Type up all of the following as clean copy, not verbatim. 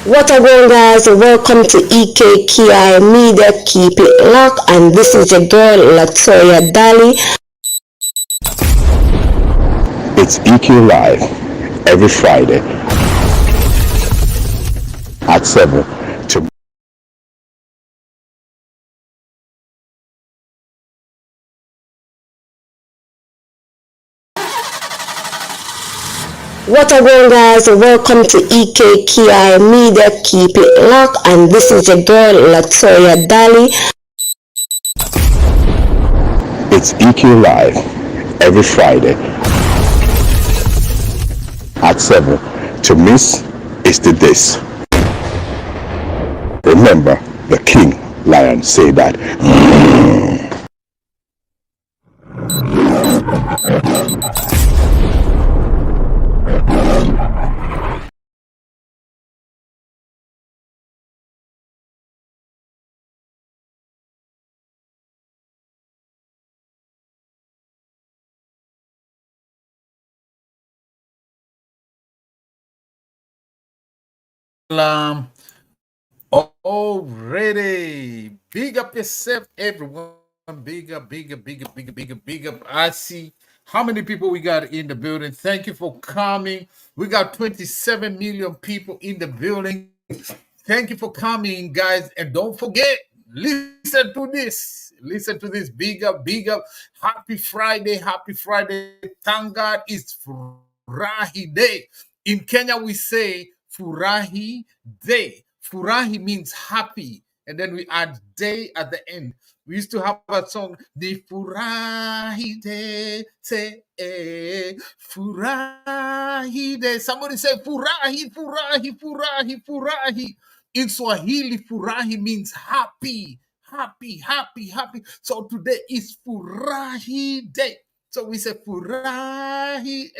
What a going guys, welcome to EKKI Media, keep it locked, and this is your girl Latoya Dali. It's EQ Live every Friday at 7 to What a going guys, welcome to EKKI Media, keep it locked, and this is your girl Latoya Dali. It's EQ Live every Friday at 7 to miss is the this. Remember, the king lion say that. Already. Big up yourself, everyone. Big up, big up, big up, big up, big up, big up. I see how many people we got in the building. Thank you for coming. We got 27 million people in the building. Thank you for coming, guys. And don't forget, listen to this. Listen to this. Big up, big up. Happy Friday. Happy Friday. Thank God it's Furahi Day. In Kenya, we say Furahi Day. Furahi means happy, and then we add day at the end. We used to have a song, Ni Furahi Day, say, Furahi Day. Somebody say, Furahi, Furahi, Furahi, Furahi. In Swahili, Furahi means happy, happy, happy, happy. So today is Furahi Day. So we say furahi,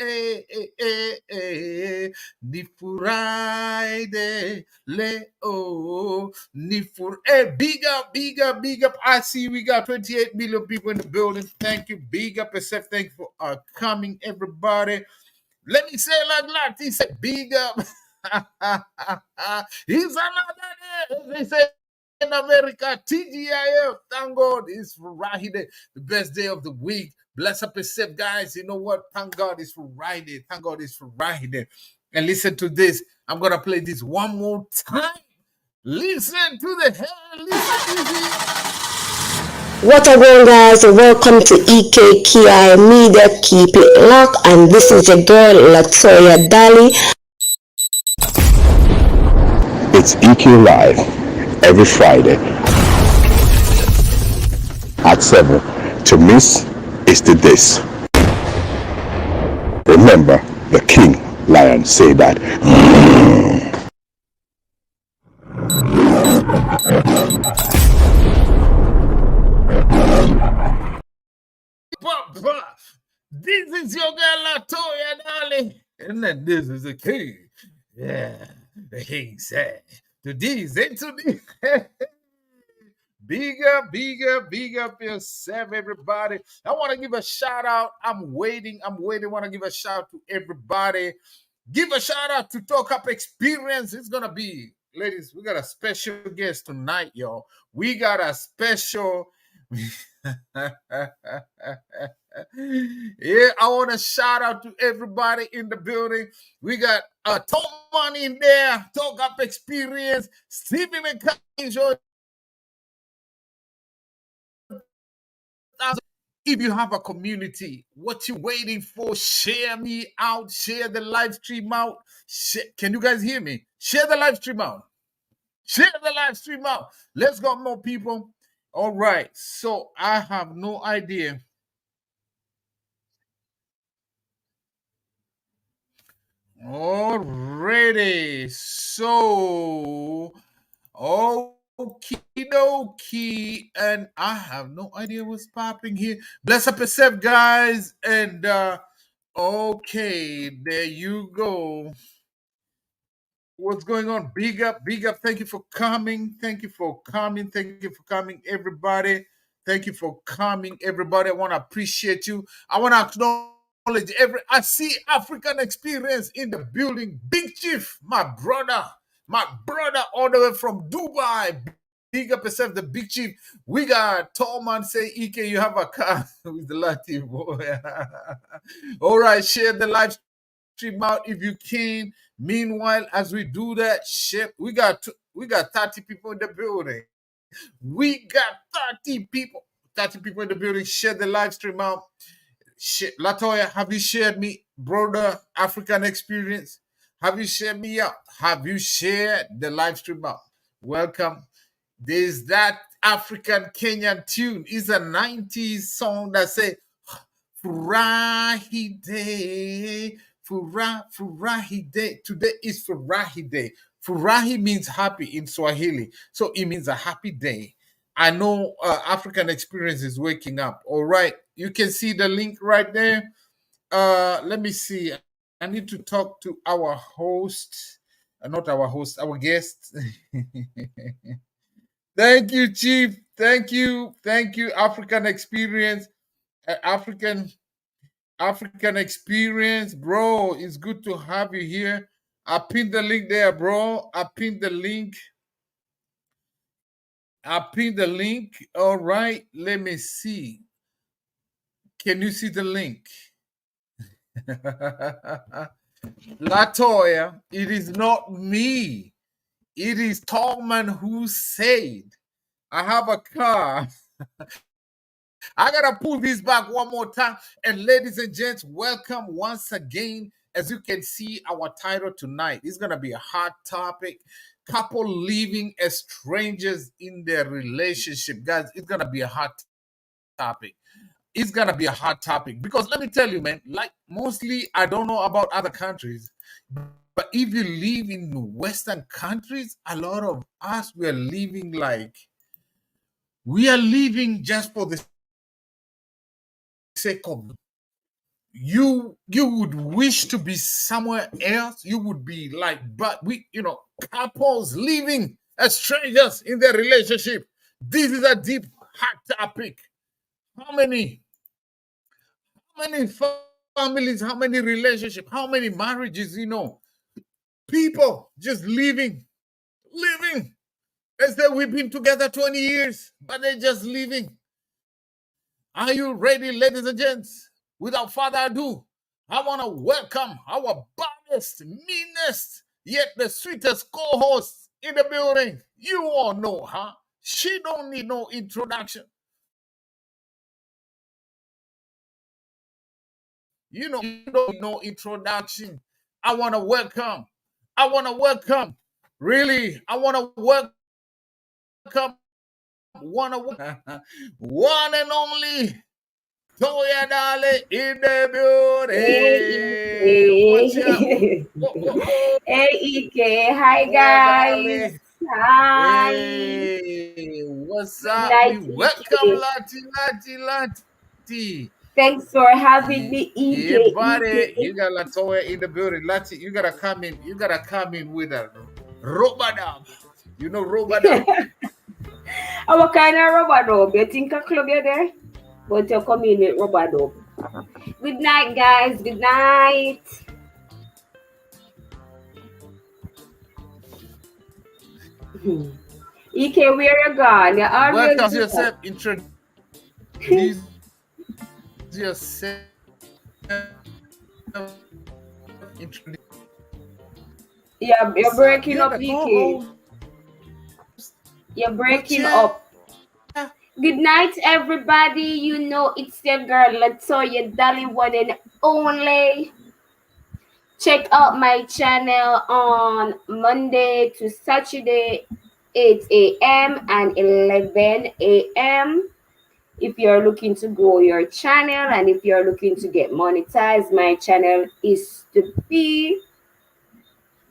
ni furaide, leo, ni fur. Big up, big up, big up. I see we got 28 million people in the building. Thank you, big up, SF. Thank you for coming, everybody. Let me say like that. He said, big up. He's another day. They say in America, TGIF. Thank God it's Friday, the best day of the week. Bless up yourself, guys. You know what? Thank God it's Friday. Thank God it's Friday. And listen to this. I'm gonna play this one more time. Listen to the hell. Listen to this. What a going guys, welcome to EKKI Media, keep it locked, and this is your girl Latoya Dali. It's EQ Live every Friday at 7 to miss is the this. Remember, the king lion say that. This is your girl Latoya, darling. And then this is the king. Yeah, the king said to these and to these. Big up, big up, big up yourself, everybody. I want to give a shout out. I'm waiting. I want to give a shout out to everybody. Give a shout out to Talk Up Experience. It's going to be, ladies, we got a special guest tonight, y'all. We got a special. Yeah, I want to shout out to everybody in the building. We got Tom in there, Talk Up Experience, Stevie McCann. If you have a community, what you waiting for? Share me out. Share the live stream out. Can you guys hear me? Share the live stream out. Share the live stream out. Let's go more people. All right. So I have no idea. Alrighty. So, okie dokie. And I have no idea what's popping here. Bless up yourself, guys. And okay, there you go. What's going on? Big up, big up. Thank you for coming. Thank you for coming. Thank you for coming, everybody. Thank you for coming, everybody. I want to appreciate you. I want to acknowledge I see African experience in the building. Big Chief, my brother. My brother all the way from Dubai. Big up yourself, the big chief. We got Tallman say, Ike, you have a car with the Latin boy. All right, share the live stream out if you can. Meanwhile, as we do that, share. We got 30 people in the building. We got 30 people in the building. Share the live stream out. Latoya, have you shared me, brother, African experience? Have you shared me out? Have you shared the live stream out? Welcome. There's that African Kenyan tune. It's a 90s song that say Furahi Day. Furahi Day. Today is Furahi Day. Furahi means happy in Swahili. So it means a happy day. I know African experience is waking up. All right. You can see the link right there. Let me see. I need to talk to our host. Not our host, our guest. Thank you, Chief. Thank you. Thank you, African experience. African experience, bro. It's good to have you here. I pinned the link there, bro. I pinned the link. All right. Let me see. Can you see the link? Latoya, it is not me. It is Tallman who said, I have a car. I gotta pull this back one more time. And ladies and gents, welcome once again. As you can see, our title tonight is gonna be a hot topic. Couple living as strangers in their relationship. Guys, it's gonna be a hot topic. It's gonna be a hot topic because let me tell you, man, like mostly I don't know about other countries, but if you live in Western countries, a lot of us we are living just for the sake of you would wish to be somewhere else. You would be like, but couples living as strangers in their relationship. This is a deep hot topic. How many families, how many relationships, how many marriages, people just living as though we've been together 20 years, but they're just living. Are you ready, ladies and gents? Without further ado, I want to welcome our baddest, meanest, yet the sweetest co-host in the building. You all know her. She don't need no introduction. You don't need no introduction. I want to welcome, really, I want to welcome one and only Toya Dale in the building. What's up? Hey, Ike. Hi, guys. Hi. Hey, what's Good up? night, We welcome Ike. Lati. Thanks for having me, Yeah, Ike. buddy. You got Latoya in the building. Lati, you gotta come in. You gotta come in with a Robadab. You know Robadab? What kind of rubber dub? You think a club you're there? But you're coming with rubber dub. Good night, guys. Good night. Ike, where you gone? You're always Welcome yourself. Introduce yourself. Introduce. Yeah, you're breaking up, Ike. You're breaking up. Good night, everybody. You know it's your girl Latoya Dolly, one and only. Check out my channel on Monday to Saturday, 8 a.m. and 11 a.m. If you're looking to grow your channel and if you're looking to get monetized, my channel is to be.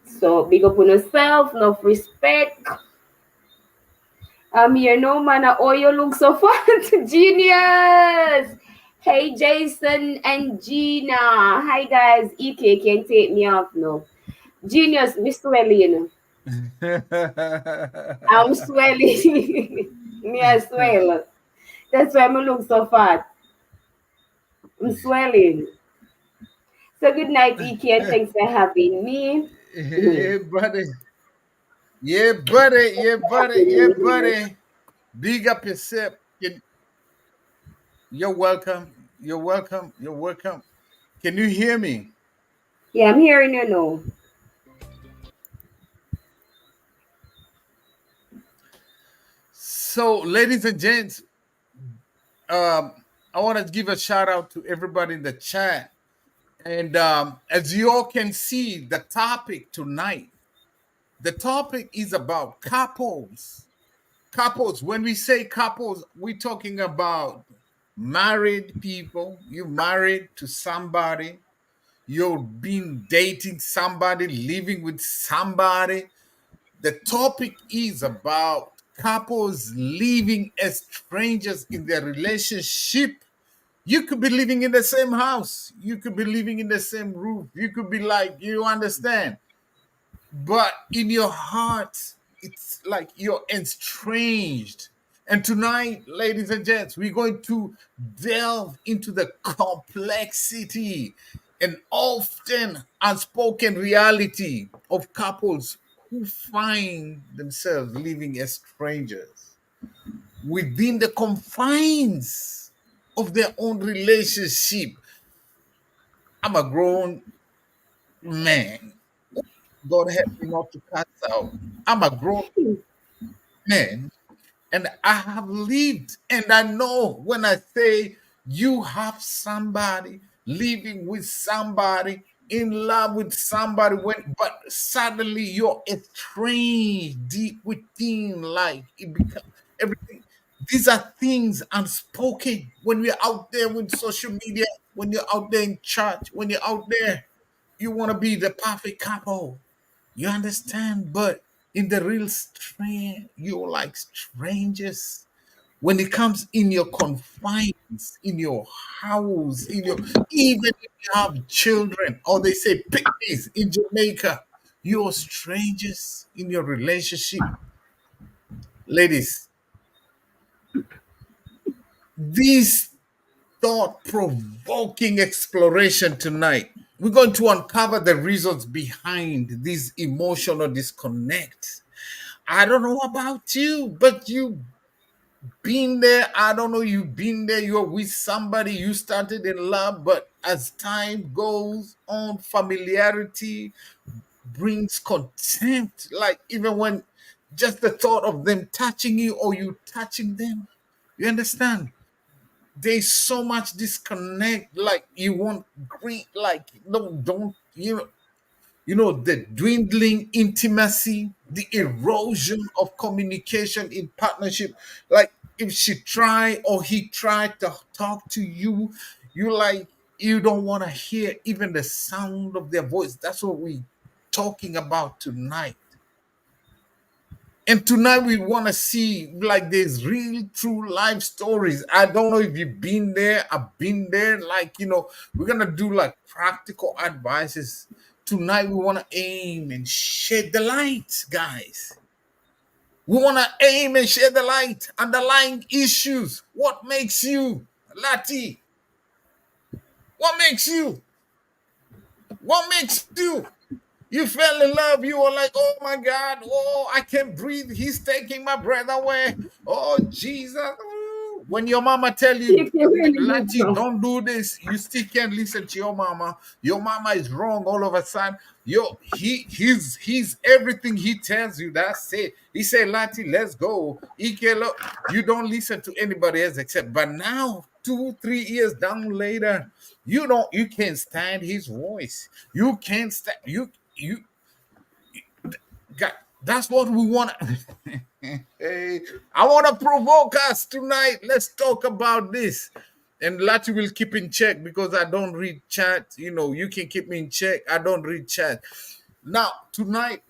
So big up on yourself, enough respect. I'm here, no man. Oh, you look so fun. Genius. Hey, Jason and Gina. Hi, guys. Ike can take me off now. Genius, me swelling. I'm swelling. Me I swell. That's why I look so fat. I'm swelling. So good night, Ike, and thanks for having me. Hey, buddy. Yeah, buddy. Yeah, buddy. Yeah, buddy. Big up yourself. You're welcome. You're welcome. You're welcome. Can you hear me? Yeah, I'm hearing you now. So, ladies and gents, um, I want to give a shout out to everybody in the chat. And as you all can see, the topic is about couples. Couples. When we say couples, we're talking about married people. You married to somebody. You've been dating somebody, living with somebody. The topic is about couples living as strangers in their relationship. You could be living in the same house. You could be living in the same roof. You could be like, you understand. But in your heart, it's like you're estranged. And tonight, ladies and gents, we're going to delve into the complexity and often unspoken reality of couples who find themselves living as strangers within the confines of their own relationship. I'm a grown man. God help me not to cast out. I'm a grown man and I have lived and I know when I say you have somebody living with somebody in love with somebody when but suddenly you're estranged deep within like it becomes everything. These are things unspoken when we're out there with social media, when you're out there in church, when you're out there, you want to be the perfect couple. You understand? But in the real strain, you're like strangers. When it comes in your confines, in your house, in your even if you have children, or they say picnics in Jamaica, you're strangers in your relationship. Ladies, this thought-provoking exploration tonight, we're going to uncover the reasons behind this emotional disconnect. I don't know about you, but you've been there. I don't know, you've been there. You're with somebody, you started in love, but as time goes on, familiarity brings contempt. Like, even when just the thought of them touching you or you touching them, you understand? There's so much disconnect. Like, you want great, like, no, don't, the dwindling intimacy, the erosion of communication in partnership. Like, if she tried or he tried to talk to you, you like, you don't want to hear even the sound of their voice. That's what we talking about tonight. And tonight we want to see like these real true life stories. I don't know if you've been there, I've been there. Like, we're gonna do like practical advices. Tonight we want to aim and shed the light, guys. We want to aim and shed the light. Underlying issues. What makes you, Lati? What makes you? What makes you? You fell in love. You were like, oh my God, oh, I can't breathe. He's taking my breath away. Oh, Jesus. Ooh. When your mama tell you, If you really good Lati, now. don't do this, you still can't listen to your mama. Your mama is wrong all of a sudden. He's everything he tells you. That's it. He said, Lati, let's go. Ikelo, you don't listen to anybody else except. But now, 2, 3 years down later, you can't stand his voice. You can't stand you got that's what we want. Hey, I want to provoke us tonight. Let's talk about this. And Lati will keep in check because I don't read chat. You can keep me in check. I don't read chat. Now, tonight,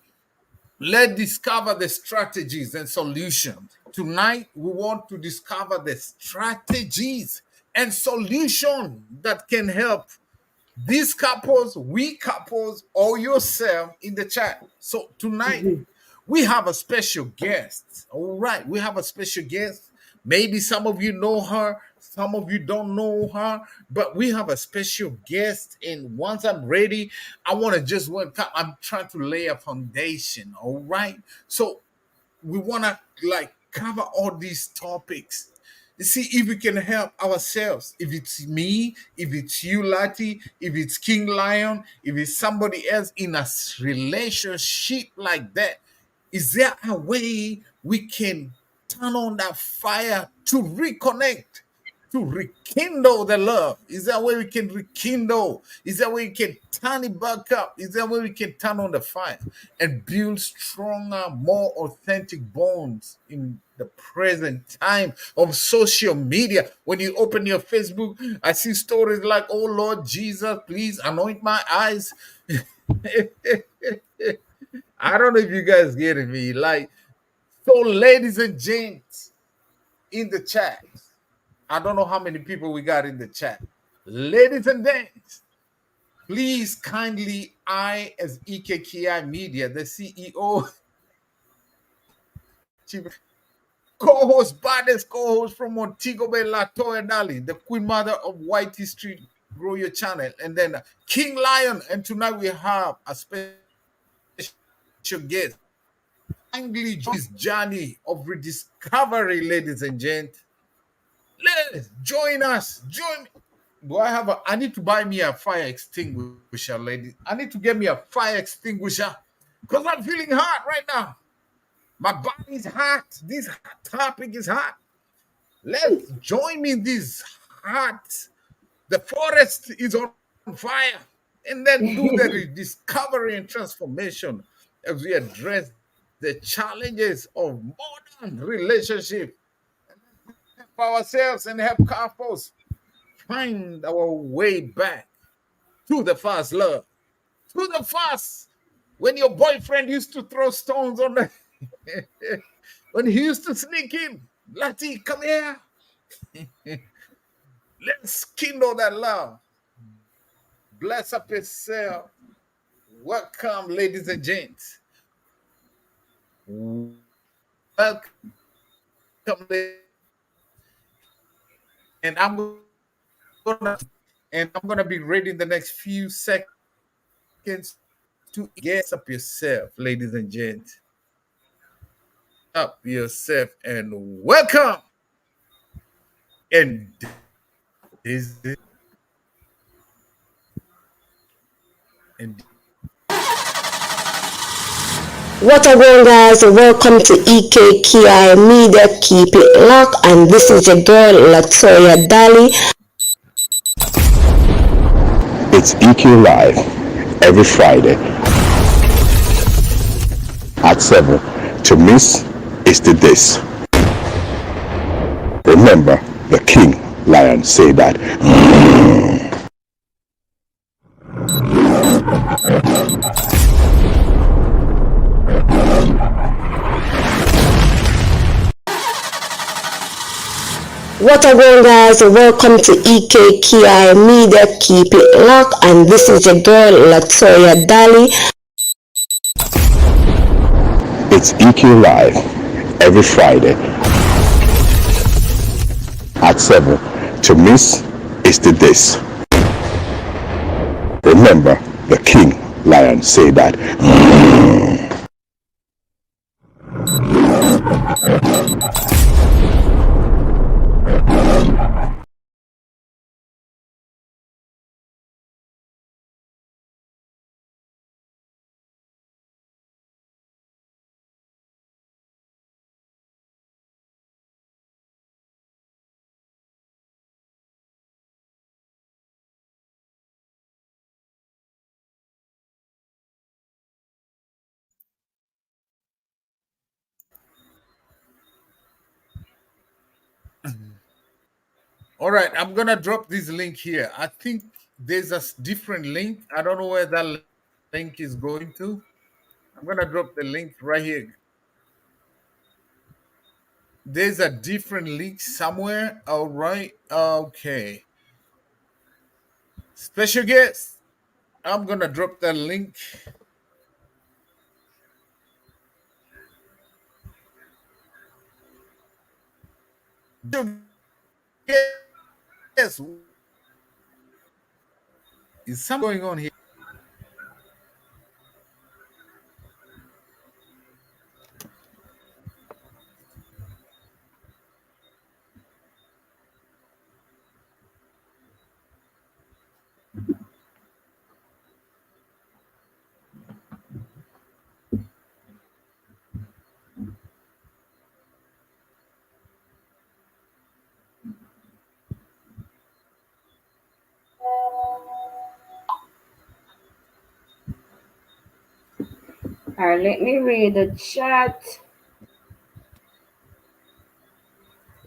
let's discover the strategies and solutions. Tonight, we want to discover the strategies and solution that can help these couples, we couples, or yourself in the chat. So tonight we have a special guest. All right, we have a special guest. Maybe some of you know her, Some of you don't know her, but we have a special guest. And once I'm ready, I want to just work. I'm trying to lay a foundation. All right. So we want to like cover all these topics. You see, if we can help ourselves, if it's me, if it's you, Lati, if it's King Lion, if it's somebody else in a relationship like that, is there a way we can turn on that fire to reconnect, to rekindle the love? Is there a way we can rekindle? Is there a way we can turn it back up? Is there a way we can turn on the fire and build stronger, more authentic bonds in the present time of social media? When you open your Facebook, I see stories like, "Oh Lord Jesus, please anoint my eyes." I don't know if you guys getting me. Like, so ladies and gents in the chat, I don't know how many people we got in the chat. Ladies and gents, please kindly, I as EKKI Media, the CEO, chief co-host, baddest co-host from Montego Bay, Latoya Dali, the queen mother of White Street, grow your channel, and then King Lion. And tonight we have a special guest. Kindly join this journey of rediscovery, ladies and gents. Let's join us. Join me. Do I have a? I need to buy me a fire extinguisher, lady. I need to get me a fire extinguisher because I'm feeling hot right now. My body is hot. This topic is hot. Let's join me in this hot. The forest is on fire. And then do the rediscovery and transformation as we address the challenges of modern relationship. Help ourselves and help couples find our way back to the first love, to the first. When your boyfriend used to throw stones on the, when he used to sneak in, Lati, come here. Let's kindle that love. Bless up yourself. Welcome, ladies and gents. Welcome, and I'm gonna be reading the next few seconds to guess up yourself, ladies and gents. Up yourself and welcome. And this is and What a going guys, welcome to EKKI Media, keep it locked, and this is your girl Latoya Dali. It's EQ Live every Friday at 7. To miss is to this. Remember, the King Lion say that. What a going guys, welcome to EKKI Media, keep it locked, and this is your girl Latoya Dali. It's EQ Live every Friday at 7. To miss is to this. Remember, the King Lion say that. all right, I'm gonna drop this link here. I think there's a different link. I don't know where that link is going to. I'm gonna drop the link right here. There's a different link somewhere. All right. Okay. Special guest. I'm gonna drop that link. Special guest. Yes, is something going on here? Alright, let me read the chat.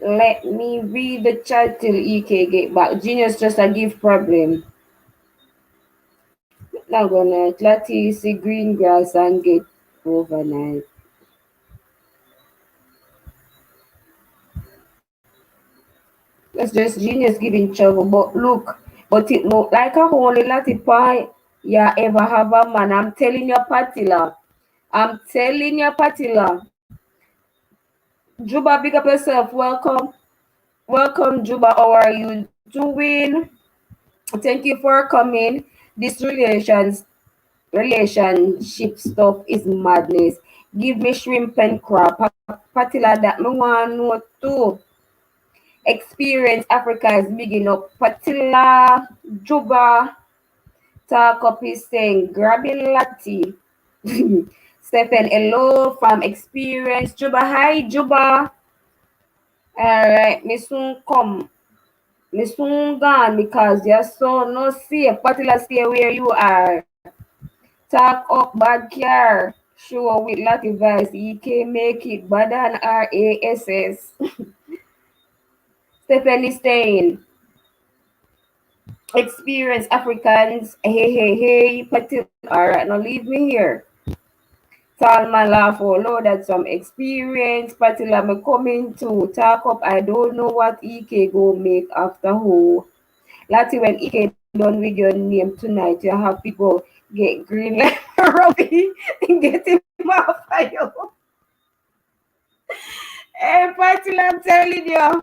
Let me read the chat till EK get back. Genius just a give problem. Now gonna Clatty see green grass and get overnight. That's just genius giving trouble. But look, but it look like a only Lati pie ya ever have a man. I'm telling you, Patila. I'm telling you, Patila. Juba, big up yourself. Welcome. Welcome, Juba. How are you doing? Thank you for coming. This relationship stuff is madness. Give me shrimp and crab. Patila that me want know too. Experience Africa is big enough. Patila Juba talk up his saying grabbing Lati. Stephen, hello from Experience. Juba, hi Juba. Alright, me soon come. Me soon gone because you're so no safe. Patila stay where you are. Talk up bad car. Show with Lati Vice. He can make it better than RASS. Stephanie staying. Experience Africans. Hey, hey, hey. Patil. Alright, now leave me here. Talman laugh all low that some experience. Patila me coming to talk up. I don't know what EK go make after who. Lati when EK done with your name tonight, you have people get green like Robbie and get him off of you. Hey Patila,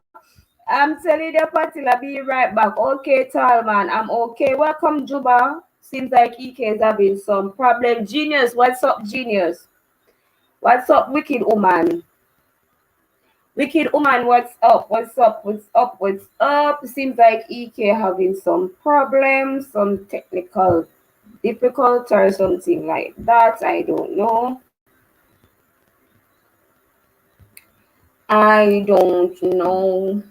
I'm telling you, Patila, be right back. Okay, Talman, I'm okay. Welcome, Juba. Seems like EK is having some problem. Genius, what's up, Genius? What's up, Wicked Woman? Wicked Woman, what's up? What's up? What's up? What's up? Seems like EK having some problems, some technical difficulty or something like that. I don't know. I don't know.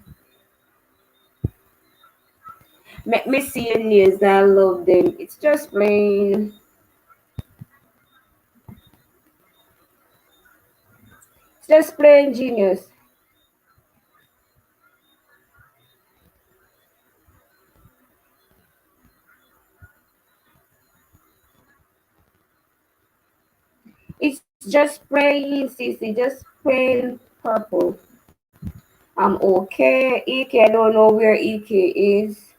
Let me see your nails. I love them. It's just plain. It's just plain genius. It's just plain CC, just plain purple. I'm okay. EK, I don't know where EK is.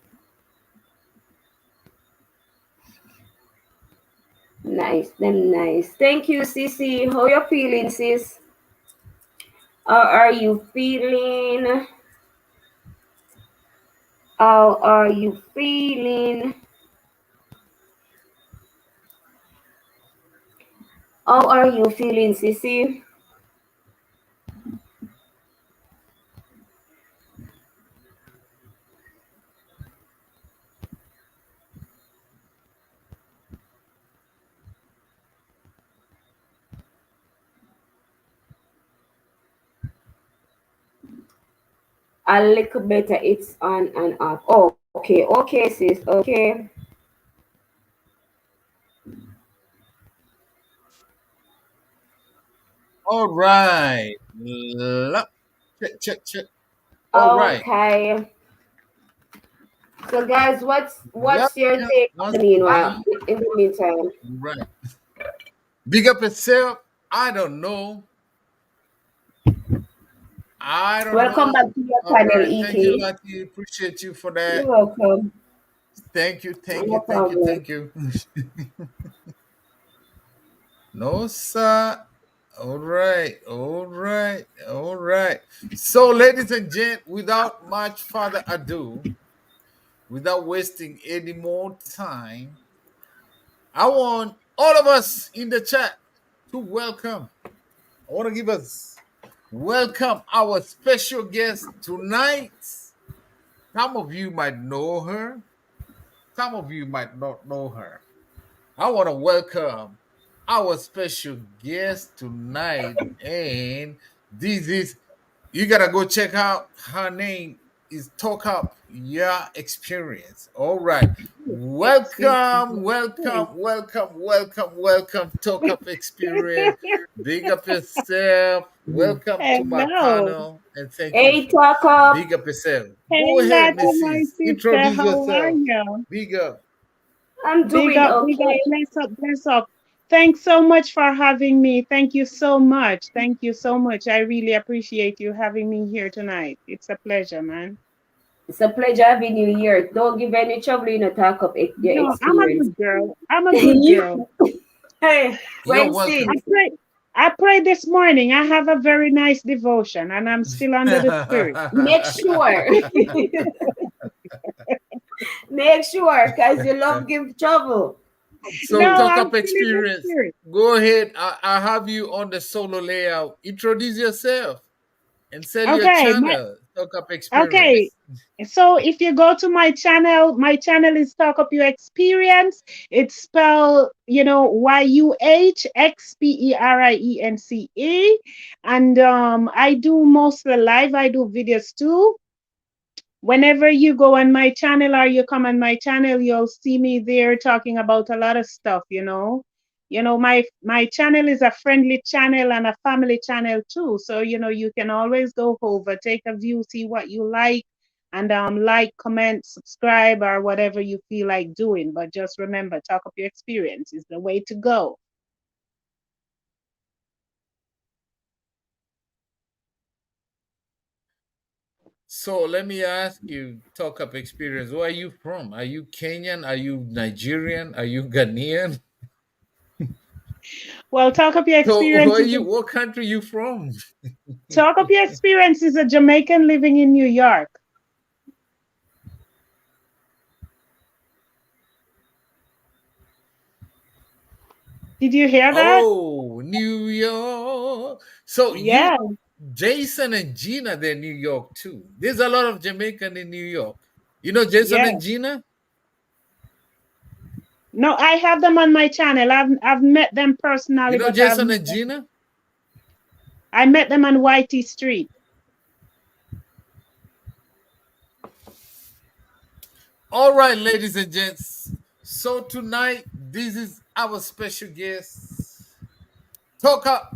Nice, them nice. Thank you, CC. How you feeling, sis? How are you feeling? How are you feeling? How are you feeling, CC? A little better. It's on and off. Oh, okay, okay, sis. Okay. All right. Check, check, check. All right. Okay. So guys, Yep, what's your yep. take Once on the meanwhile? again, In the meantime. right. Big up yourself. I don't know. I don't Welcome know. back to your All panel, right. Thank you, EK. Lucky. Appreciate you for You're that. welcome. Thank you, thank No you, thank you, problem. thank you. No, sir. All right, all right, all right. So, ladies and gents, without much further ado, without wasting any more time, I want all of us in the chat to welcome. I want to give us welcome our special guest tonight. Some of you might know her, some of you might not know her. I want to welcome our special guest tonight, and this is you gotta go check out her name is Talk Up Your Experience. All right. Welcome, welcome, welcome, welcome, welcome. Talk Up Experience. Big up yourself. Welcome to my Hello. panel. And thank you. Hey, talk up. Big up yourself. Hey, Go ahead, Nata, my Mrs. sister. Introduce How are yourself. you? Big up. I'm doing Big up, okay. bless up, bless up. Thanks so much for having me. Thank you so much. Thank you so much. I really appreciate you having me here tonight. It's a pleasure, man. It's a pleasure having you here. Don't give any trouble, talk up your No, I'm a experience. good girl. I'm a good girl. You, hey, You're when I welcome. since? prayed. I prayed this morning. I have a very nice devotion, and I'm still under the spirit. Make sure. Make sure, because you love give trouble. So, No, talk I'm up still in the experience. spirit. Go ahead. I have you on the solo layout. Introduce yourself and sell your Okay, channel. Talk up okay. experience. So if you go to my channel is Talk Up Your Experience. It's spelled, YUHXPERIENCE. And I do mostly live, I do videos too. Whenever you go on my channel or you come on my channel, you'll see me there talking about a lot of stuff. My channel is a friendly channel and a family channel too. So, you can always go over, take a view, see what you like, and like, comment, subscribe, or whatever you feel like doing. But just remember, Talk Up Your Experience is the way to go. So, let me ask you, talk up experience. Where are you from? Are you Kenyan? Are you Nigerian? Are you Ghanaian? Well, Talk Up Your So, Experience is what country you from? Talk Up Your Experience is a Jamaican living in New York. Did you hear that? Oh, New York. So, Yeah, Jason and Gina, they're New York too. There's a lot of Jamaican in New York. You know Jason yeah. and Gina? No, I have them on my channel. I've met them You personally, know but Jason and Gina? I met them on YT Street. All right, ladies and gents. So tonight, this is our special guest. Talk up.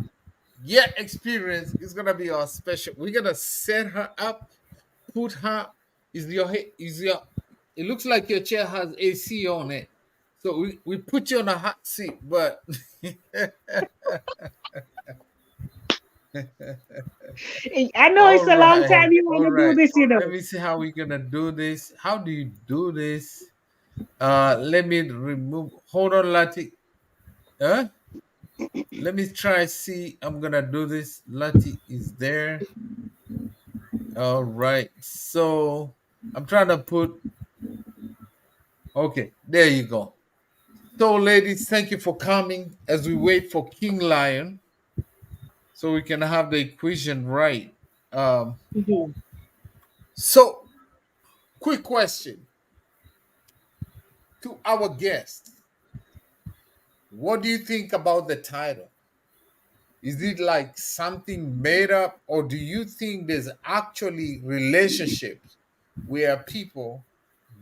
Yeah, experience is gonna be our special. We're gonna set her up, put her. Is your it looks like your chair has AC on it. So we put you on a hot seat, but I know all it's a long right, time you all want to do right. this, Let me see how we're gonna do this. How do you do this? Let me remove. Hold on, Lati. Huh? Let me try. See, I'm gonna do this. Lati is there. All right. So I'm trying to put. Okay, there you go. So, ladies, thank you for coming as we wait for King Lion, so we can have the equation right. Um. Mhm. So, quick question to our guest: what do you think about the title? Is it like something made up, or do you think there's actually relationships where people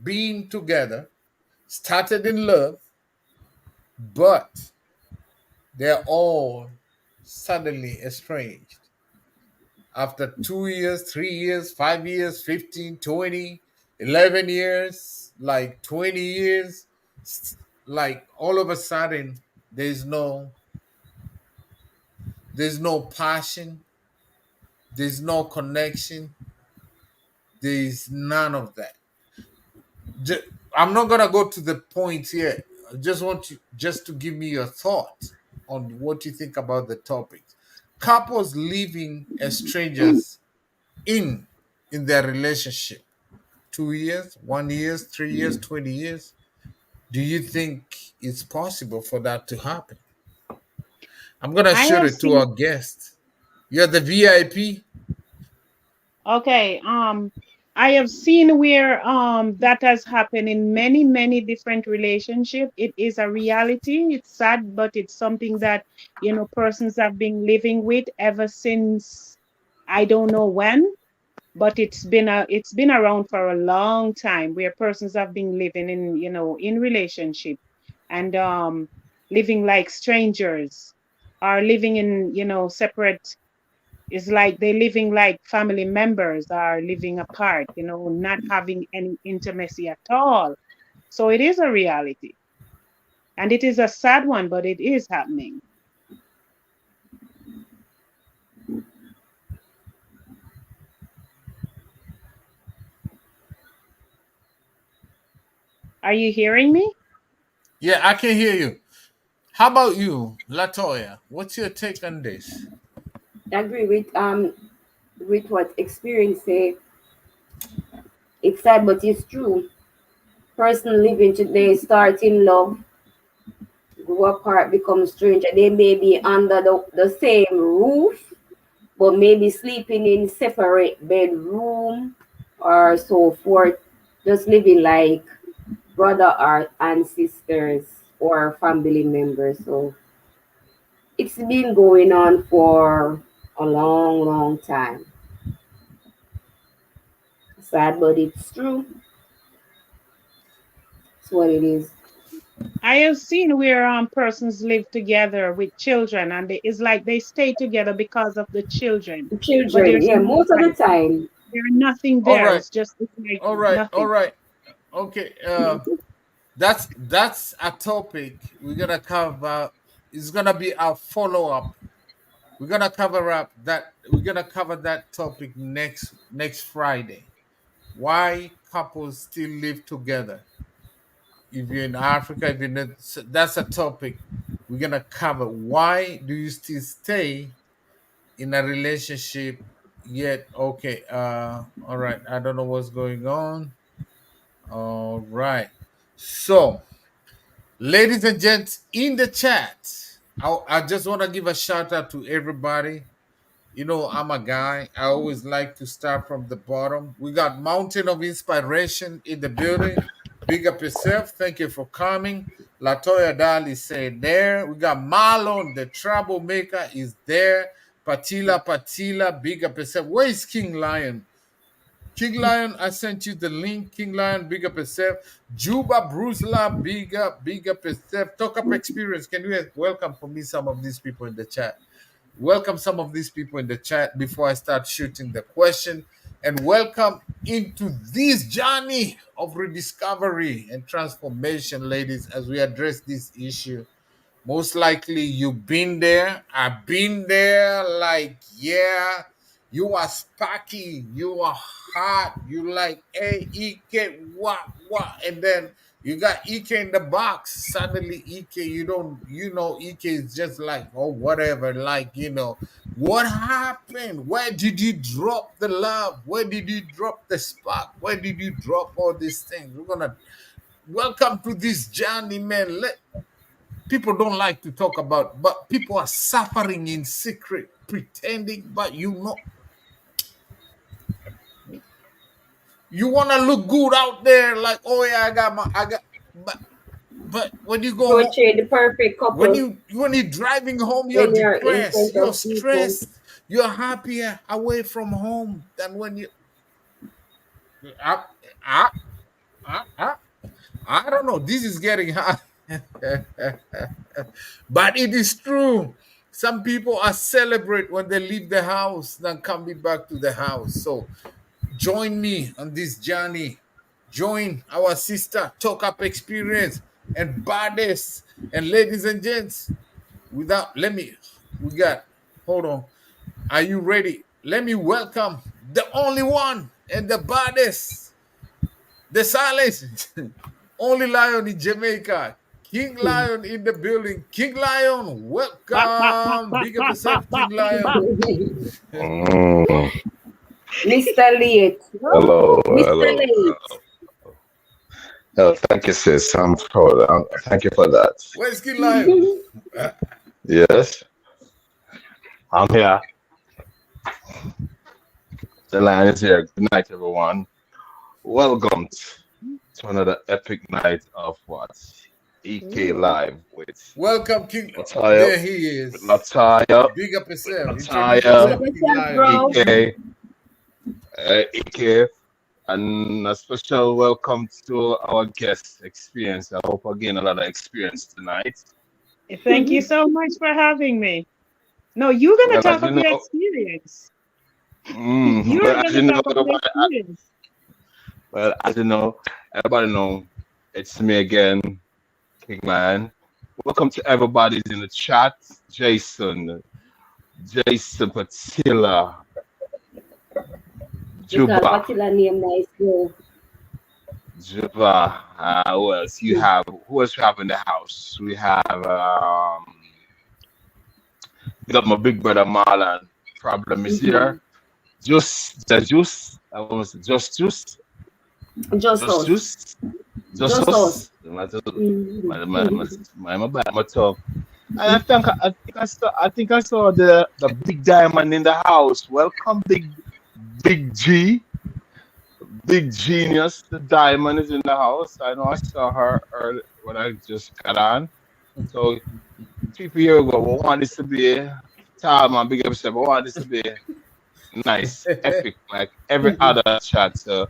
being together started in love, but they're all suddenly estranged after 2 years, 3 years, 5 years, 15, 20, 11 years, like 20 years, like all of a sudden there's no passion, there's no connection, there's none of that. Ju- I'm not gonna go to the point yet. I just want you just to give me your thought on what you think about the topic. Couples living as strangers in in their relationship. 2 years, 1 year, 3 years, 20 years? Do you think it's possible for that to happen? I'm gonna I shoot have it to seen. our guest. You're the VIP. Okay, I have seen where that has happened in many, many different relationships. It is a reality. It's sad, but it's something that, persons have been living with ever since I don't know when, but it's been around for a long time where persons have been living in relationship and living like strangers or living in, separate. It's like they're living like family members are living apart, not having any intimacy at all. So it is a reality. And it is a sad one, but it is happening. Are you hearing me? Yeah, I can hear you. How about you, Latoya? What's your take on this? I agree with what experience say. It's sad, but it's true. Person living today, start in love, grow apart, become stranger. They may be under the same roof, but maybe sleeping in separate bedroom or so forth. Just living like brother or and sisters or family members. So it's been going on for a long, long time. Sad, but it's true. It's what it is. I have seen where persons live together with children and it's like they stay together because of the children, but Children, there's yeah, most of the like time. there's nothing All there. right, It's like all right, all nothing. right. Okay, that's a topic we're gonna cover. It's gonna be our follow up. We're gonna cover that topic next Friday. Why couples still live together? If you're in Africa, if you're not, so that's a topic we're gonna cover. Why do you still stay in a relationship yet? Okay, all right. I don't know what's going on. All right. So, ladies and gents, in the chat, I just want to give a shout out to everybody. You know, I'm a guy. I always like to start from the bottom. We got Mountain of Inspiration in the building. Big up yourself. Thank you for coming. Latoya Dali said there. We got Marlon, the troublemaker, is there. Patila, big up yourself. Where is King Lion? King Lion, I sent you the link. King Lion, big up yourself. Juba Brusla, big up yourself. Talk up experience. Can you welcome for me some of these people in the chat? Welcome some of these people in the chat before I start shooting the question. And welcome into this journey of rediscovery and transformation, ladies, as we address this issue. Most likely you've been there. I've been there. Like, yeah, you are sparky, you are hot, you like, hey, EK, what? And then you got EK in the box. Suddenly, EK, you don't, EK is just like, oh, whatever. Like, what happened? Where did you drop the love? Where did you drop the spark? Where did you drop all these things? We're gonna welcome to this journey, man. People don't like to talk about, but people are suffering in secret, pretending, but you want to look good out there, like, oh yeah, but when you go home, Portray the perfect couple when you're driving home, you're when you're in depressed, front you're of people. stressed, you're happier away from home than when you. I, I, I, I don't know. This is getting hard. But it is true. Some people are celebrate when they leave the house than coming back to the house. So join me on this journey. Join our sister Talk Up Experience and Badass. And ladies and gents, we got, hold on. Are you ready? Let me welcome the only one and the baddest, the silence, only lion in Jamaica. King Lion in the building. King Lion, Bop, bop, bop, welcome. bop, Big up bop, bop, yourself, King bop, Lion. bop. Mm. Mr. Late. Hello, Oh, Mr. hello. Late. Oh, thank you, sis. I'm proud. Thank you for that. Where's King Lion? Yes, I'm here. The line is here. Good night, everyone. Welcome to another epic night of what? EK Ooh. Live Welcome, King. Lataya, There he with is. Lataya, Big up with yourself. Introduce Big Lataya, up yourself, King yourself, Lion. bro. EK, EK, and a special welcome to our guest experience. I hope again a lot of experience tonight. Thank you so much for having me. No, you're gonna Well, talk as of you your know, experience. well, You're as gonna you know, talk of your experience. well, as you know, everybody know, it's me again, King Man. Welcome to everybody's in the chat. Jason, Jason Patilla, You call Juba, Patilla name nice, bro. Juba. Who else you have? Who else we have in the house? We have we got my big brother Marlon. Problem is Mm-hmm. here. The juice. I was Just just us. juice, Just us. just Mm-hmm. my bad, my tongue. And I think I saw the big diamond in the house. Welcome, big G, big genius. The diamond is in the house. I know I saw her early when I just got on. So 3 years ago, we want this to be time and big episode. We want this to be nice, epic, like every other chat. So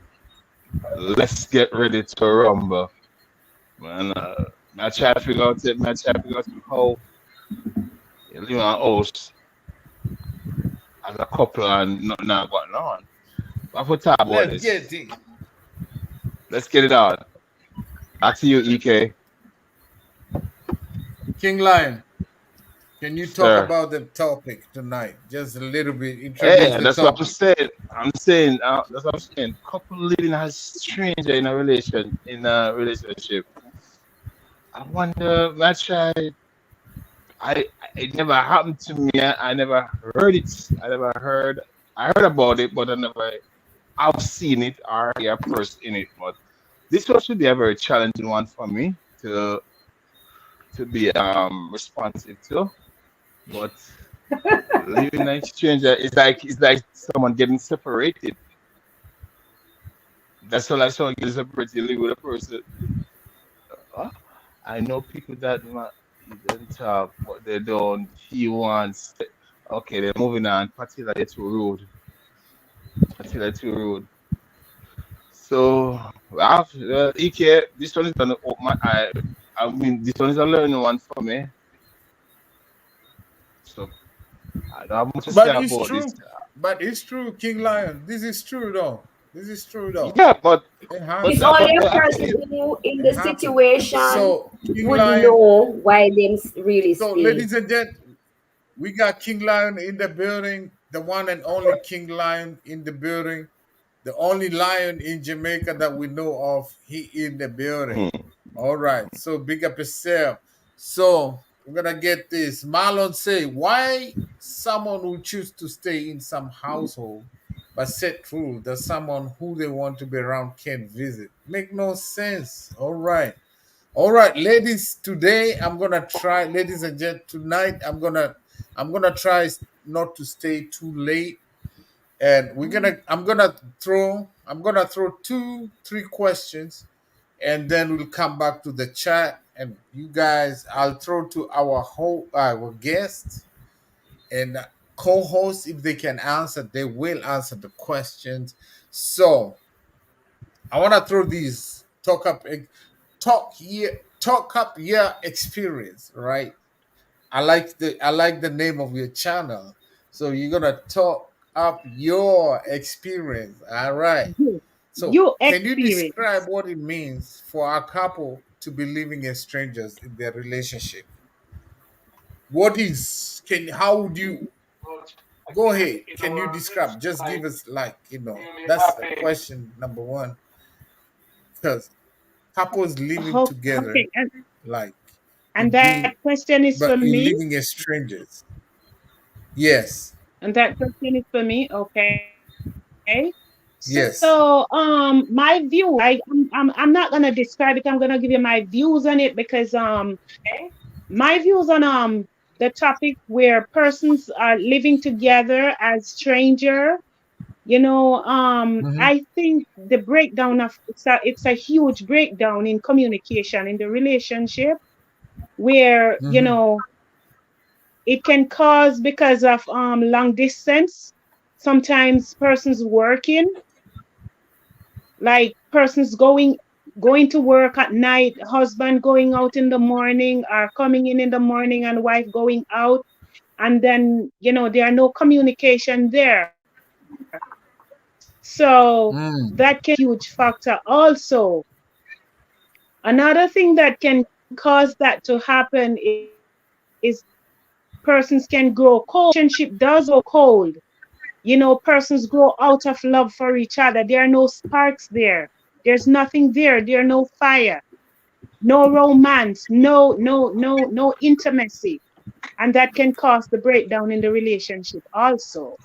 let's get ready to rumble, man. I try to figure out it. I try to figure out how you live on house as a couple and nothing not going on. But for talk about Let's get this, it. let's get it on. Back to you, EK. King Lion, can you talk Sir. about the topic tonight? Just a little bit. Introduce Yeah, the that's what I'm topic. saying. I'm saying that's what I'm saying. Couple living as stranger in a relationship. I wonder. I try. I it never happened to me. I never heard it. I never heard. I heard about it, but I never. I've seen it or hear a person in it. But this one should be a very challenging one for me to be responsive to. But living like stranger is like it's like someone getting separated. That's all I saw. Getting separated, you live with a person. Huh? I know people that he don't talk, but they don't. He wants. Okay, they're moving on. Patilla, they're too rude. Patilla, too rude. So, EK, this one is gonna open my eye. I mean, this one is a learning one for me. So, I don't have much to say But it's about this. true. But it's true, King Lion. This is true, though. This is true, though. Yeah, but It It's but only happened. but a I person feel who in It the happened. situation So, King would Lion. know why them really So, stay. ladies and gentlemen, we got King Lion in the building, the one and only King Lion in the building, the only lion in Jamaica that we know of. He in the building. hmm, All right. So big up yourself. So we're gonna get this. Marlon say why someone will choose to stay in some household but set rule that someone who they want to be around can't visit. Make no sense. All right. All right, ladies. Today I'm gonna try, ladies and gents. Tonight I'm gonna try not to stay too late, and I'm gonna throw two, three questions, and then we'll come back to the chat. And you guys, I'll throw to our guest and co-host. If they can answer, they will answer the questions. So I want to throw these talk up your experience, right? I like the name of your channel. So you're gonna talk up your experience. All right. You, So you can you describe experience. what it means for a couple to be living as strangers in their relationship? What is can how would you go ahead? Can you describe? Just give us that's the question number one. Because couples living Oh, together okay, like and in that being question is for but in me. living as strangers. Yes. And that question is for me. Okay. Okay. Yes. My view, I'm not gonna describe it. I'm gonna give you my views on it because my views on the topic where persons are living together as stranger. Mm-hmm. I think the breakdown of it's a huge breakdown in communication in the relationship where Mm-hmm. it can cause because of long distance. Sometimes persons working, like persons going to work at night, husband going out in the morning or coming in the morning and wife going out, and then there are no communication there. So that Mm. can be a huge factor also. Another thing that can cause that to happen is persons can grow cold. Relationship does grow cold. Persons grow out of love for each other. There are no sparks there. There's nothing there. There are no fire, no romance, no intimacy. And that can cause the breakdown in the relationship also.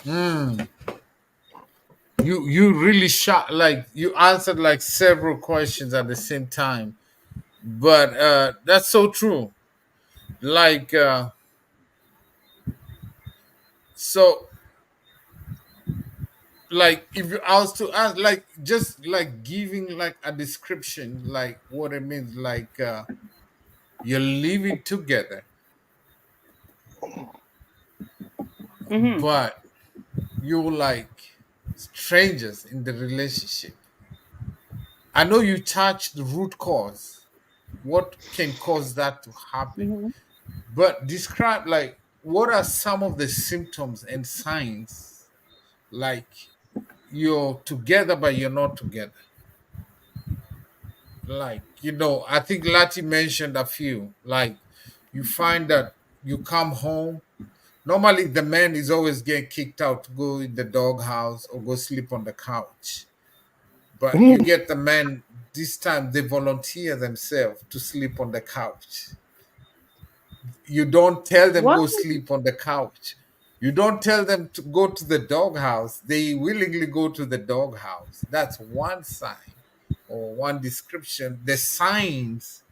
Mm. You really shot, like you answered like several questions at the same time. But that's so true. Like so like if you I was to ask, like just like giving like a description, like what it means, like you're living together, Hmm. but you're like strangers in the relationship. I know you touched the root cause, what can cause that to happen, Hmm. but describe like what are some of the symptoms and signs, like you're together but you're not together. Like, I think Lati mentioned a few. Like, you find that you come home. Normally, the man is always getting kicked out to go in the doghouse or go sleep on the couch. But you get the men, this time they volunteer themselves to sleep on the couch. You don't tell them What? go sleep on the couch. You don't tell them to go to the doghouse. They willingly go to the doghouse. That's one sign or one description. The signs,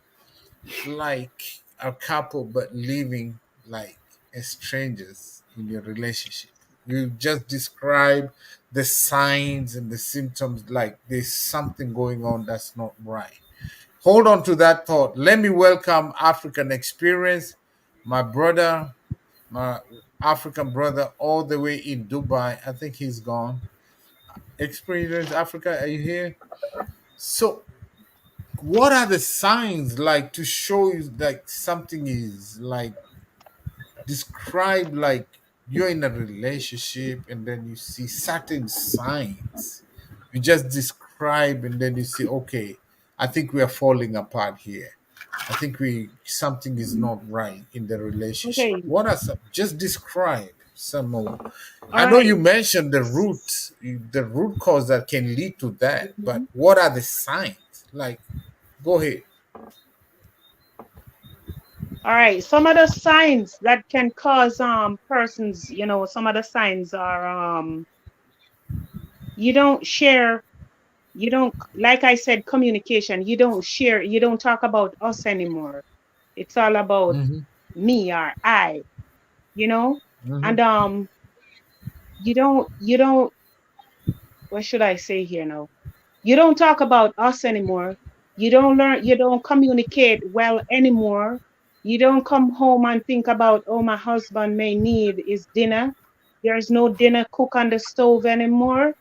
like a couple but living like as strangers in your relationship. You just describe the signs and the symptoms, like there's something going on that's not right. Hold on to that thought. Let me welcome African Experience, my brother, my African brother, all the way in Dubai. I think he's gone. Experience Africa, are you here? So, what are the signs like to show you like something is like describe, like you're in a relationship and then you see certain signs? You just describe and then you say, okay, I think we are falling apart here. I think we something is not right in the relationship. Okay. What are some? Just describe some more. All I know you right. mentioned the root cause that can lead to that, but Mhm. what are the signs? Like, go ahead. All right. Some of the signs that can cause persons, some of the signs are you don't share, you don't, like I said, communication. You don't share, you don't talk about us anymore. It's all about Mm-hmm, me or I, you know? mm-hmm, And you don't what should I say here now? You don't talk about us anymore. You don't communicate well anymore. You don't come home and think about, oh, my husband may need is dinner. There's no dinner cook on the stove anymore.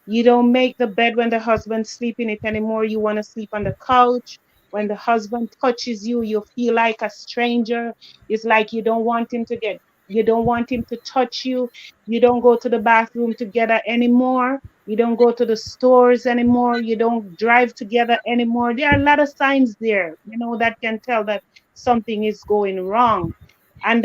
You don't make the bed when the husband's sleeping it anymore. You want to sleep on the couch. When the husband touches you, you feel like a stranger. It's like you don't want him to touch you. You don't go to the bathroom together anymore. You don't go to the stores anymore. You don't drive together anymore. There are a lot of signs there, that can tell that something is going wrong. And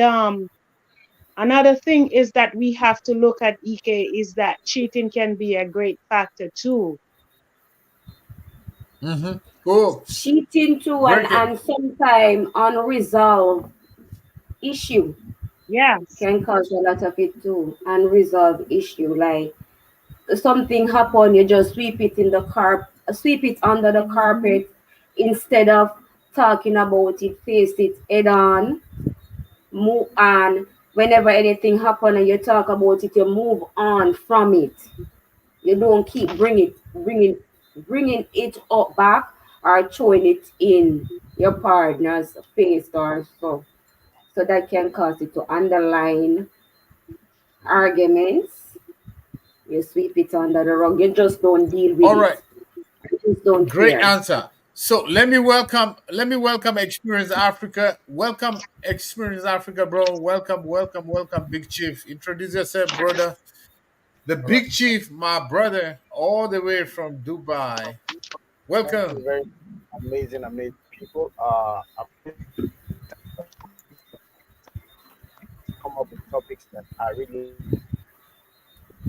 another thing is that we have to look at, EK, is that cheating can be a great factor too. Mm-hmm. Cool. Cheating too, Very good. and sometime unresolved issue Yes. can cause a lot of it too. Unresolved issue, like something happen, you just sweep it under the Mm-hmm. carpet instead of talking about it, face it head on, move on. Whenever anything happen and you talk about it, you move on from it. You don't keep bringing it up back or throwing it in your partner's face or so. So that can cause it to underline arguments. You sweep it under the rug. You just don't deal with All it. right. You just don't Great care. answer. So let me welcome Experience Africa. Welcome Experience Africa, bro. Welcome, Big Chief. Introduce yourself, brother. The All right. Big Chief, my brother, all the way from Dubai. Thank you Welcome. very amazing, amazing people. I'm really come up with topics that are really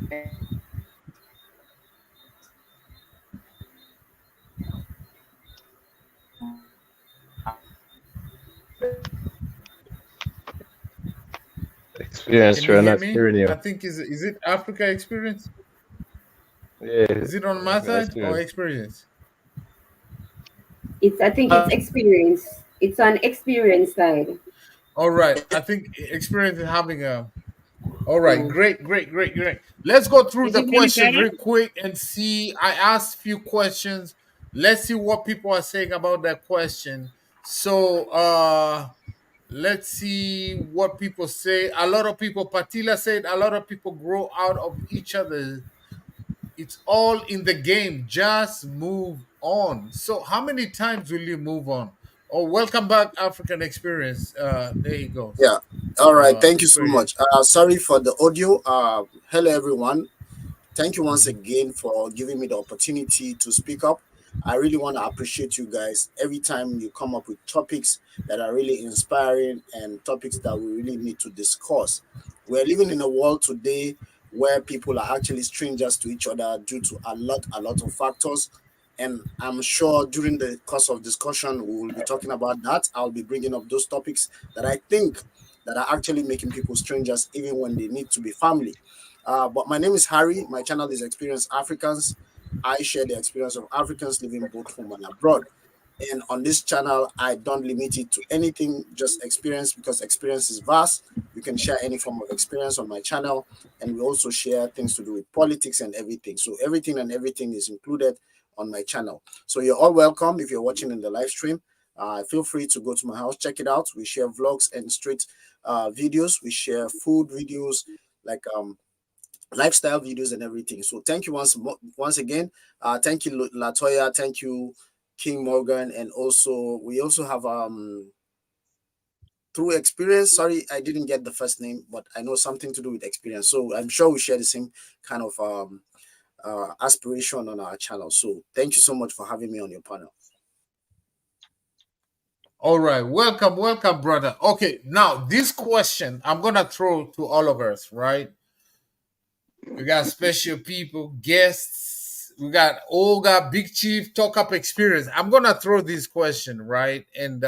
Can Experience, you we're hear not me? hearing I you. think is it Africa Experience? Yeah, Is it on my African side or experience. Experience? I think it's experience. It's an experience side. All right. I think Experience is having a. All right, Mm. great. Let's go through Is the it any questions better? real quick and see. I asked few questions. Let's see what people are saying about that question. So let's see what people say. A lot of people, Patila said a lot of people grow out of each other. It's all in the game. Just move on. So how many times will you move on? Oh, welcome back, African Experience. There he goes. Yeah. All right. Thank you so Experience. much. Sorry for the audio. Hello, everyone. Thank you once again for giving me the opportunity to speak up. I really want to appreciate you guys every time you come up with topics that are really inspiring and topics that we really need to discuss. We're living in a world today where people are actually strangers to each other due to a lot of factors. And I'm sure during the course of discussion, we will be talking about that. I'll be bringing up those topics that I think that are actually making people strangers even when they need to be family. But my name is Harry. My channel is Experience Africans. I share the experience of Africans living both home and abroad. And on this channel, I don't limit it to anything, just experience, because experience is vast. You can share any form of experience on my channel. And we also share things to do with politics and everything. So everything and everything is included on my channel. So you're all welcome if you're watching in the live stream. Feel free to go to my house, check it out. We share vlogs and straight videos. We share food videos, like lifestyle videos and everything. So thank you once again. Thank you Latoya, thank you King Morgan, and also we also have through experience. Sorry, I didn't get the first name, but I know something to do with experience. So I'm sure we share the same kind of aspiration on our channel. So thank you so much for having me on your panel. All right, welcome, brother. Okay, now this question I'm gonna throw to all of us, right? We got special people, guests. We got Olga, Big Chief, talk up experience. I'm gonna throw this question, right? And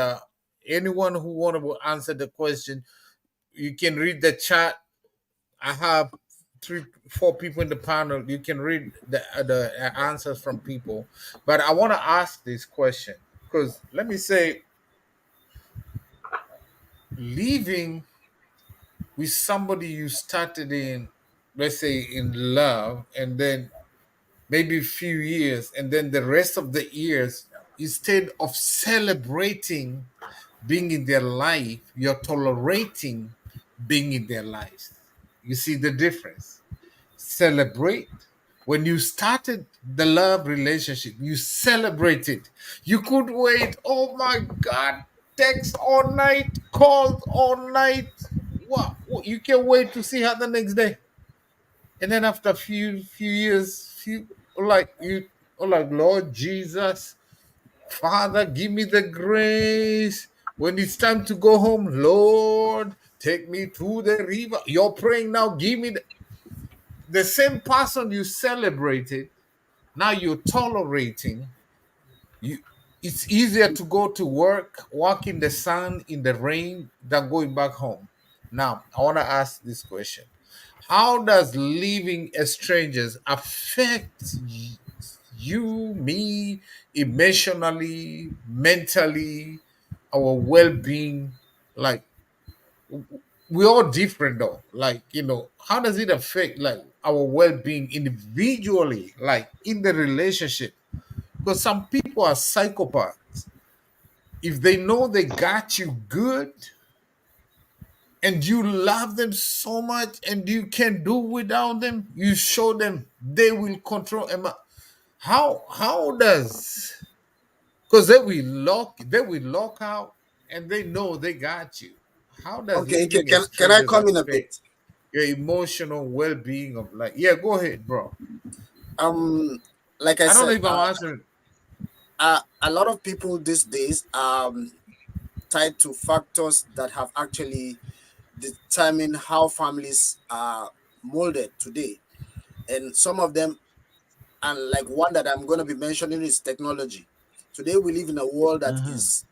anyone who want to answer the question, you can read the chat. I have 4 people in the panel. You can read the answers from people, but I want to ask this question because let me say, leaving with somebody you started in, let's say, in love, and then maybe a few years, and then the rest of the years, instead of celebrating being in their life, you're tolerating being in their lives. You see the difference? Celebrate. When you started the love relationship, you celebrated. You could wait. Oh my God, text all night, calls all night. What? You can wait to see her the next day. And then after a few years, like you like, Lord Jesus, Father, give me the grace. When it's time to go home, Lord, take me to the river. You're praying now, give me the same person you celebrated, now you're tolerating You, it's easier to go to work, walk in the sun, in the rain, than going back home. Now, I want to ask this question: how does living as strangers affect you, me, emotionally, mentally, our well-being? Like, we're all different though. Like, how does it affect like our well-being individually, like in the relationship? Because some people are psychopaths. If they know they got you good and you love them so much and you can't do without them, you show them they will control them. How does, because they will lock out and they know they got you. How does Okay, living as can I strangers come in a affect bit? your emotional well-being of like, yeah, go ahead, bro. Um, like I I don't know said, if I'm answering. a lot of people these days tied to factors that have actually determined how families are molded today, and some of them, and like one that I'm going to be mentioning, is technology. Today we live in a world that Mhm. is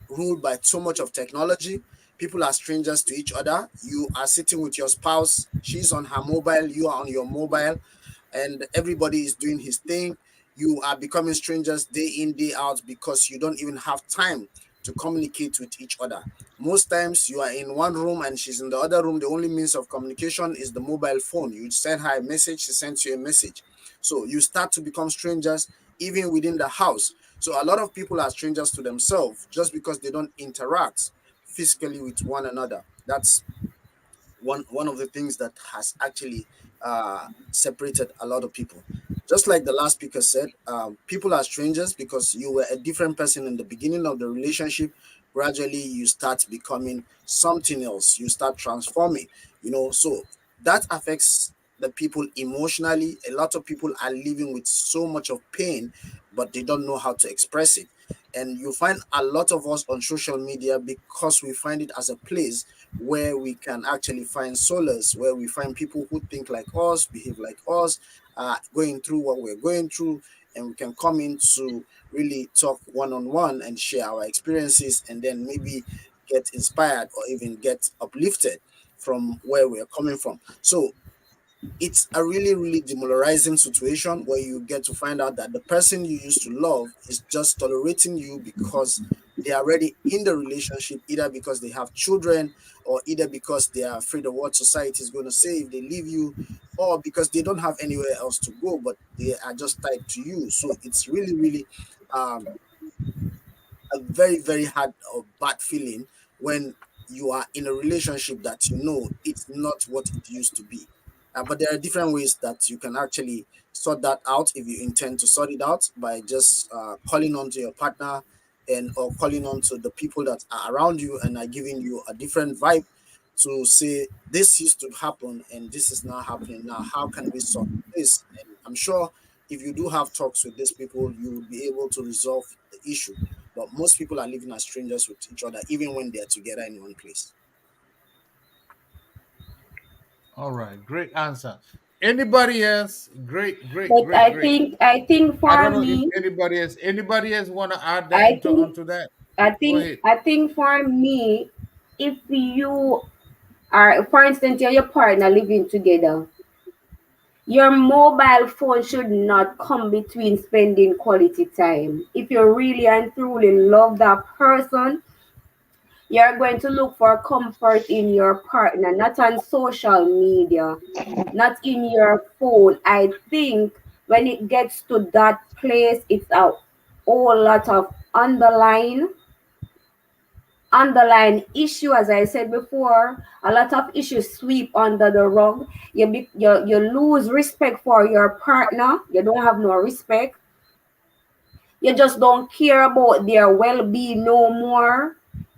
ruled by so much of technology. People are strangers to each other. You are sitting with your spouse, she's on her mobile, you are on your mobile, and everybody is doing his thing. You are becoming strangers day in, day out, because you don't even have time to communicate with each other. Most times you are in one room and she's in the other room. The only means of communication is the mobile phone. You send her a message, she sends you a message. So you start to become strangers even within the house. So a lot of people are strangers to themselves just because they don't interact physically with one another. That's one of the things that has actually separated a lot of people. Just like the last speaker said, people are strangers because you were a different person in the beginning of the relationship. Gradually, you start becoming something else. You start transforming. So that affects the people emotionally. A lot of people are living with so much of pain, but they don't know how to express it. And you find a lot of us on social media because we find it as a place where we can actually find solace, where we find people who think like us, behave like us, going through what we're going through, and we can come in to really talk one on one and share our experiences, and then maybe get inspired or even get uplifted from where we're coming from. So it's a really, really demoralizing situation where you get to find out that the person you used to love is just tolerating you because they are already in the relationship, either because they have children, or either because they are afraid of what society is going to say if they leave you, or because they don't have anywhere else to go, but they are just tied to you. So it's really, really um, a very, very hard or bad feeling when you are in a relationship that you know it's not what it used to be. But there are different ways that you can actually sort that out if you intend to sort it out, by just calling on to your partner, and or calling on to the people that are around you and are giving you a different vibe, to say this used to happen and this is now happening now. How can we sort this? And I'm sure if you do have talks with these people, you will be able to resolve the issue. But most people are living as strangers with each other, even when they're together in one place. All right, great answer. Anybody else? Great, great, But great, great. I think I for don't know if me, anybody else want to add that I into think onto that. I Go think ahead. I think for me, if you are, for instance, you're your partner living together, your mobile phone should not come between spending quality time. If you really and truly love that person, you're going to look for comfort in your partner, not on social media, not in your phone. I think when it gets to that place, it's a whole lot of underlying issue. As I said before, a lot of issues sweep under the rug. You lose respect for your partner. You don't have no respect. You just don't care about their well-being no more.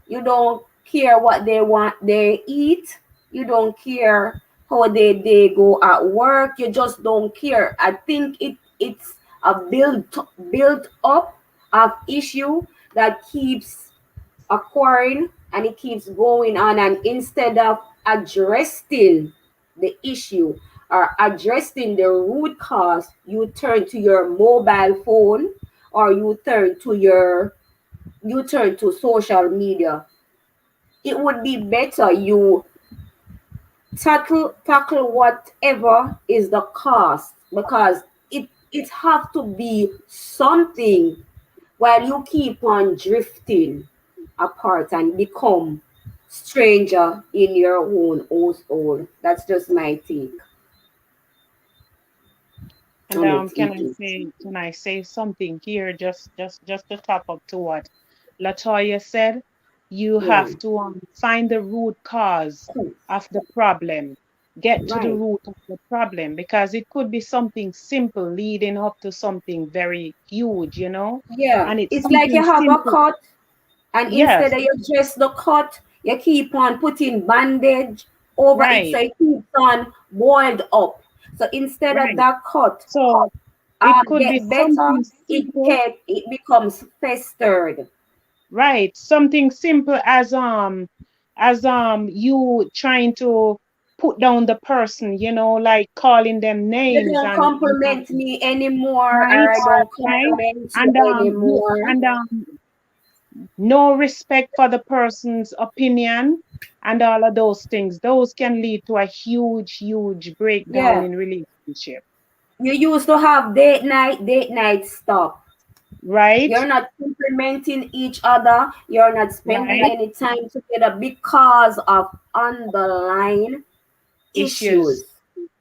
You don't care what they want they eat. You don't care how they go at work. You just don't care. I think it's a built up of issue that keeps occurring, and it keeps going on, and instead of addressing the issue or addressing the root cause, you turn to your mobile phone or you turn to social media, it would be better you tackle whatever is the cost, because it have to be something, while you keep on drifting apart and become stranger in your own household. That's just my take And on it. can I say something here, just to top up to what Latoya said? You Yeah, have to find the root cause of the problem. Get to the right. root of the problem, because it could be something simple leading up to something very huge, Yeah, and it's it's like something you have a simple. cut, and Yes, instead of you dress the cut, you keep on putting bandage over it, so right, it keeps on boiled up. So instead of right. that cut So it could be get better, something simple. it becomes festered. Right. Something simple as you trying to put down the person, like calling them You names don't compliment me anymore, or right, I don't right. compliment you And anymore. no respect for the person's opinion and all of those things. Those can lead to a huge, huge breakdown Yeah. in relationship. You used to have date night stop. Right? You're not complimenting each other. You're not spending Right. any time together because of underlying Issues. issues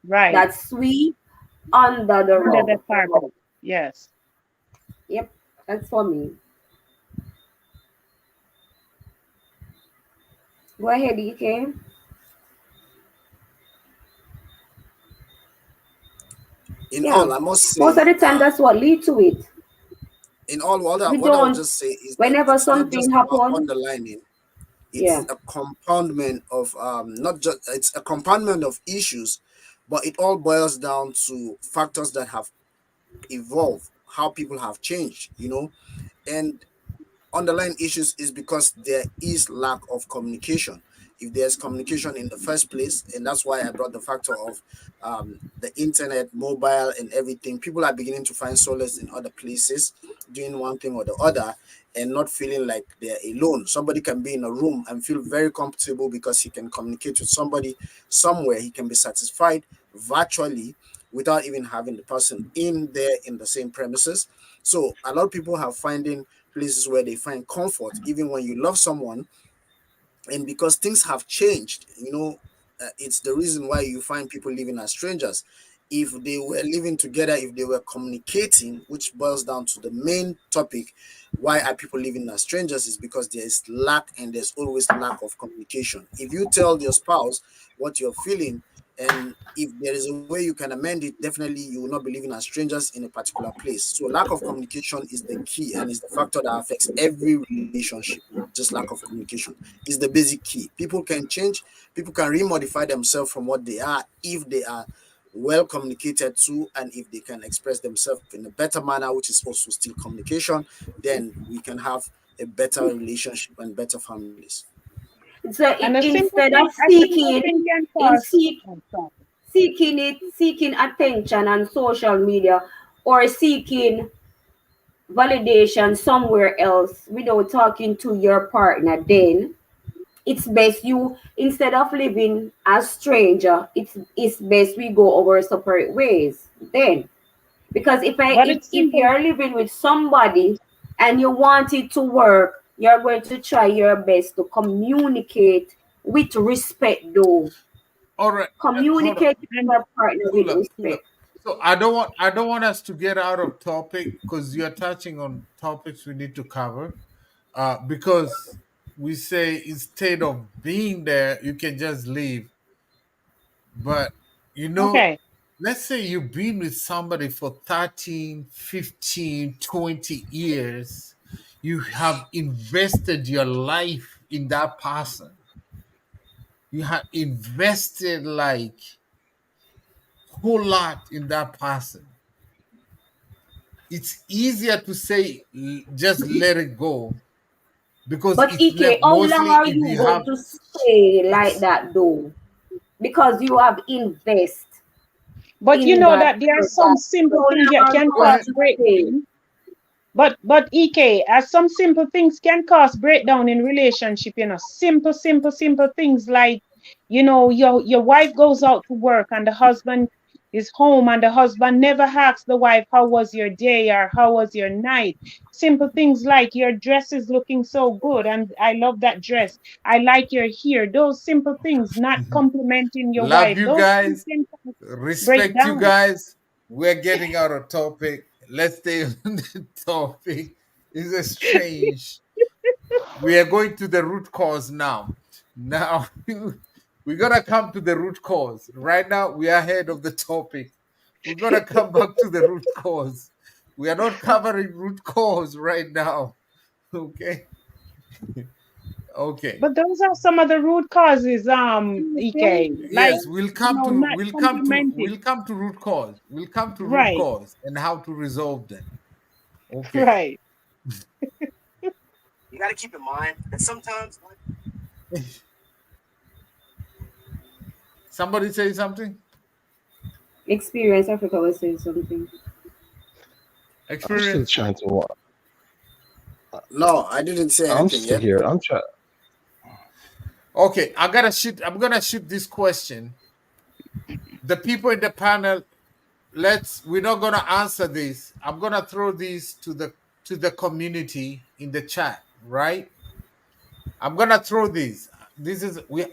Right. that sweep under the Under the rug. carpet. Yes. Yep, that's for me. Go ahead, EK. In Yeah. all, I must Most of say, the time, that's what lead to it. in all, We what I would don't, just say is that whenever it's not something just about happen, underlining. yeah, It's a compoundment of not just it's a compoundment of issues, but it all boils down to factors that have evolved, how people have changed, and underlying issues is because there is lack of communication. If there's communication in the first place, and that's why I brought the factor of the internet, mobile, and everything, people are beginning to find solace in other places, doing one thing or the other, and not feeling like they're alone. Somebody can be in a room and feel very comfortable because he can communicate with somebody somewhere. He can be satisfied virtually without even having the person in there in the same premises. So a lot of people have finding places where they find comfort even when you love someone, and because things have changed, it's the reason why you find people living as strangers. If they were living together, if they were communicating, which boils down to the main topic, why are people living as strangers, is because there is lack, and there's always lack of communication. If you tell your spouse what you're feeling, and if there is a way you can amend it, definitely you will not be living as strangers in a particular place. So lack of communication is the key, and is the factor that affects every relationship. Just lack of communication is the basic key. People can change, people can remodify themselves from what they are if they are well communicated to, and if they can express themselves in a better manner, which is also still communication, then we can have a better relationship and better families. so And instead of a simple thing can in cause. seek, Oh, sorry. seeking attention on social media, or seeking validation somewhere else without talking to your partner, then it's best you, instead of living as stranger, it's best we go our separate ways then. Because But it's if simple. you're living with somebody and you want it to work, you're going to try your best to communicate with respect, though. All right. Hold on. Communicate with And your partner with Cool up. respect. So I don't want us to get out of topic because you're touching on topics we need to cover. Because we say instead of being there, you can just leave. But you know, okay. let's say you've been with somebody for 13, 15, 20 years. You have invested your life in that person. You have invested like whole lot in that person. It's easier to say just let it go because But it's EK, left how long mostly are if you you going have to stay like it's that, though? Because you have invest But you in know that that there are some person. simple How things long that are you can go going cause ahead. to stay? breakdown. But EK, as some simple things can cause breakdown in relationship, simple things like, your wife goes out to work and the husband is home and the husband never asks the wife, how was your day or how was your night? Simple things like, your dress is looking so good and I love that dress. I like your hair. Those simple things, not complimenting your Love wife. you Those things guys. can break Respect you down. guys. We're getting out of topic. Let's stay on the topic. It's a strange. We are going to the root cause now. Now we're gonna come to the root cause. Right now, we are ahead of the topic. We're gonna come back to the root cause. We are not covering root cause right now. Okay. Okay. But those are some of the root causes, EK. Like, Yes, we'll come to not complimenting. root cause. We'll come to root Right, cause and how to resolve them. Okay. right. You got to keep in mind that sometimes Somebody say something? Experience. Africa was saying something. I'm still Experience? trying to walk. no, I didn't say I'm anything still yet. here. I'm trying. Okay, I'm gonna shoot this question. The people in the panel, we're not gonna answer this. I'm gonna throw this to the community in the chat, right? I'm gonna throw this.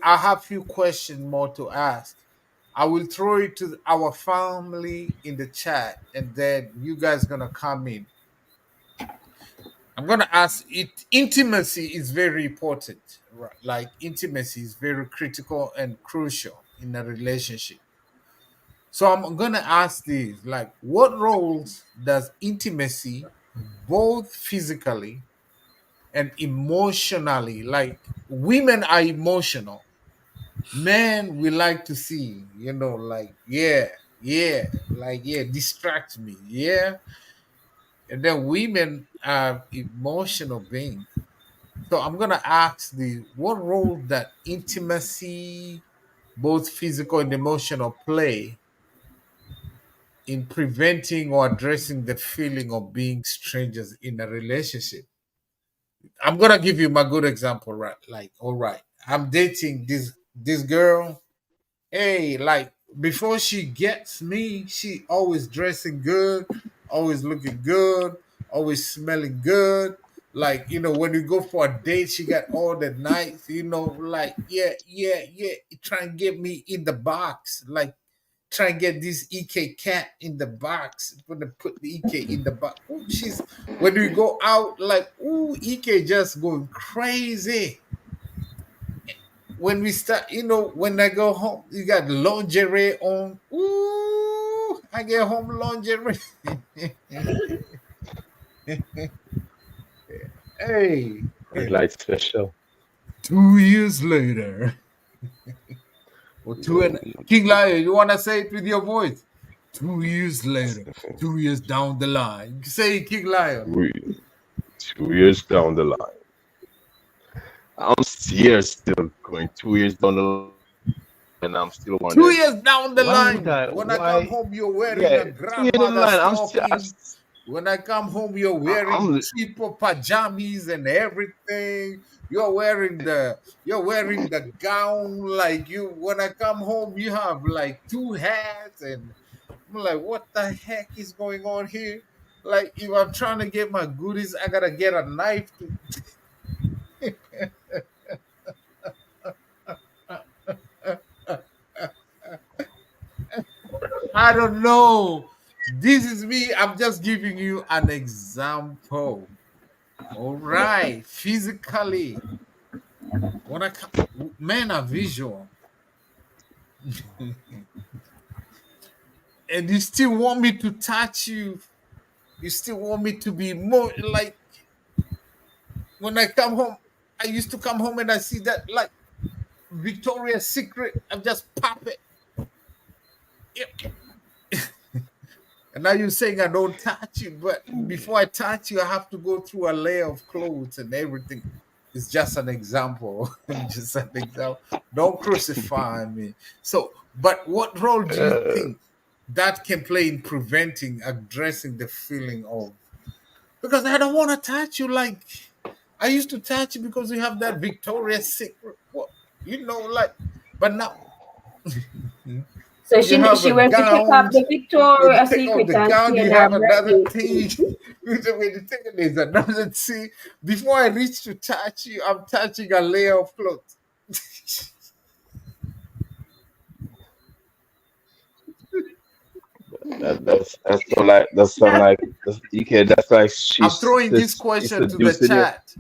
I have few questions more to ask. I will throw it to our family in the chat, and then you guys gonna come in. I'm gonna ask it. Intimacy is very important, right? Like intimacy is very critical and crucial in a relationship. So I'm gonna ask this: like, what roles does intimacy, both physically and emotionally, like women are emotional, men we like to see, like distract me, yeah, and then women are emotional beings. So I'm gonna ask what role that intimacy, both physical and emotional, play in preventing or addressing the feeling of being strangers in a relationship. I'm gonna give you my good example, right? Like, all right, I'm dating this girl. Hey, like before she gets me, she always dressing good, always looking good, always smelling good. Like, when we go for a date, she got all the nights, like, yeah, try and get me in the box. Like, try and get this EK cat in the box. Gonna put the EK in the box. Ooh, when we go out, like, ooh, EK just going crazy. When we start, when I go home, you got lingerie on. Ooh, I get home lingerie. Hey, Red light special. 2 years later, or two and King Lion, you wanna say it with your voice? 2 years later, 2 years down the line. Say it, King Lion. 2 years down the line. I'm here still going 2 years down the line, and I'm still 2 wondering years down the why would line, I? when I come Why? home, you're wearing Yeah, a 2 years down the grandmother line. I'm still. stocking. When I come home, you're wearing I'm cheaper pajamas and everything. You're wearing the gown. Like, when I come home, you have like two hats, and I'm like, what the heck is going on here? Like, if I'm trying to get my goodies, I gotta get a knife to. I don't know. This is me. I'm just giving you an example. All right, physically, when I come, men are visual, and you still want me to touch you. You still want me to be more like when I come home. I used to come home and I see that like Victoria's Secret. I just pop it. Yep. And now you're saying I don't touch you, but before I touch you, I have to go through a layer of clothes and everything. It's just an example. Just an example. Don't crucify me. So, but what role do you think that can play in preventing, addressing the feeling of because I don't want to touch you like I used to touch you because you have that Victoria's Secret, what like, but now So you have she a went to take off gown. the When you Victoria's take off Secret the and gown, stay you in her have another birthday. thing. When you take it, there's another. See, before I reach to touch you, I'm touching a layer of clothes. That's so like EK. That's like I'm throwing this she's question to the seducing you. chat,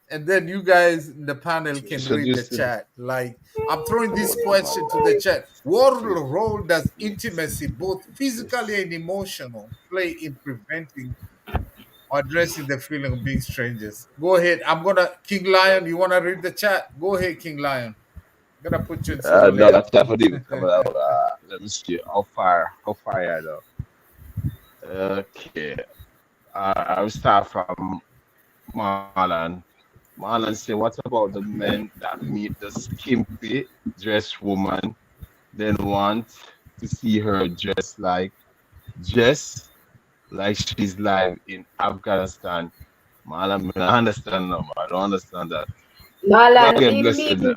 and then you guys in the panel She's can read the seducing. chat. Like, I'm throwing this Oh my question to the God. chat. What role does intimacy, both physically and emotional, play in preventing or addressing the feeling of being strangers? Go ahead. I'm gonna King Lion. You wanna read the chat? Go ahead, King Lion. I'm gonna put you in some No, layer. that's definitely coming out. Let me see. How far are though? Okay. I'll start from Marlon. Marlon say, what about the men that meet the skimpy dressed woman, then want to see her dress like she's live in Afghanistan? Marlon, I understand no, I don't understand that. Go Marlon, again, blessing.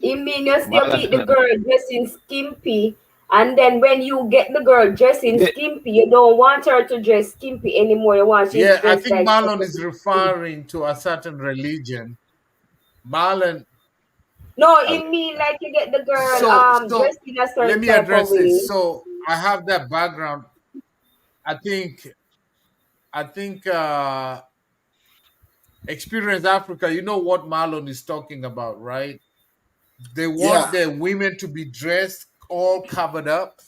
it mean you still meet the Marlon, girl dressing skimpy, and then when you get the girl dressing yeah, skimpy, you don't want her to dress skimpy anymore. You want she's Yeah, I dressed think like Marlon is skimpy. referring to a certain religion. Marlon. No, it mean like you get the girl So dressed in a let certain me type of address this. way. So I have that background. I think I think Experience Africa, you know what Marlon is talking about, right? They want Yeah, their women to be dressed all covered up,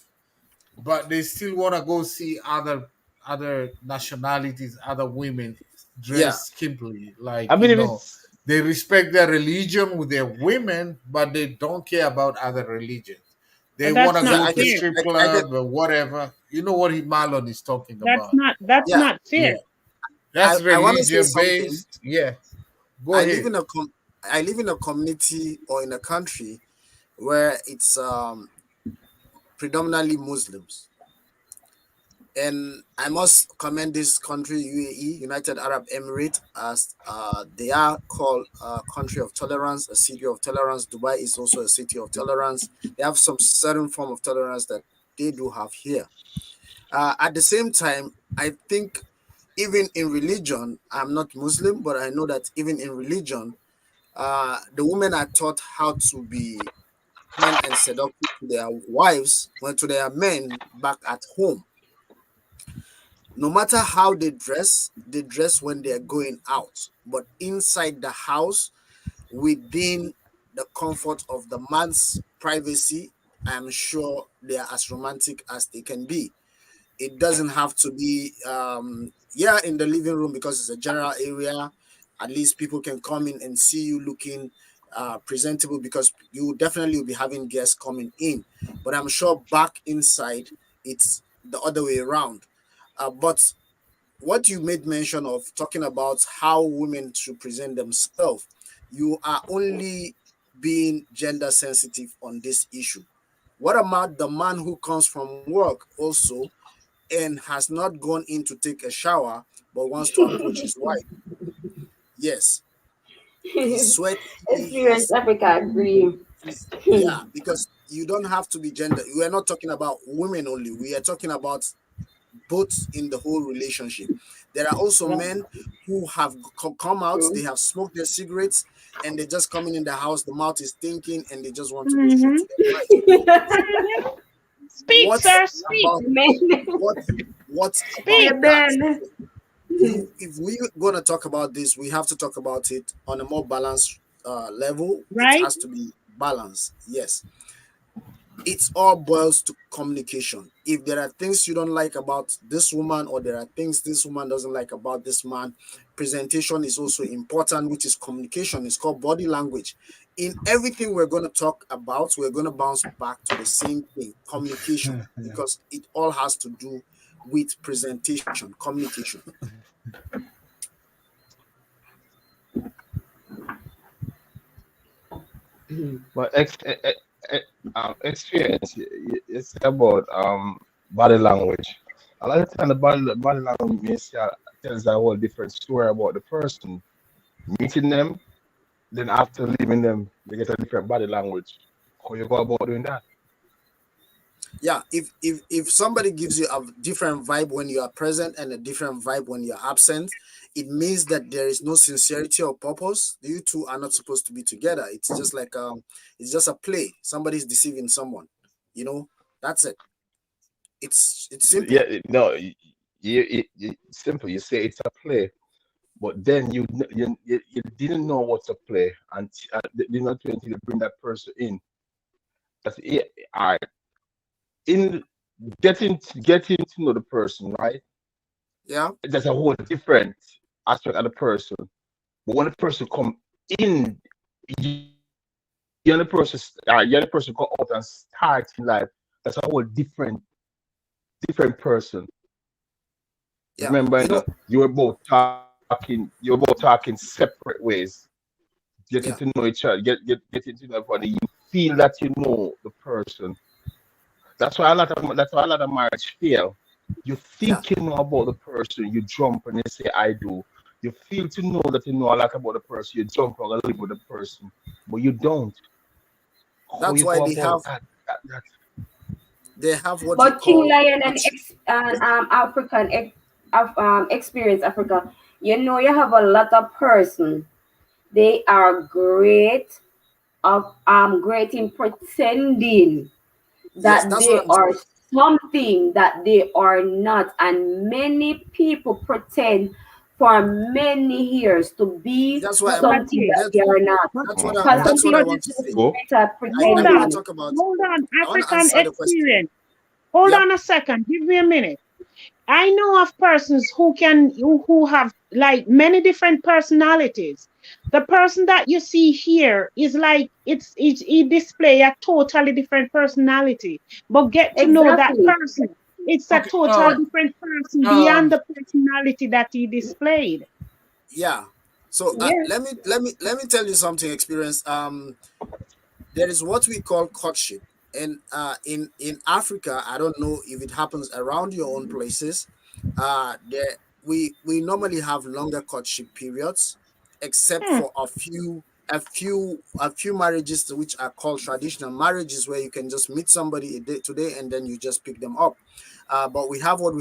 but they still want to go see other nationalities, other women yeah. dressed skimpily. I Like, believe it's they respect their religion with their women, but they don't care about other religions. They But want that's to Yeah, not go I to can, fair. strip I can, club or whatever. You know what Marlon is talking about. That's yeah. not Yeah, fair. that's I want to say religion something. based. Yeah, go I live ahead. in I live in a community or in a country where it's predominantly Muslims. And I must commend this country, UAE, United Arab Emirates, as they are called a country of tolerance, a city of tolerance. Dubai is also a city of tolerance. They have some certain form of tolerance that they do have here. At the same time, I think even in religion, I'm not Muslim, but I know that even in religion, the women are taught how to be kind and seductive to their wives, when to their men back at home. No matter how they dress when they're going out. But inside the house, within the comfort of the man's privacy, I'm sure they are as romantic as they can be. It doesn't have to be yeah, in the living room, because it's a general area. At least people can come in and see you looking presentable, because you definitely will be having guests coming in. But I'm sure back inside it's the other way around. But what you made mention of, talking about how women should present themselves, you are only being gender sensitive on this issue. What about the man who comes from work also and has not gone in to take a shower but wants to approach his wife? Yes, he's sweaty, Experience Africa agree. yeah, because you don't have to be gender. We are not talking about women only. We are talking about both in the whole relationship. There are also Yeah, men who have come out, they true. have smoked their cigarettes, and they're just coming in the house, the mouth is thinking, and they just want to go straight Mm-hmm. to their wife. Mm-hmm. Speak, What sir, speak. about Men, what what about Speak. that? amen. You, if we're gonna talk about this, we have to talk about it on a more balanced level. It Right? has to be balanced. Yes, it's all boils to communication. If there are things you don't like about this woman, or there are things this woman doesn't like about this man, presentation is also important, which is communication. It's called body language. In everything we're going to talk about, we're going to bounce back to the same thing: communication, because it all has to do with presentation, communication. but experience. It's about body language. A lot of time the body language means tells a whole different story about the person. Meeting them, then after leaving them, you get a different body language. How you go about doing that? Yeah, if somebody gives you a different vibe when you are present and a different vibe when you're absent, it means that there is no sincerity or purpose. You two are not supposed to be together. It's just like it's just a play. Somebody's deceiving someone, you know. That's it. It's Yeah, simple. no, simple. You say it's a play, but then you didn't know what to play, and did not until you bring that person in. That's it. All right. In getting to know the person, right? Yeah, There's a whole different aspect of the person. But when the person come in, you're the person go out and start in life. That's a whole different person. yeah. Remember, You know, you were both talking separate ways. Getting yeah. to know each other, getting to know everybody. You feel that you know the person. That's why a lot of marriage fail. You Yeah, think you know about the person, you jump and you say I do. You feel to know that you know a lot about the person, you jump and live with the person, but you don't. How that's you why go they about have that? That they have what you But King call Lion and courtship. experience Africa, you know, you have a lot of person. They are great in pretending Yes, that that's what they I'm are saying. something that they are not, and many people pretend for many years to be That's why I'm something Brother that they are not. Because some that's what I people Brother want just to do say. go. great at I hold want to on. pretending. talk about. Hold on. I want to African answer the question. experience. Hold Yep. on a second. Give me a minute. I know of persons who have like many different personalities. The person that you see here is like it display a totally different personality. But get to know that Exactly. person. It's a Okay. total different person beyond Um. the personality that he displayed. Yeah. So Yeah. let me tell you something. Experience. There is what we call courtship, and in Africa, I don't know if it happens around your own places. There we normally have longer courtship periods, except Hmm. for a few marriages which are called traditional marriages, where you can just meet somebody a day today and then you just pick them up. But we have what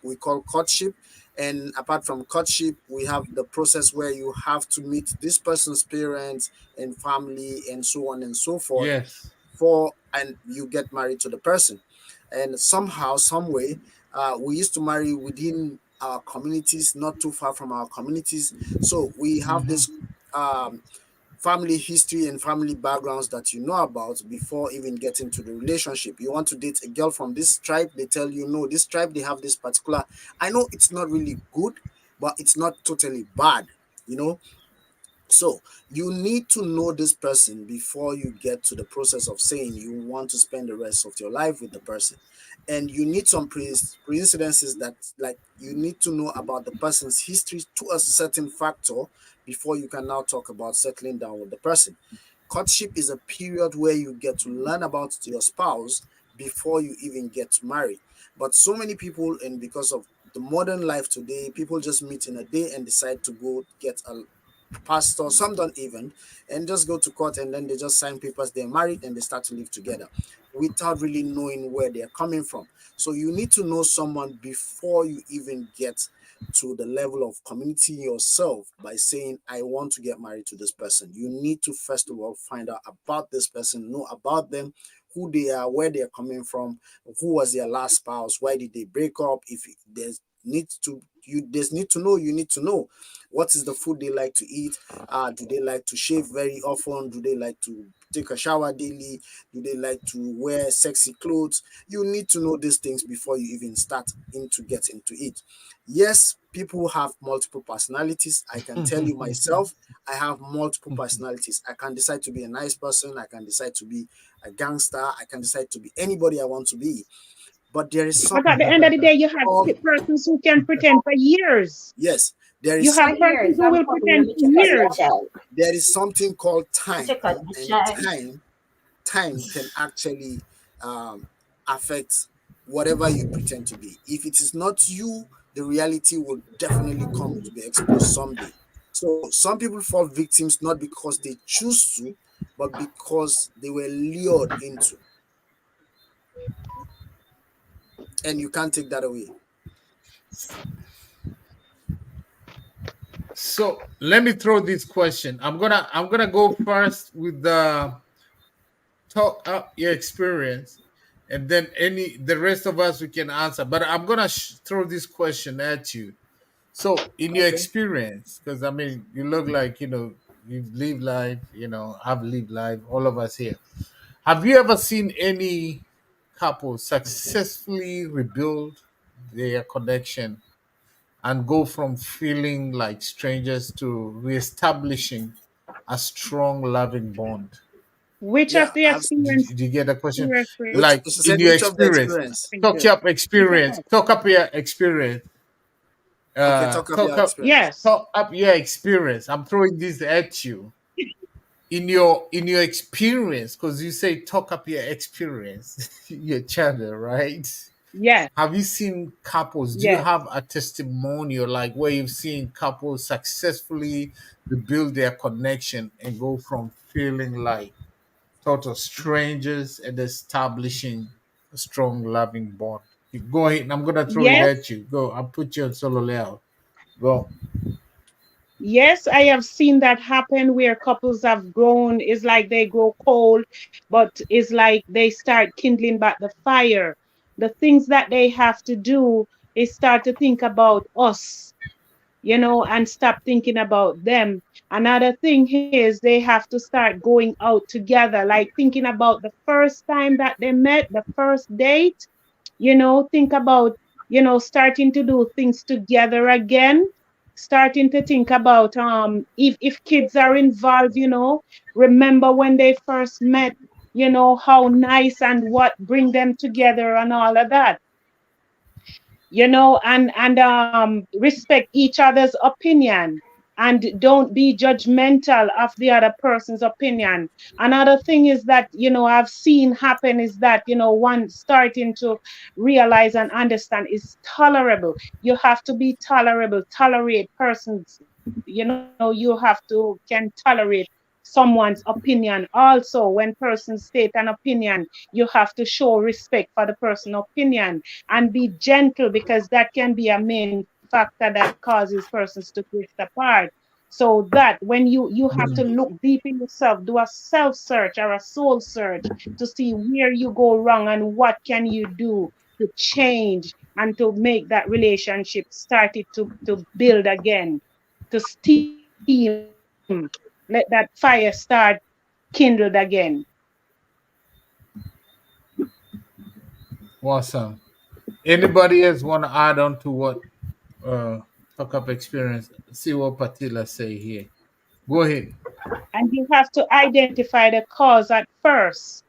we call courtship, and apart from courtship, we have the process where you have to meet this person's parents and family and so on and so forth Yes. for and you get married to the person. And somehow some way, we used to marry within our communities, not too far from our communities, so we have Mm-hmm. this um, family history and family backgrounds that you know about before even getting to the relationship. You want to date a girl from this tribe, they tell you no, this tribe they have this particular. I know it's not really good, but it's not totally bad, you know. So you need to know this person before you get to the process of saying you want to spend the rest of your life with the person. And you need some coincidences that, like, you need to know about the person's history to a certain factor before you can now talk about settling down with the person. Courtship is a period where you get to learn about your spouse before you even get to marry. But so many people, and because of the modern life today, people just meet in a day and decide to go get a pastor, some don't even, and just go to court and then they just sign papers, they're married and they start to live together without really knowing where they're coming from. So you need to know someone before you even get to the level of community yourself by saying, I want to get married to this person. You need to first of all find out about this person, know about them, who they are, where they're coming from, who was their last spouse, why did they break up. If there's need to know, you need to know what is the food they like to eat. Do they like to shave very often? Do they like to take a shower daily? Do they like to wear sexy clothes? You need to know these things before you even get into it. Yes, people have multiple personalities. I can tell you myself, I have multiple personalities. I can decide to be a nice person. I can decide to be a gangster. I can decide to be anybody I want to be. But there is But at the end of the something day, you have called, persons who can pretend for years. yes, there You is For have persons years, who I'm will coming. Let pretend me for check on the years. child. there is something called Let me time, check on the and child. time can actually affect whatever you pretend to be. If it is not you the reality will definitely come to be exposed someday. So some people fall victims not because they choose to, but because they were lured into, and you can't take that away. So let me throw this question. I'm gonna go first with the talk up your experience, and then any the rest of us we can answer. But I'm gonna throw this question at you. So, in your Okay. experience, because I mean, you look like you've lived life. I've lived life. All of us here. Have you ever seen any couple successfully rebuild their connection and go from feeling like strangers to reestablishing a strong, loving bond? Which of Yeah, the I've experience Did you get the question? you referring? which Like she in said your which of the experience, experience? talk your experience, talk up your experience, Okay, talk about your talk up, experience. Yes, talk up your experience. I'm throwing this at you. In your experience, because you say talk up your experience, your channel, right? yes, Have you seen couples? Do you yes. have a testimonial like where you've seen couples successfully rebuild their connection and go from feeling like total strangers and establishing a strong, loving bond? You go ahead, and I'm gonna throw it Yes, at you. Go, I'll put you on solo layout. Go. yes, I have seen that happen where couples have grown. It's like they grow cold, but it's like they start kindling back the fire. The things that they have to do is start to think about us, and stop thinking about them. Another thing is they have to start going out together, like thinking about the first time that they met, the first date, think about, starting to do things together again, starting to think about if kids are involved, remember when they first met, how nice and what bring them together and all of that, and respect each other's opinion, and don't be judgmental of the other person's opinion. Another thing is that, I've seen happen is that, one starting to realize and understand is tolerable. You have to be tolerable, tolerate persons, you have to can tolerate someone's opinion. Also, when persons state an opinion, you have to show respect for the person's opinion and be gentle, because that can be a main factor that causes persons to drift apart. So that when you have to look deep in yourself, do a self search or a soul search to see where you go wrong and what can you do to change and to make that relationship started to build again, to steam, let that fire start kindled again. Awesome. Anybody else want to add on to what talk up experience? See what Patila say here. Go ahead. And you have to identify the cause at first,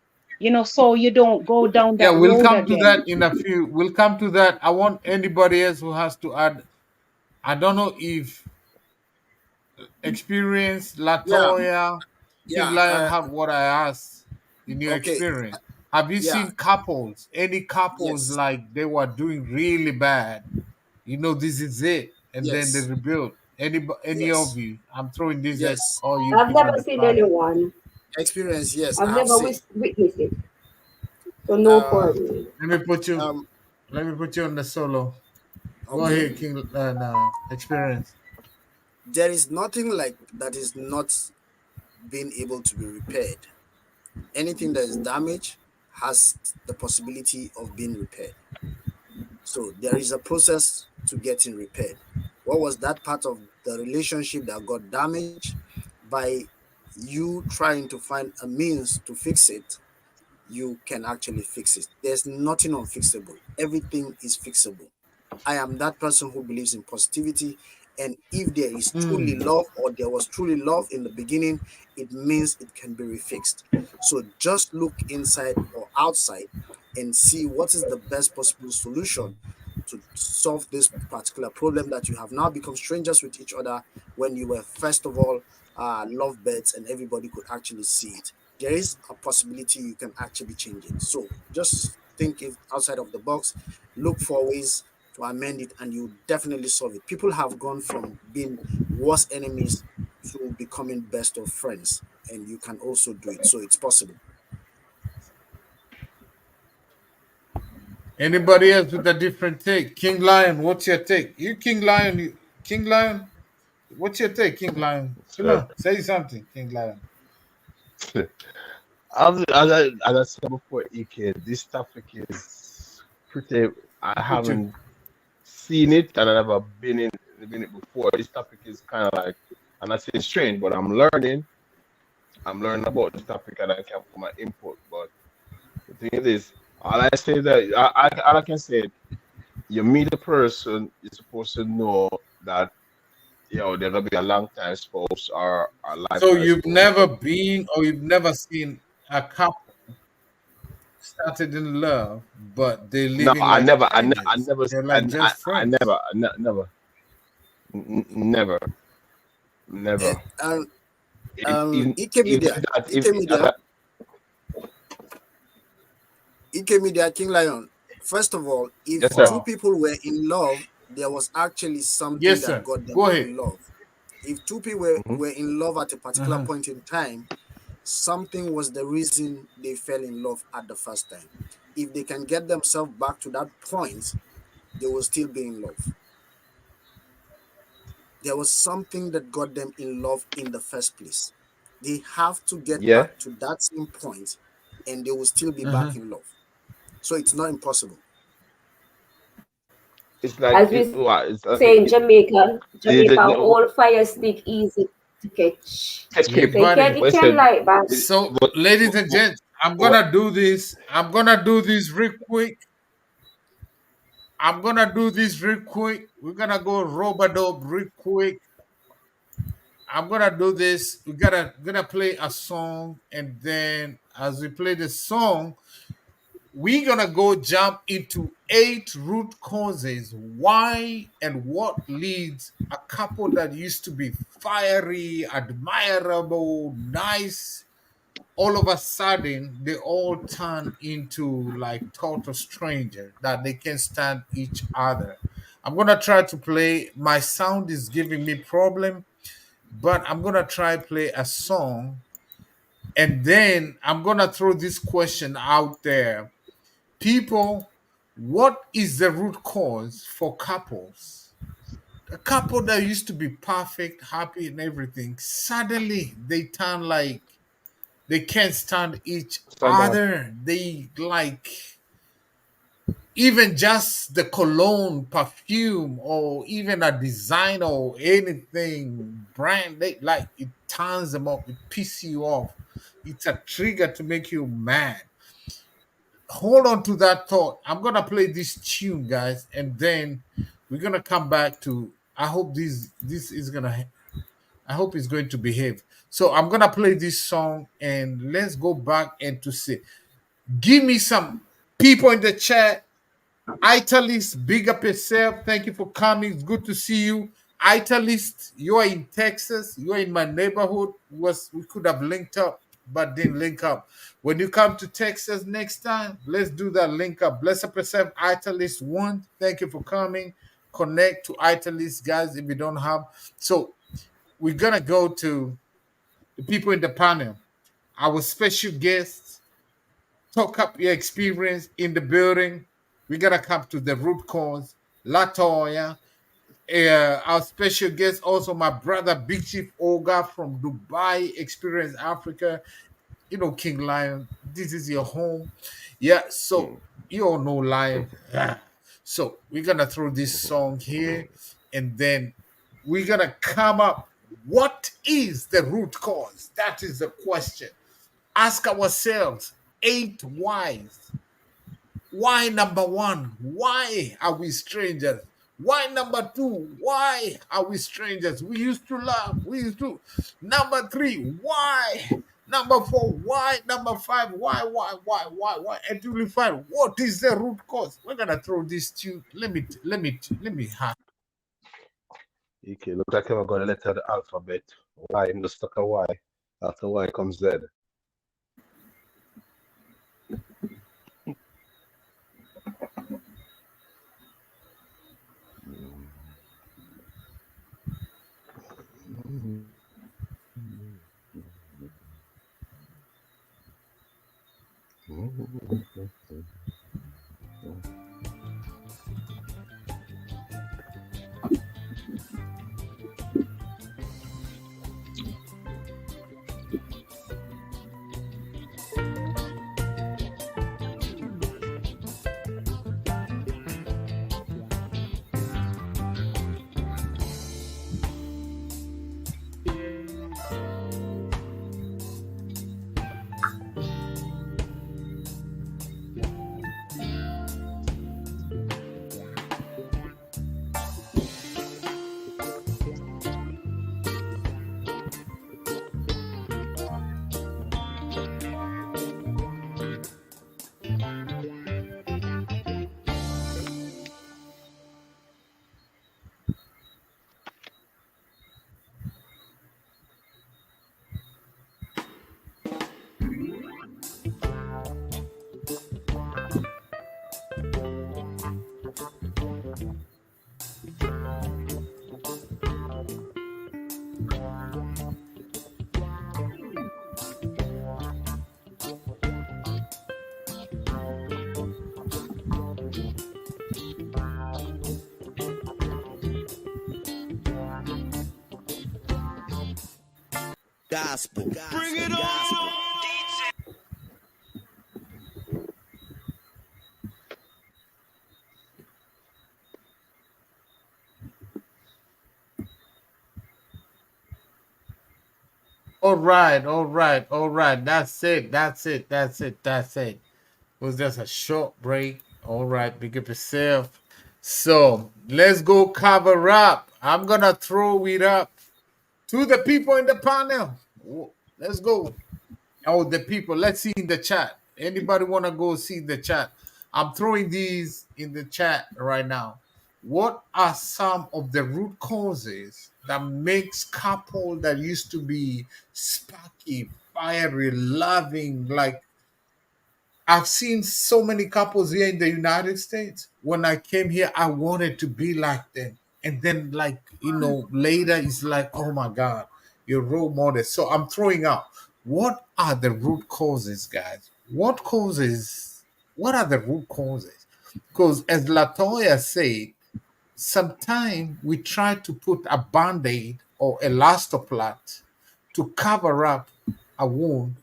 so you don't go down Yeah, that we'll road come to again. that in a few. We'll come to that. I want anybody else who has to add. I don't know if experience Yeah, Latoya, King yeah. Lion have what I asked in your Okay, experience. Have you yeah, seen couples, any couples yes, like they were doing really bad? This is it, and then they yes, rebuild. Any of yes, you? I'm throwing this at yes. all you I've people never on the seen panel. anyone. Experience, yes, I've I have never seen. witnessed it. So no Uh, for me. Let me put you. um, Let me put you on the solo. Go okay. ahead, King. Experience. There is nothing like that is not being able to be repaired. Anything that is damaged has the possibility of being repaired. So there is a process to getting repaired. What was that part of the relationship that got damaged? By you trying to find a means to fix it, you can actually fix it. There's nothing unfixable. Everything is fixable. I am that person who believes in positivity. And if there is truly Mm. love, or there was truly love in the beginning, it means it can be refixed. So just look inside or outside and see what is the best possible solution to solve this particular problem that you have now become strangers with each other, when you were first of all lovebirds and everybody could actually see it. There is a possibility you can actually change it. So just think it outside of the box, look for ways, to amend it, and you definitely solve it. People have gone from being worst enemies to becoming best of friends, and you can also do it. So it's possible. Anybody else with a different take? King Lion, what's your take? You King Lion, King Lion, what's your take, King Lion? Come So, on, say something, King Lion. as I said before, EK, this topic is pretty. I Me too. haven't seen it and I never been it before. This topic is kind of like, I'm not saying strange, but I'm learning. I'm learning about this topic and I can put my input. But the thing is, all I say that all I can say, you meet a person, you're supposed to know that they're gonna be a long time spouse or a So lifetime you've spouse. never been or you've never seen a couple started in love, but they're No, living like I strangers. never, They're like just I friends. never, never, Eh, never. Um, Even, EK even Media, that, EK Media, EK Media, King Lion. First of all, if yes, sir. two Wow. people were in love, there was actually something Yes, that sir. got them Go ahead. in love. If two people Hmm. were in love at a particular Uh-huh. point in time, something was the reason they fell in love at the first time. If they can get themselves back to that point, they will still be in love. There was something that got them in love in the first place. They have to get Yeah, back to that same point and they will still be back Uh-huh. in love. So it's not impossible. it's like As we it's say in Jamaica, all what fire stick easy to catch. catch Yeah, people. So buddy. it What I can said, like that. it, So, but, ladies but, and but, gents, I'm but gonna do this. I'm gonna do this real quick. I'm gonna do this real quick. We're gonna go robadob real quick. I'm gonna do this. We gonna play a song, and then as we play the song, we're gonna go jump into 8 root causes why and what leads a couple that used to be fiery, admirable, nice, all of a sudden they all turn into like total stranger that they can stand each other. I'm gonna try to play. My sound is giving me problem, but I'm gonna try play a song, and then I'm gonna throw this question out there. People, what is the root cause for couples? A couple that used to be perfect, happy, and everything, suddenly they turn like they can't stand each sometimes other. They like even just the cologne, perfume, or even a design or anything brand, they like it turns them up, it pisses you off. It's a trigger to make you mad. Hold on to that thought. I'm gonna play this tune, guys, and then we're gonna come back to. I hope this is gonna. I hope it's going to behave. So I'm gonna play this song, and let's go back and to see. Give me some people in the chat. Italist, big up yourself. Thank you for coming. It's good to see you. Italist, you are in Texas. You are in my neighborhood. Was we could have linked up, but didn't link up. When you come to Texas next time, let's do that link up. Bless up yourself, Italist one. Thank you for coming. Connect to Italist, guys, if you don't have. So we're gonna go to the people in the panel. Our special guests, talk up your experience in the building. We gotta come to the root cause. Latoya, our special guest, also my brother Big Chief Olga from Dubai Experience Africa. You know, King Lion, this is your home. Yeah, so mm, you all know Lion. mm, Ah. So we're gonna throw this song here, and then we're gonna come up. What is the root cause? That is the question. Ask ourselves 8 whys. Why number one? Why are we strangers? Why number two? Why are we strangers? We used to love. We used to. Number three, why? Number four, why? Number five, why? Until we find what is the root cause. We're gonna throw this tune. Let me have. okay, look like I'm gonna letter the alphabet. Y, no stuck a Y. After Y comes Z. gospel. Bring it on. All right, all right, all right. That's it. That's it. That's it. That's it. It was just a short break. All right, big up yourself. So let's go cover up. I'm gonna throw it up to the people in the panel. Let's go. Oh, the people. Let's see in the chat. Anybody wanna go see the chat? I'm throwing these in the chat right now. What are some of the root causes that makes couple that used to be sparky, fiery, loving, like I've seen so many couples here in the United States. When I came here, I wanted to be like them. And then, like, later it's like, oh my God, you're role model. So I'm throwing out what are the root causes, guys? What are the root causes? Because as Latoya said, sometimes we try to put a band-aid or elastoplast to cover up a wound,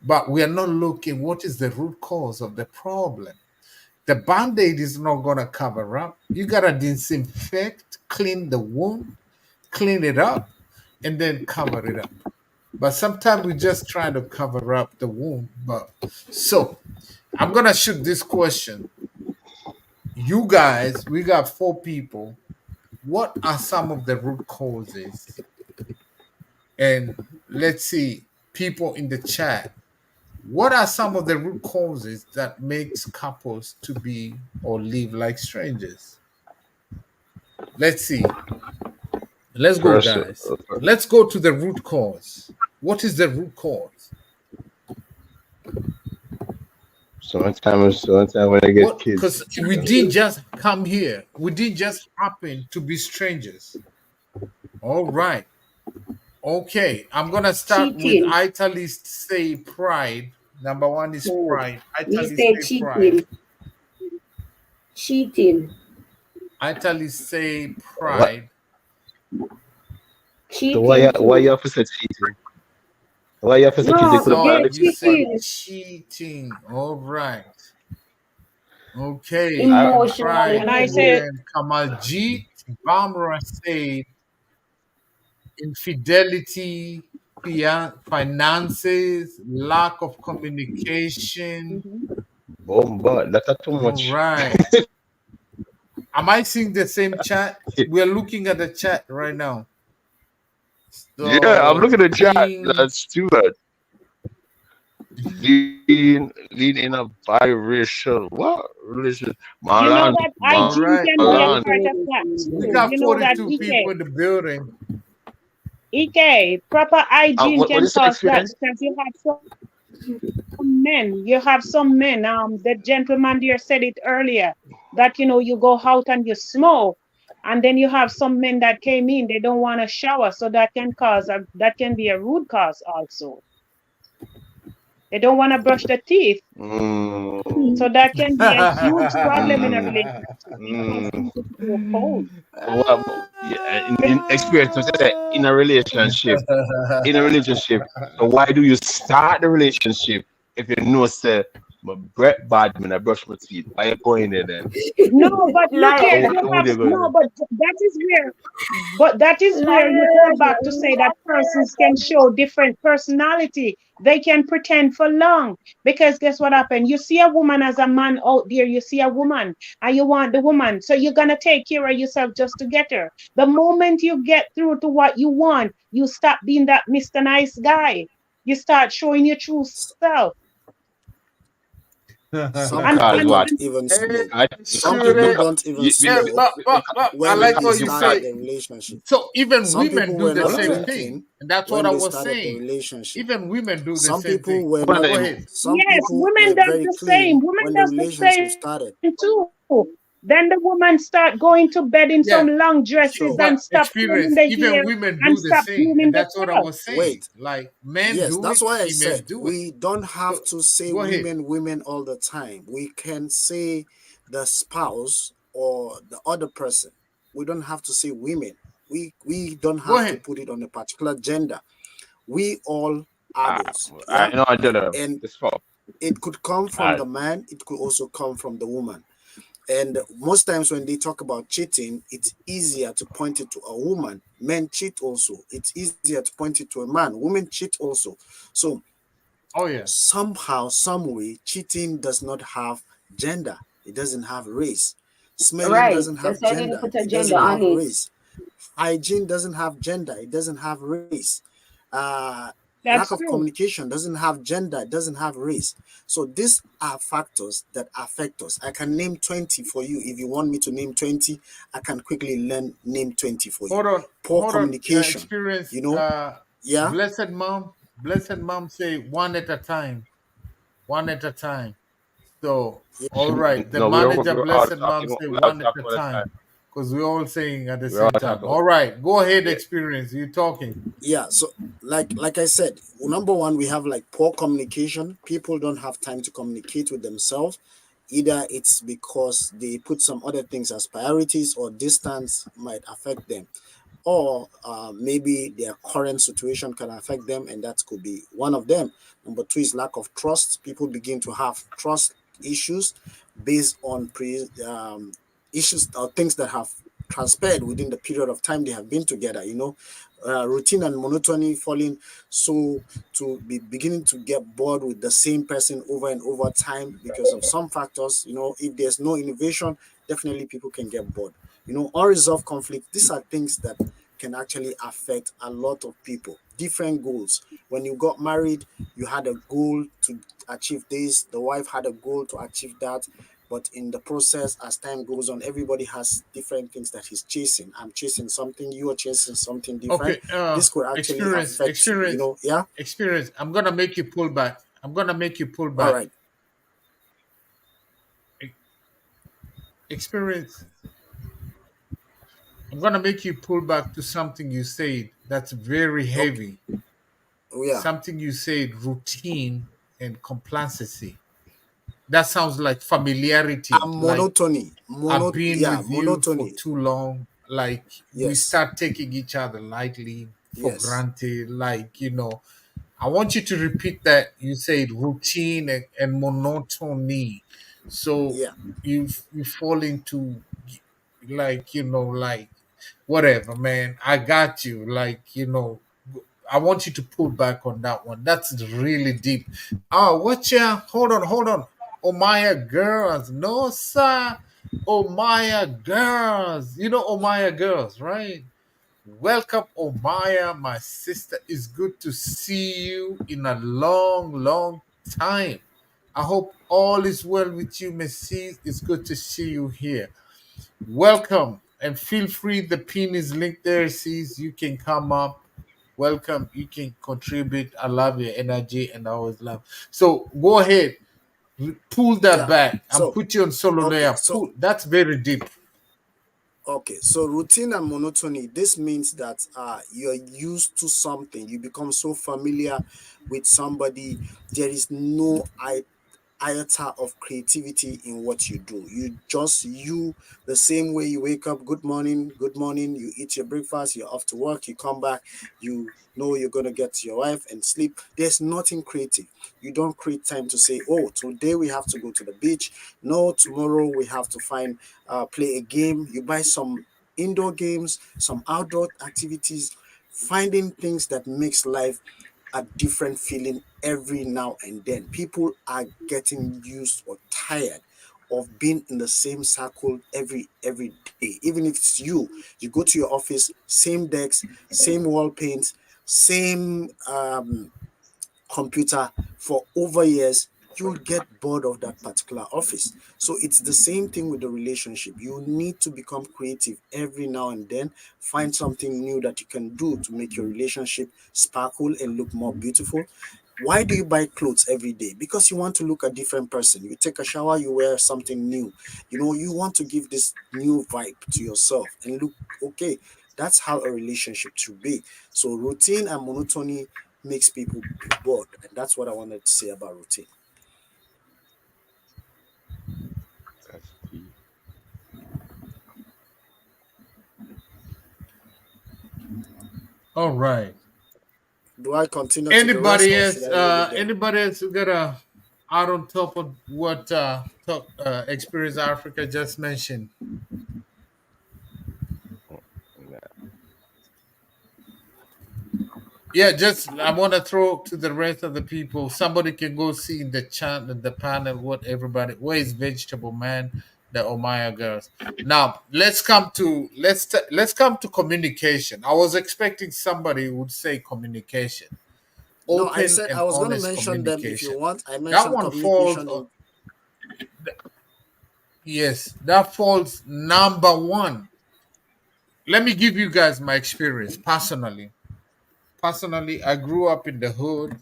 but we are not looking what is the root cause of the problem. The band-aid is not going to cover up. You got to disinfect, clean the wound, clean it up, and then cover it up. But sometimes we just try to cover up the wound. But so I'm going to shoot this question. You guys, we got 4 people. What are some of the root causes? And let's see, people in the chat, what are some of the root causes that makes couples to be or live like strangers? Let's see. Let's go, First, guys. Let's go to the root cause. What is the root cause? sometimes when I get kids. Because we didn't just come here. We didn't just happen to be strangers. All right. Okay. I'm going to start with Cheating. Italist say pride. Number 1 is pride. We Italist say say pride. Cheating. Italist say What? pride. So why Cheating you too. have to say cheating? Why you have to say cheating? No, Could have So called they're it you say cheating. cheating. All right. Okay. And Emotional pride. And I And said, wound. then Kamaljit Bamra said infidelity, finances, lack of communication. Bomba. That's too All much. right. Am I seeing the same chat? We're looking at the chat right now. Yeah, I'm So looking at the chat. being That's too bad. Lean in a biracial what religion? you know Malan, that all hygiene right, can all be a right. Malan. part of that We too. got You know that 42 people EK. in the building. EK, proper hygiene What can is the cause that experience? because you have some men, the gentleman there said it earlier, that you go out and you smoke, and then you have some men that came in, they don't want to shower, so that can be a root cause also. They don't want to brush the teeth. So Mm, that can be a huge problem in a mm, relationship. It causes mm. people to go cold. Yeah, in experience, so say in a relationship. So why do you start the relationship if you know say my breath bad when I brush my teeth? Why you going there then? No, but look here, Liars. you How would have you go no, there? but that is where you go Liars. back to say that persons can show different personality. They can pretend for long because guess what happened? You see a woman as a man out there, you see a woman and you want the woman, so you're gonna take care of yourself just to get her. The moment you get through to what you want, you stop being that Mr. Nice Guy. You start showing your true self. Some And people Because and, what? don't and even Hey, smoke. Some shoot people it. Because, don't even Yeah, smoke but I when like they what you started say. the relationship. So even Some women people do were the not same what? thing. drinking And that's what when I they was started the saying. relationship. Even women do the Some same people thing. were What? But not. go ahead. Some yes, people women were does very the same. clean Women when the does the relationship same started. too. Then the woman start going to bed in Yeah. some long dresses So, but and stop combing experience, the even hair women and do the stop same. grooming And that's what I themselves. was saying. Wait, Like men yes, do that's it, why I females said do it. we don't have So to say go ahead. women all the time. We can say the spouse or the other person. We don't have to say women. We don't Go have to ahead. put it on a particular gender. We all I, adults, I yeah, know I did a and this for. it could come from I the man, it could also come from the woman. And most times when they talk about cheating, it's easier to point it to a woman. Men cheat also. It's easier to point it to a man. Women cheat also. So Oh yeah. somehow, some way, cheating does not have gender. It doesn't have race. Smelling Right. doesn't That's have why I didn't gender. put a It gender doesn't on have it. race. Hygiene doesn't have gender. It doesn't have race. Uh, Lack That's of true. communication doesn't have gender. It doesn't have race. So these are factors that affect us. I can name 20 for you. If you want me to name 20, I can quickly name 20 for you. Hold on, Poor hold on. communication, Experience. you know? Yeah. Blessed mom say one at a time, one at a time. So, all right, the no, manager, we're all blessed mom, talking. say We're all one at a talking all the time time. because we're all saying at the We're all same time. talking. All right, go ahead, Yeah. experience. You talking? Yeah, so like I said, number one, we have like poor communication. People don't have time to communicate with themselves. Either it's because they put some other things as priorities, or distance might affect them, or maybe their current situation can affect them, and that could be one of them. Number two is lack of trust. People begin to have trust issues based on issues or things that have transpired within the period of time they have been together. Routine and monotony falling, so to be beginning to get bored with the same person over and over time because of some factors. If there's no innovation, definitely people can get bored. Unresolved conflict, these are things that can actually affect a lot of people. Different goals. When you got married, you had a goal to achieve this, the wife had a goal to achieve that. But in the process, as time goes on, everybody has different things that he's chasing. I'm chasing something, you are chasing something different. Okay. This could actually Experience, affect you, experience, yeah? experience. I'm gonna make you pull back. I'm gonna make you pull All back. right. E- Experience. I'm gonna make you pull back to something you said that's very Okay. heavy. Oh, yeah. Something you said, routine and complacency. That sounds like familiarity. Like Monotony. I've been Yeah, with you for monotony. too long. Like we Yes. start taking each other lightly for Yes. granted. Like, I want you to repeat that. You said routine and monotony. So Yeah. you fall into, like, like whatever, man. I got you. Like, I want you to pull back on that one. That's really deep. Oh, what ya? Hold on. Oh, Maya girls. No, sir. Oh, Maya girls. You know, oh, Maya girls, right? Welcome, Omaya, my sister. It's good to see you in a long, long time. I hope all is well with you, Miss C. It's good to see you here. Welcome, and feel free. The pin is linked there, Cs. You can come up. Welcome. You can contribute. I love your energy, and I always love. So go ahead, pull that Yeah. back, and So, put you on solo okay. layer. So, Pull. That's very deep. okay, so routine and monotony, this means that you're used to something. You become so familiar with somebody. There is no iota of creativity in what you do. You the same way you wake up, good morning, you eat your breakfast, you're off to work, you come back, you know you're gonna get to your wife and sleep. There's nothing creative. You don't create time to say, oh, today we have to go to the beach. No, tomorrow we have to play a game. You buy some indoor games, some outdoor activities, finding things that makes life a different feeling every now and then. People are getting used or tired of being in the same circle every day. Even if it's you go to your office, same decks, same wall paints, same computer for over years, you'll get bored of that particular office. So it's the same thing with the relationship. You need to become creative every now and then, find something new that you can do to make your relationship sparkle and look more beautiful. Why do you buy clothes every day? Because you want to look a different person. You take a shower, you wear something new. You want to give this new vibe to yourself and look okay. That's how a relationship should be. So routine and monotony makes people bored, and that's what I wanted to say about routine. That's deep. All right. Do I continue to the rest or should I leave it there? Anybody else who got a out on top of what experience Africa just mentioned? Yeah, just I want to throw to the rest of the people. Somebody can go see in the chat, the panel, what everybody. Where is Vegetable Man, the Omaya girls? Now let's come to communication. I was expecting somebody would say communication, No, I open said and I was going to honest mention them if you communication. want. I That mentioned one falls. communication in. Yes, that falls number one. Let me give you guys my experience personally. Personally, I grew up in the hood.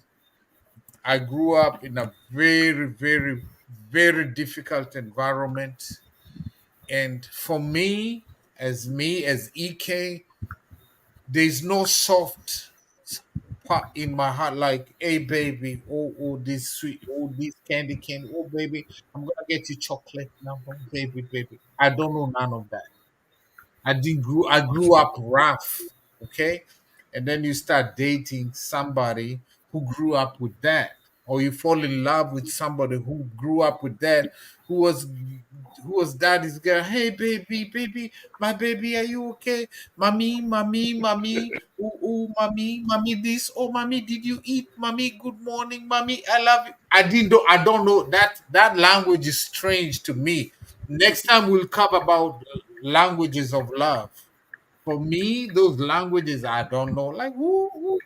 I grew up in a very, very, very difficult environment. And for me as EK, there's no soft part in my heart like, hey baby, oh this sweet, oh this candy, oh baby, I'm gonna get you chocolate now, oh, baby. I don't know none of that. I grew up rough, okay? And then you start dating somebody who grew up with that. Or you fall in love with somebody who grew up with that, who was who was daddy's girl. Hey baby, my baby, are you okay? Mommy, mommy, this. Oh mommy, did you eat? Mommy, good morning, mommy. I love you. I don't know. That language is strange to me. Next time we'll cover about languages of love. For me, those languages I don't know. Like who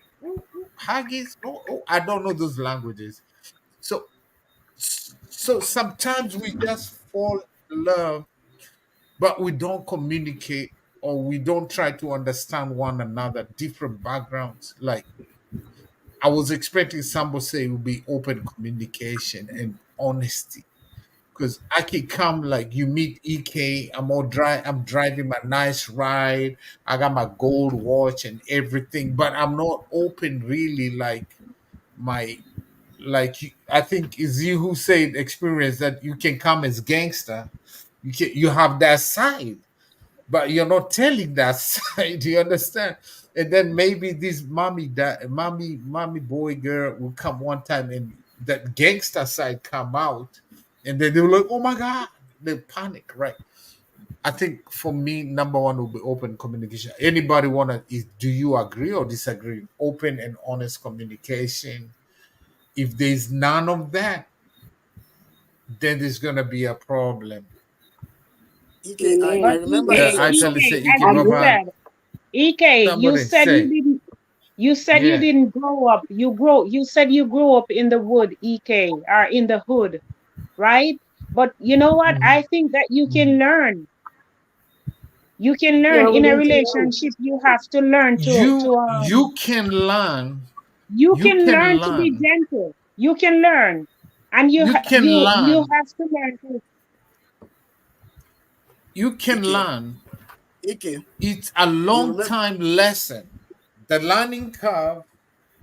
Haggis? Oh, I don't know those languages. So so sometimes we just fall in love, but we don't communicate or we don't try to understand one another, different backgrounds. Like I was expecting somebody say it would be open communication and honesty. Because I can come like you meet EK, I'm driving my nice ride, I got my gold watch and everything, but I'm not open really like my I think it's you who said experience that you can come as gangster. You have that side, but you're not telling that side. Do you understand? And then maybe this mommy boy girl will come one time and that gangster side come out, and then they're like, oh my god, they panic, right? I think for me, number one will be open communication. Anybody wanna is do you agree or disagree? Open and honest communication. If there's none of that, then there's gonna be a problem. EK, I But Amen. remember you Yeah, Amen. said I tell you, EK, say, something. Iki as you Agree. Baba, said, EK, somebody say, you said you yeah. didn't grow up. You said you grew up in the wood, EK, or in the hood, right? But you know what? Mhm, I think that you can mhm. learn. You can learn You're in a willing to learn. relationship. You have to learn You can learn. you You can can learn to be learn. gentle. You can learn, and You can you learn. have to learn to. You can EK, learn. EK, It's a you long remember? time lesson. The learning curve,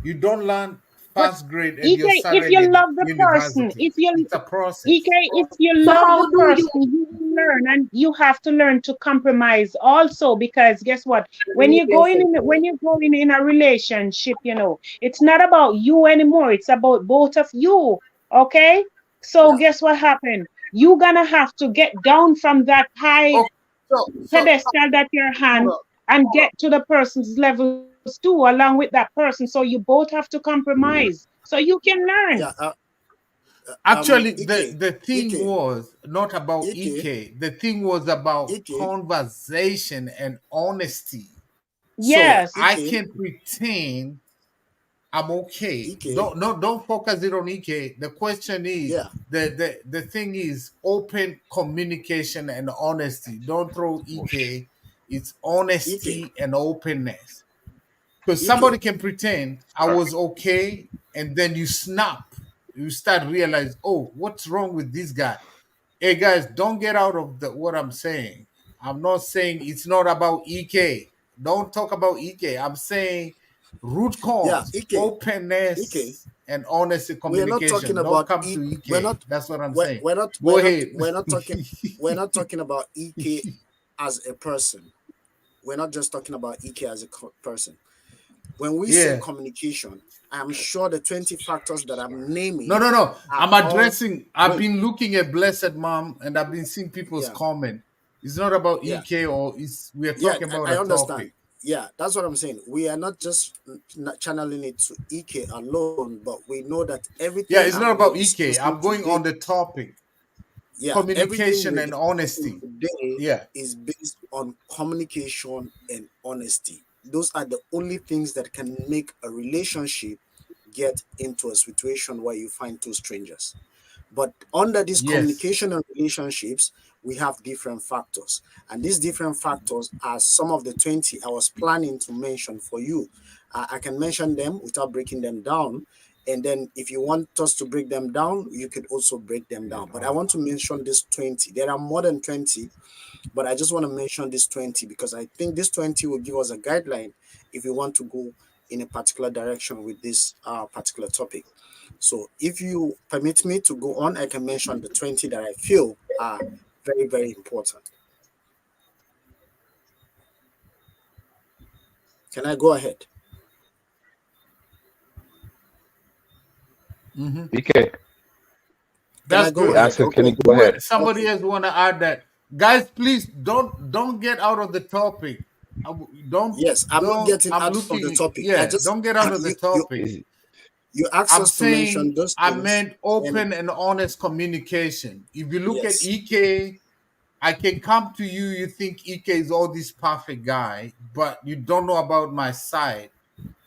you don't learn But first grade and you're EK, if starting you in love the person, university. It's a EK, process. if you So love how the do you person, you will learn, and you have to learn to compromise also. Because guess what? When you're going in a relationship, it's not about you anymore. It's about both of you. Okay. So Yeah, guess what happened? You're gonna have to get down from that high Okay, pedestal that you're on hold and get to the person's levels too, along with that person. So you both have to compromise so you can learn. yeah. actually, EK, the thing EK, was not about EK, EK. The thing was about EK. conversation and honesty. Yeah, So Yes. I EK, can pretend I'm okay. EK. Don't focus it on EK. The question is Yeah, the thing is open communication and honesty. Don't throw EK. It's EK, honesty and openness. Because EK. somebody can pretend I was okay, and then you snap. You start realize, oh, what's wrong with this guy? Hey guys, don't get out of the what I'm saying. I'm not saying it's not about EK. Don't talk about EK. I'm saying root Yeah, cause, EK, EK. openness, and honest We are not talking communication. Don't about come E. to We're EK. not. That's what I'm saying. We're Go not. ahead. We're not talking. We're not talking about EK as a person. We're not just talking about EK as a person. When we say Yeah. communication, I'm sure the 20 factors that I'm No, naming no, no. are I'm all addressing. I've wait, been looking at Blessed Mom, and I've been seeing people's yeah, comment. It's not about yeah, EK, or it's we're yeah, talking about I a understand. topic. Yeah, that's what I'm saying. We are not just channeling it to EK alone, but we know that Yeah, everything it's I'm not be about EK. discussing I'm going today, on the topic. yeah, everything Communication we're and discussing honesty. today Yeah. is based on communication and honesty. Those are the only things that can make a relationship get into a situation where you find two strangers. But under these Yes. communication and relationships, we have different factors. And these different factors are some of the 20 I was planning to mention for you. I can mention them without breaking them down. And then if you want us to break them down, you could also break them down. But I want to mention this 20. There are more than 20, but I just want to mention this 20 because I think this 20 will give us a guideline if we want to go in a particular direction with this particular topic. So if you permit me to go on, I can mention the 20 that I feel are very, very important. Can I go ahead? Mm-hmm. Okay. Can That's I go He good. ahead? asked, can Okay. you go ahead? Somebody Okay. else want to add that, guys? Please don't get out of the topic. Don't Yes, I'm not don't. getting I'm out of the looking. topic. I Yeah, just don't get out of the you you topic. Is you asked I'm us to mention saying those I things, meant and open and honest communication. If you look at yes, EK, I can come to you. You think EK is all this perfect guy, but you don't know about my side,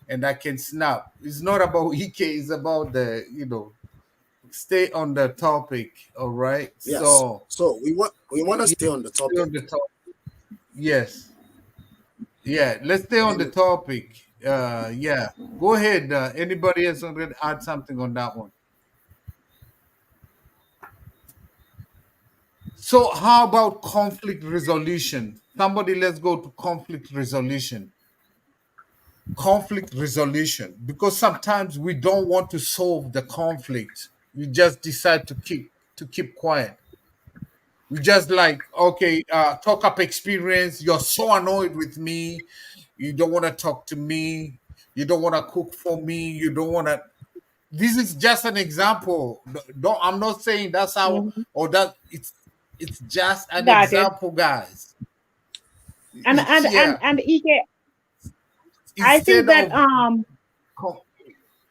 and I can snap. It's not about EK. It's about stay on the topic. All right. yes. So So we want to yeah, stay on the stay topic. on the topic. Yes. Yeah. Let's stay on the And topic. Yeah. Go ahead. Anybody else want to add something on that one? So, how about conflict resolution? Somebody, let's go to conflict resolution. Conflict resolution, because sometimes we don't want to solve the conflict. We just decide to keep quiet. We just like, okay, talk up experience. You're so annoyed with me. You don't want to talk to me. You don't want to cook for me. You don't want to. This is just an example. Don't. I'm not saying that's how Mhm. or that. It's just an Got it. example, guys. And Yeah. EK, I think Instead that of co-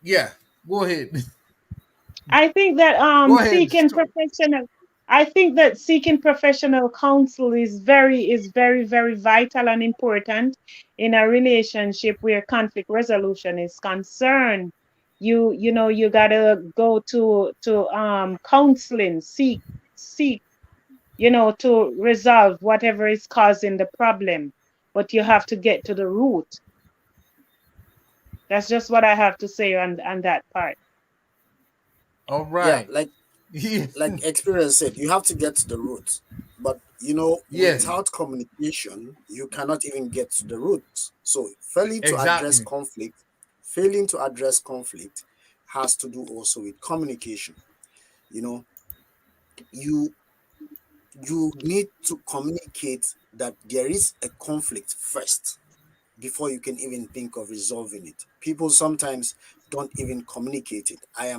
yeah, go ahead. I think that Go ahead. seeking professional I think that seeking professional counsel is very vital and important in a relationship where conflict resolution is concerned. You got to go to counseling, seek to resolve whatever is causing the problem, but you have to get to the root. That's just what I have to say on that part. All yeah, right. Yes. like experience said, you have to get to the root. But Yes. without communication, you cannot even get to the root. So Exactly. failing to address conflict has to do also with communication. You know, you you need to communicate that there is a conflict first before you can even think of resolving it. People sometimes don't even communicate it. I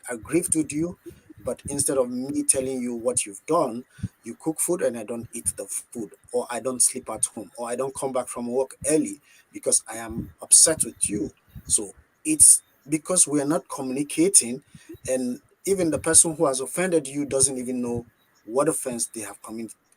aggrieved with you, but instead of me telling you what you've done, you cook food and I don't eat the food, or I don't sleep at home, or I don't come back from work early because I am upset with you. So it's because we're not communicating, and even the person who has offended you doesn't even know what offense they have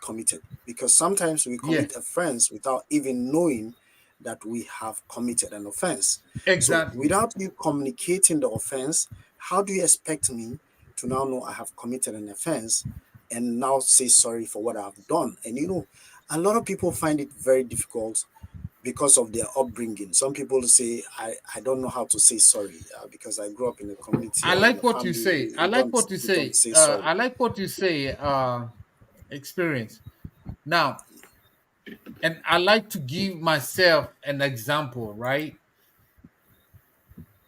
committed. Because sometimes we Yeah. commit offense without even knowing that we have committed an offense. So Exactly. without you communicating the offense, how do you expect me to now know I have committed an offense and now say sorry for what I've done? And a lot of people find it very difficult because of their upbringing. Some people say, I don't know how to say sorry because I grew up in a community I or in like a what you family say. I we like don't what you we don't say. say I sorry. like what you say. Experience. Now, and I like to give myself an example, right?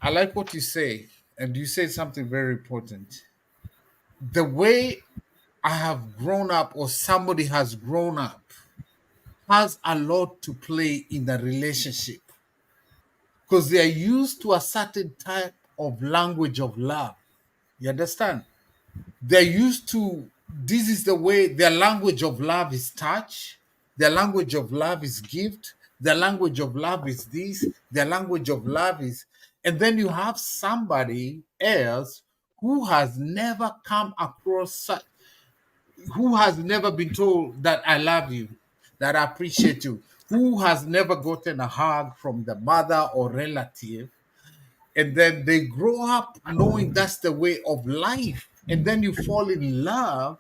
I like what you say, and you say something very important. The way I have grown up, or somebody has grown up, has a lot to play in the relationship. because they are used to a certain type of language of love. You understand? They're used to, this is the way their language of love is touch, their language of love is gift, their language of love is this, their language of love is, and then you have somebody else who has never come across such, who has never been told that I love you, that I appreciate you, who has never gotten a hug from the mother or relative, and then they grow up knowing that's the way of life, and then you fall in love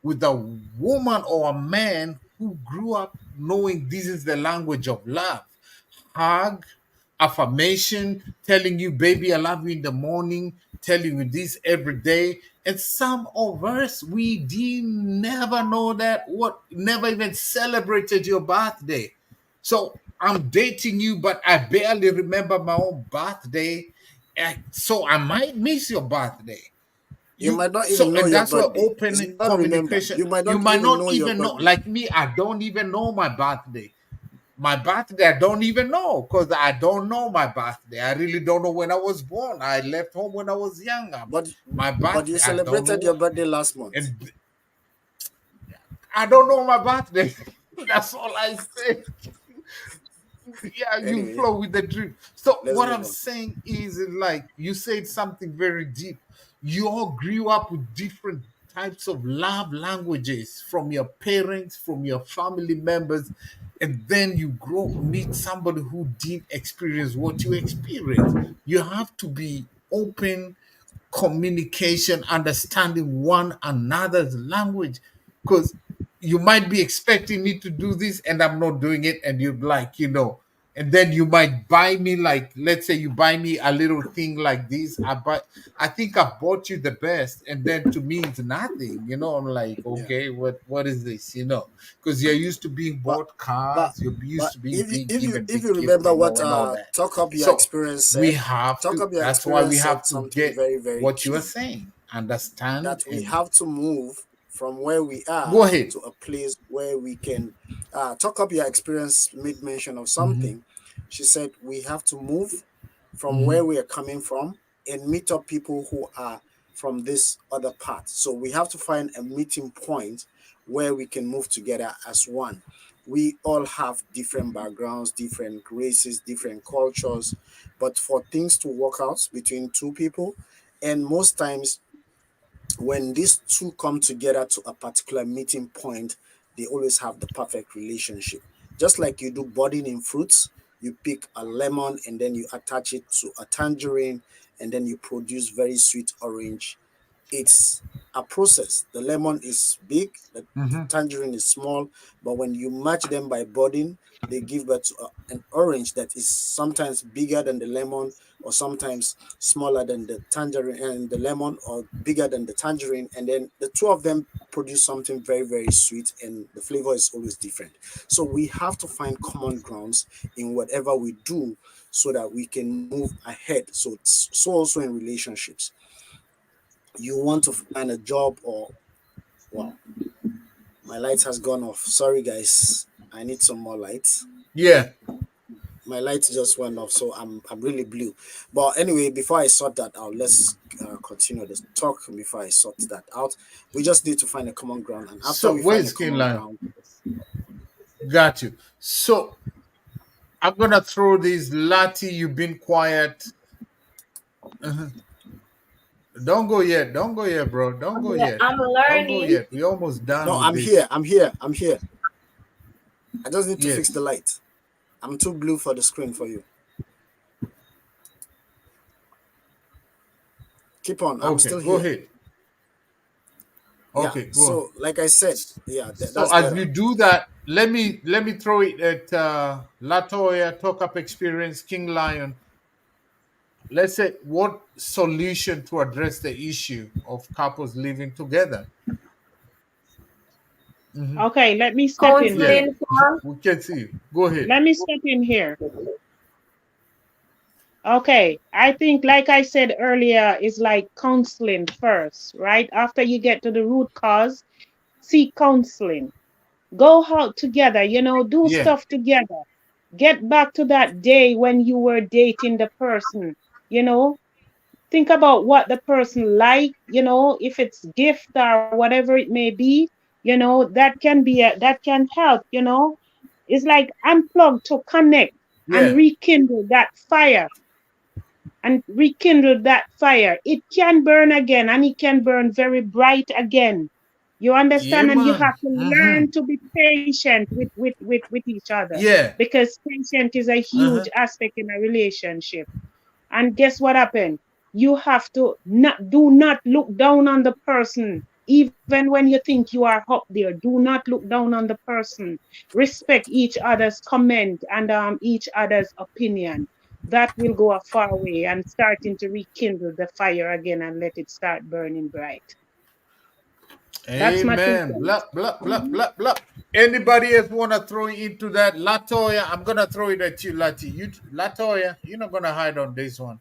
with a woman or a man who grew up knowing this is the language of love. Hug, affirmation, telling you, baby, I love you in the morning, telling you this every day. And some of us, we did never know that, what, never even celebrated your birthday. So I'm dating you, but I barely remember my own birthday. So I might miss your birthday. You You might not so even know and your that's where birthday. It's open not remember. communication. You might You not might even not know your even know. birthday. Like me, I don't even know my birthday. My birthday, I don't even know because I don't know my birthday. I really don't know when I was born. I left home when I was younger. But My but you birthday, I don't know celebrated your what. birthday last month. And I don't know my birthday. That's all I say. Yeah, you Anyway, flow with the dream. So let's what move I'm on. saying is like you said something very deep. You all grew up with different types of love languages from your parents, from your family members, and then you grow meet somebody who didn't experience what you experienced. You have to be open, communication, understanding one another's language. Because you might be expecting me to do this and I'm not doing it, and you're like, and then you might buy me, like, let's say you buy me a little thing like this. I think I've bought you the best, and then to me it's nothing. I'm like, Yeah. okay, what is this? Because you're used to being But bought but cars, you're used but to being if you big if you given if big you gift, remember what and all that. talk up your So experience we said, have talk to, up your that's why we experience said have to something get very, very what you are key, saying, understand, that we and have to move from where we go are ahead. to a place where we can talk up your experience made mention of Hmm. something. She said we have to move from where Hmm. we are coming from and meet up people who are from this other part. So we have to find a meeting point where we can move together as one. We all have different backgrounds, different races, different cultures, but for things to work out between two people, and most times when these two come together to a particular meeting point, they always have the perfect relationship. Just like you do budding in fruits, you pick a lemon and then you attach it to a tangerine, and then you produce very sweet orange. It's a process. The lemon is big, the Hmm. tangerine is small, but when you match them by budding, they give birth to an orange that is sometimes bigger than the lemon, or sometimes smaller than the tangerine and the lemon, or bigger than the tangerine. And then the two of them produce something very, very sweet, and the flavor is always different. So we have to find common grounds in whatever we do so that we can move ahead. So also in relationships, you want to find a job, or wow, my light has gone off. Sorry guys, I need some more light. Yeah. My light just went off, so I'm really blue. But anyway, before I sort that out, let's continue this talk. Before I sort that out, we just need to find a common ground, and after So we find where's a common Kinlan? ground, Got you. So I'm gonna throw this Lati. You've been quiet. Uh-huh. Don't go yet. Don't go yet, bro. Don't go yet. I'm Don't go learning. yet. We're almost done no, with I'm here, this. I'm here. I just need to fix the Yes. light. I'm too blue for the screen for you. Keep on, I'm Okay. still Go here. ahead. Yeah. Okay. Go on. So, like I said, yeah, So that's as better. you do that, let me throw it at Latoya, Talk Up Experience, King Lion. Let's say what solution to address the issue of couples living together. Hmm. Okay, let me step in Yeah, here. Counseling for we can see you. Go ahead. Let me step in here. Okay, I think, like I said earlier, is like counseling first, right? After you get to the root cause, seek counseling. Go out together, do Yeah. stuff together. Get back to that day when you were dating the person, you know, think about what the person like, if it's gift or whatever it may be, that can be that can help, it's like unplug to connect and Yeah. rekindle that fire. It can burn again, and it can burn very bright again. You Yeah, understand? And you man. have to learn to be patient with each other, Yeah. because patience is a huge Uh-huh. aspect in a relationship. And guess what happened? You have to not look down on the person. Even when you think you are up there, do not look down on the person. Respect each other's comment and each other's opinion. That will go a far way and starting to rekindle the fire again and let it start burning bright. That's my two Amen. Blah, cents. blah, blah, Mhm. blah, blah. Anybody else want to throw into that? Latoya, I'm going to throw it at you, Lati. Latoya, you're not going to hide on this one.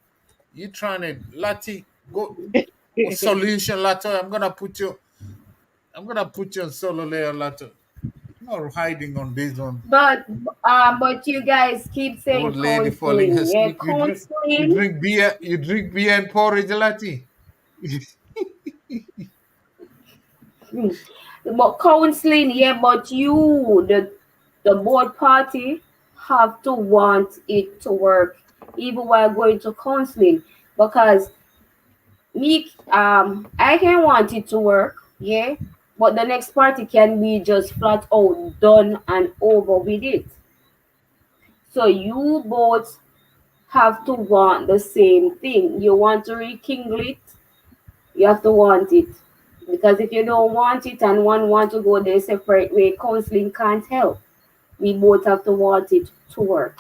You trying to, Lati, go solution, Latoya. I'm gonna put you on solo layer, Latoya. Not hiding on this one. But you guys keep saying Old lady falling counseling. Yeah, asleep. You counseling. drink beer. You drink beer and porridge, Lati. Mm. But counseling, yeah, but the board party have to want it to work, even while going to counseling, because I can want it to work, yeah, but the next party can be just flat out done and over with it. So you both have to want the same thing. You want to rekindle it, you have to want it. Because if you don't want it and one want to go their separate way, counseling can't help. We both have to want it to work.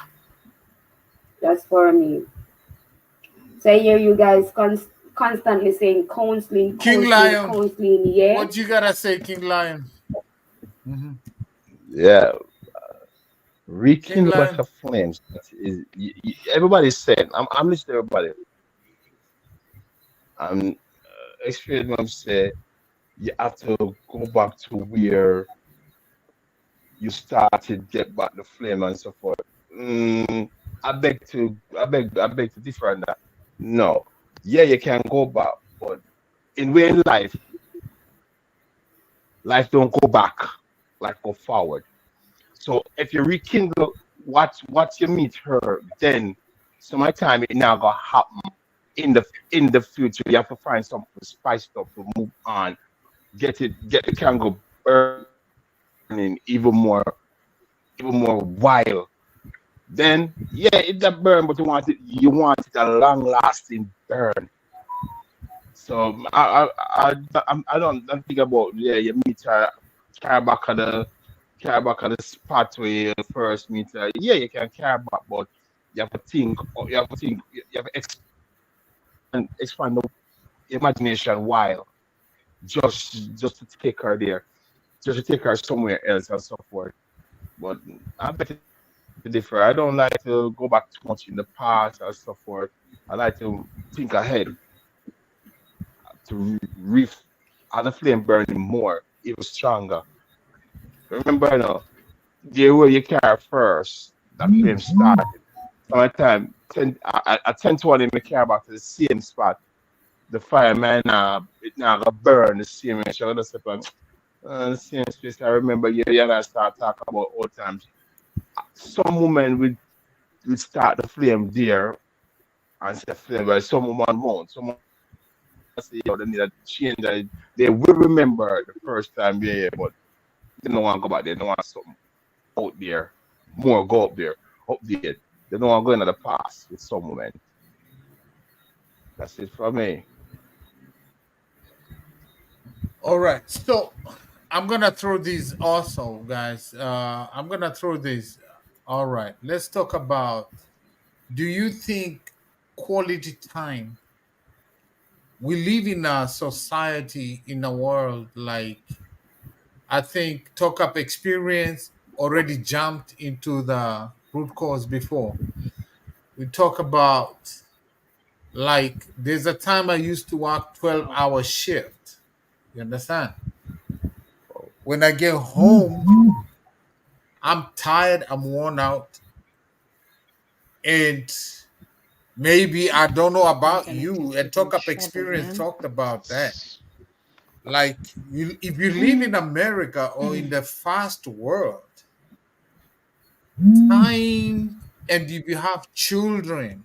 That's for me. So I hear you guys constantly saying counseling, King counseling, Lion, counseling. Yeah. what you gotta say, King Lion? Hmm. Yeah, King rekindle back Lion. the flames. That is, everybody's saying. I'm listening to everybody. I'm experiencing say you have to go back to where you started, get back the flame and so forth. I beg to differ on that. No, yeah, you can go back, but in real life, life don't go back, life go forward. So if you rekindle what you meet her, then sometime it now gonna happen in the future. You have to find something spiced up to move on, get the candle burning even more wild. Then yeah, it that burn, but you want it a long lasting burn. So I don't think about yeah you meet her carry back at the spot where you first meet her. Yeah, you can carry back, but you have to expand the imagination while just to take her there, just to take her somewhere else and so forth. But I beg to differ. I don't like to go back too much in the past and so forth. I like to think ahead to have the flame burning more, even stronger. Remember now, the way you carry first, that flame started. Sometimes at 10:20, me carry back to the same spot. The fireman it now go burn the same way. So I just say, the same space. I remember you and I start talking about old times. Some women would start the flame there and say flame, but some woman won't. Some woman say, yo, they need a change. They will remember the first time, yeah, but they don't want to go back there. They don't want something out there, more go up there, update. They don't want to go into the past with some women. That's it for me. All right. So I'm gonna throw these also, guys. I'm gonna throw these. All right. Let's talk about. Do you think quality time? We live in a society in a world like I think talk up experience already jumped into the root cause before. We talk about like there's a time I used to work 12-hour shift. You understand? When I get home, I'm tired, I'm worn out. And maybe I don't know I'm about gonna you, take and it in talk up trouble, experience man. talked about that. Like if you live in America or in the fast world, time, and if you have children,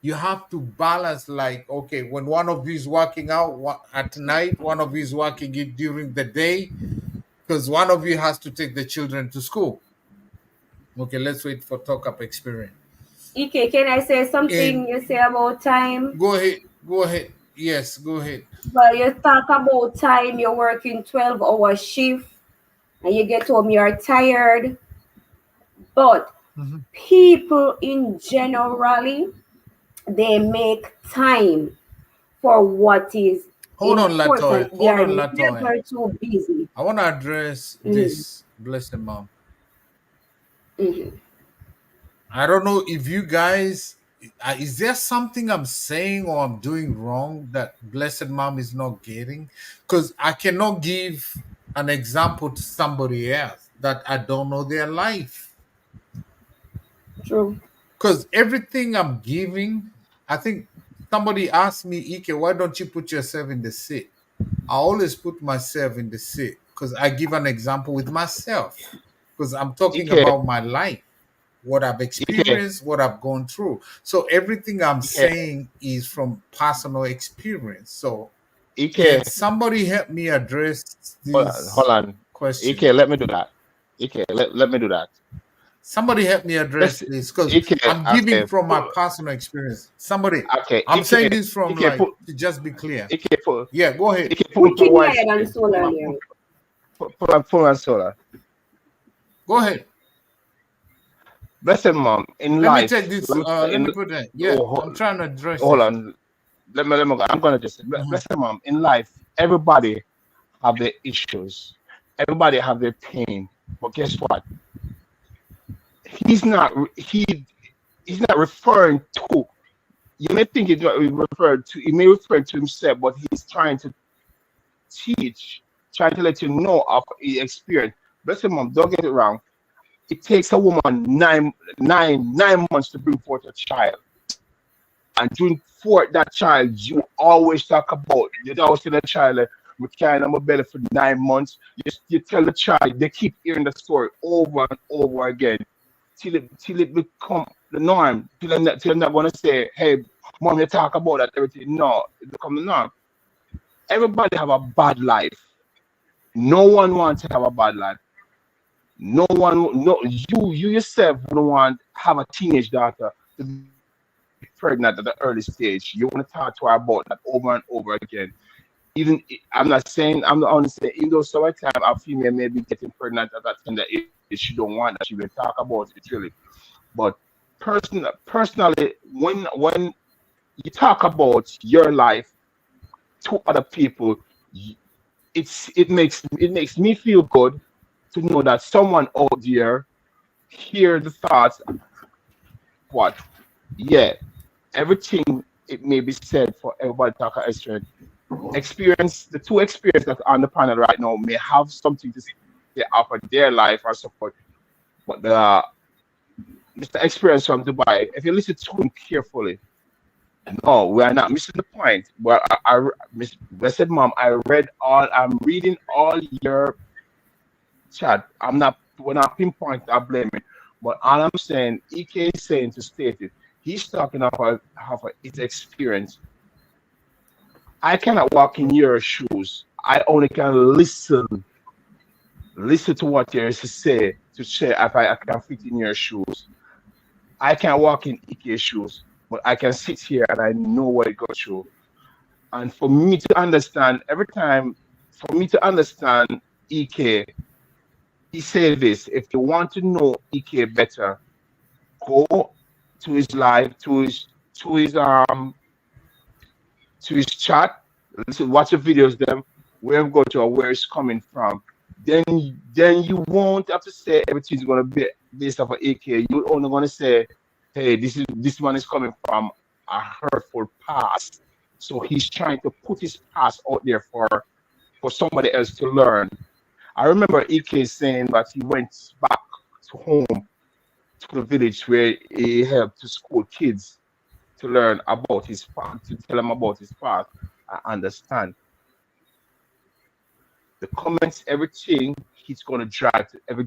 you have to balance. Like, okay, when one of you is working out at night, one of you is working it during the day, because one of you has to take the children to school. Okay, let's wait for talk up experience. Okay, can I say something And you say about time? go ahead, go ahead. Yes, go ahead. Well, you talk about time, you're working 12-hour shift and you get home, you're tired. But Mhm. people in generally, they make time for what is Hold on, Latoya. important. They Hold are on, Latoya. never too busy. I want to address Mm-hmm. this, blessed mom. Mm-hmm. I don't know if you guys, is there something I'm saying or I'm doing wrong that blessed mom is not getting? Because I cannot give an example to somebody else that I don't know their life. True. Because everything I'm giving, I think somebody asked me, Ike, why don't you put yourself in the seat? I always put myself in the seat because I give an example with myself because I'm talking Ike, about my life, what I've Ike, experienced, what I've gone through. So everything I'm Ike, saying is from personal experience. So can Ike. somebody help me address Hold this on. question? Ike, let me do that. Ike, let me do that. Somebody help me Let's address this because Ike, I'm giving okay, from my personal experience. Somebody, okay, I'm saying this from Ike, like to just be clear. Ike, Yeah, go ahead. Ike, We can one hear it on second. solar earlier. Put on solar. Go ahead. Blessed mom, in Let me take life, this. Let me put that. Yeah, oh, I'm trying to address hold this. on. Let me go. I'm gonna just say, Mhm. blessed mom, in life, everybody have their issues. Everybody have their pain. But guess what? He's not he's not referring to, you may think he's not referred to, he may refer to himself, but he's trying to teach, trying to let you know of his experience. Blessed mom, don't get it wrong. It takes a woman 9 months to bring forth a child. And during for that child, you always talk about, you always tell the child, we carrying on my belly for 9 months. You tell the child, they keep hearing the story over and over again till it become the norm. Till they're not gonna say, hey, mom, you talk about that everything. No, it become the norm. Everybody have a bad life. No one wants to have a bad life. No one, no, you yourself wouldn't want have a teenage daughter to be pregnant at the early stage. You want to talk to her about that over and over again. I'm not saying, I'm not only saying, even though sometimes a female may be getting pregnant at that tender age, she don't want that. She will talk about it really. But personally, when you talk about your life to other people, it makes me feel good to know that someone out there hear the thoughts of what, yeah, everything it may be said for everybody to talk experience. The two experiences that are on the panel right now may have something to say about their life or support, but the Mr. Experience from Dubai, if you listen to him carefully, no, we are not missing the point. Well, Miss Blessed Mom, I'm reading all your chat. We're not pinpoint or blaming, but all I'm saying, EK is saying to state it. He's talking about his experience. I cannot walk in your shoes. I only can listen to what you say to share if I can fit in your shoes. I can't walk in EK's shoes, but I can sit here and I know what it goes through. And for me to understand, every time, for me to understand EK, he said this: if you want to know EK better, go to his live, to his to his chat, listen, watch the videos, them where we go to or where it's coming from. Then then you won't have to say everything's gonna be based off of AK. You're only gonna say, hey, this one is coming from a hurtful past. So he's trying to put his past out there for somebody else to learn. I remember EK saying that he went back to home to the village where he helped to school kids to learn about his past, to tell them about his past. I understand the comments, everything he's gonna drag to every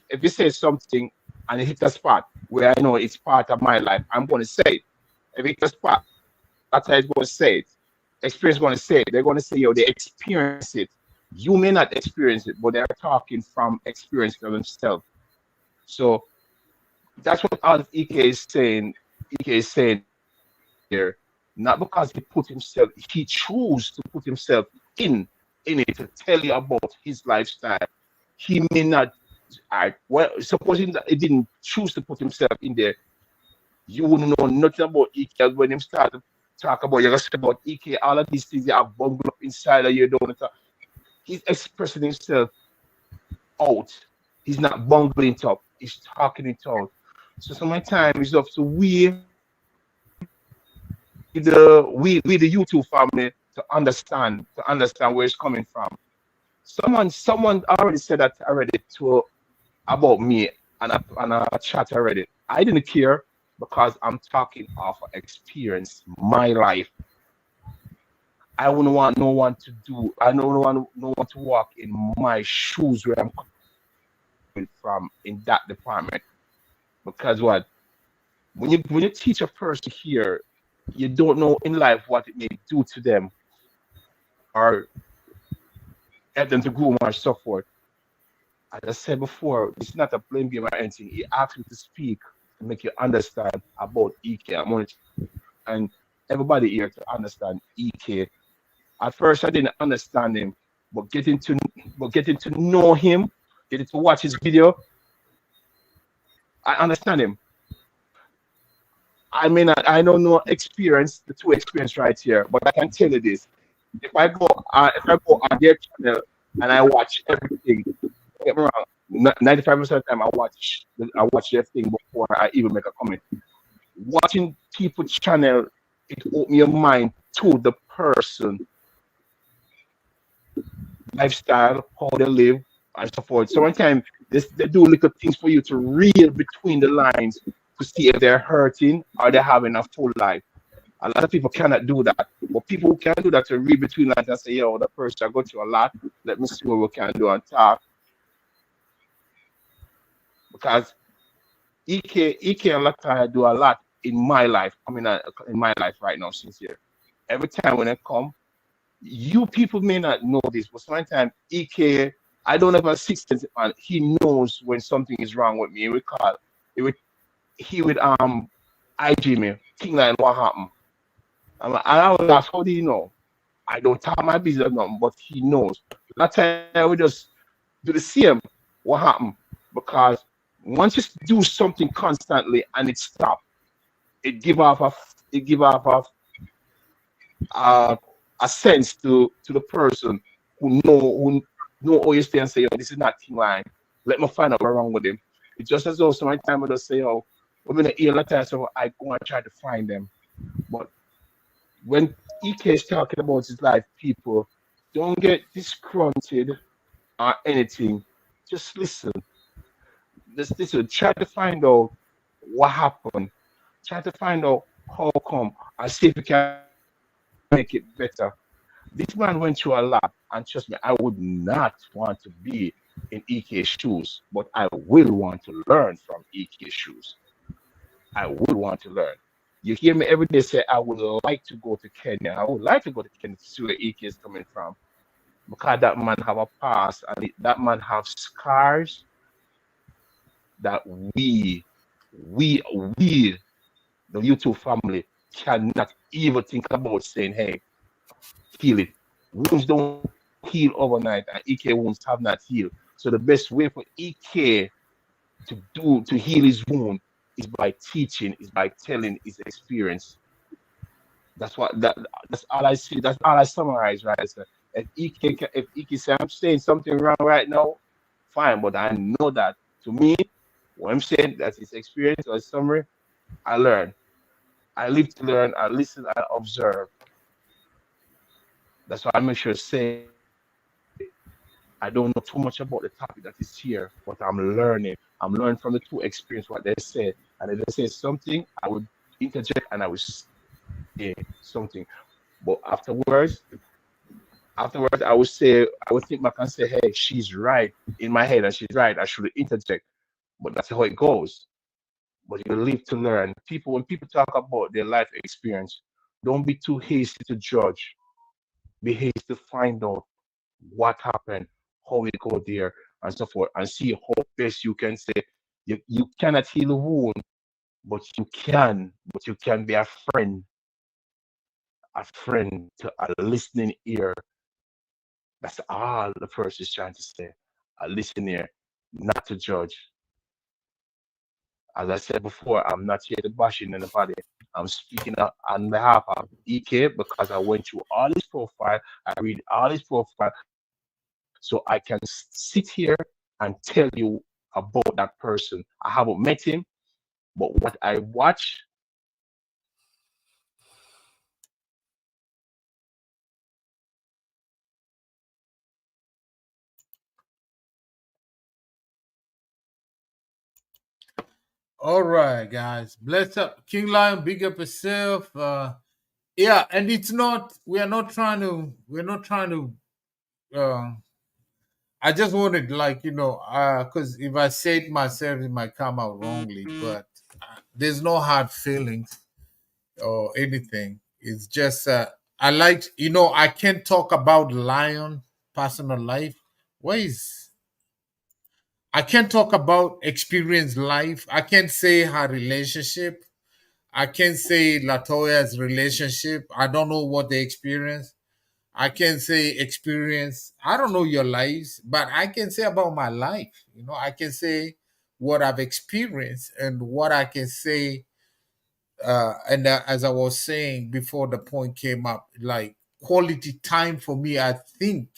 if he says something and it hits a spot where I know it's part of my life, I'm gonna say it. If it hits a spot, that's how it's gonna say it. Experience gonna say it. They're gonna say, yo, they experience it. You may not experience it, but they're talking from experience for themselves. So that's what all EK is saying. EK is saying there, not because he put himself, he chose to put himself in in it to tell you about his lifestyle. He may not. I well, supposing that he didn't choose to put himself in there, you wouldn't know nothing about EK when him start to talk about. You're gonna say about EK, all of these things that are bungled up inside of you. Don't know. He's expressing himself out. He's not bungling it up. He's talking it out. So some of my time is up to we the YouTube family to understand where it's coming from. Someone already said that already to about me and a chat already. I didn't care because I'm talking off of experience, my life. I wouldn't want no one to do. I don't want no one to walk in my shoes where I'm coming from in that department. Because what when you teach a person here, you don't know in life what it may do to them or help them to grow and so forth. As I said before, it's not a blame game or anything. He asked me to speak to make you understand about EK. I'm only trying everybody here to understand EK. At first, I didn't understand him, but getting to know him, getting to watch his video, I understand him. I mean, I don't know experience, the two experience right here, but I can tell you this: if I go on their channel and I watch everything, don't get me wrong, 95% of the time I watch their thing before I even make a comment. Watching people's channel, it open your mind to the person, lifestyle, how they live, and so forth. So sometimes they do little things for you to read between the lines to see if they're hurting or they're having a full life. A lot of people cannot do that. But people who can do that to read between lines and say, yo, the person I go through a lot. Let me see what we can do and talk. Because EK and Lata do a lot in my life. I mean, in my life right now since here. Every time when I come, you people may not know this, but sometimes EK, I don't have a sixth sense, and he knows when something is wrong with me. He would IG me, King Line, what happened? I was ask, how do you know? I don't tell my business nothing, but he knows. That time we just do the same. What happened? Because once you do something constantly and it stops, it give off a it give off uh, a sense to the person who know how you stay and say, oh, this is not King Line. Let me find out what's wrong with him. It's just as though sometimes I just say, oh, I'm gonna hear a lot of times, so I go and try to find them. But when EK is talking about his life, people don't get disgruntled or anything. Just listen. Just listen. Try to find out what happened. Try to find out how come and see if you can make it better. This man went through a lot, and trust me, I would not want to be in EK's shoes, but I will want to learn from EK's shoes. I would want to learn. You hear me every day say, I would like to go to Kenya. I would like to go to Kenya to see where EK is coming from. Because that man have a past and that man have scars that we, we, the YouTube family, cannot even think about saying, hey, heal it. Wounds don't heal overnight, and EK wounds have not healed. So the best way for EK to heal his wound is by teaching, is by telling his experience. That's all I see. That's all I summarize, right? So if EK say I'm saying something wrong right now, fine. But I know that to me, what I'm saying that's his experience or summary, I learn. I live to learn, I listen, I observe. That's why I make sure to say it. I don't know too much about the topic that is here, but I'm learning. I'm learning from the two experience what they say. And if they say something, I would interject and I would say something. But afterwards, I would think back and say, hey, she's right in my head and she's right. I should interject. But that's how it goes. But you live to learn. People, when people talk about their life experience, don't be too hasty to judge. Be hasty to find out what happened, how it go there, and so forth, and see how best you can say. You cannot heal a wound, but you can be a friend to a listening ear. That's all the person is trying to say. A listening ear, not to judge. As I said before, I'm not here to bash in anybody. I'm speaking on behalf of EK because I went through all his profile. I read all his profile, so I can sit here and tell you about that person. I haven't met him, but what I watch, All right, guys. Bless up King Lion, big up yourself. Yeah, and it's not we're not trying to uh I just wanted, like, because if I say it myself, it might come out wrongly, but there's no hard feelings or anything. It's just, I like, I can't talk about Lion personal life. Ways. I can't talk about experienced life. I can't say her relationship. I can't say Latoya's relationship. I don't know what they experience. I can say experience. I don't know your lives, but I can say about my life. I can say what I've experienced and what I can say. And as I was saying before the point came up, like quality time for me, I think,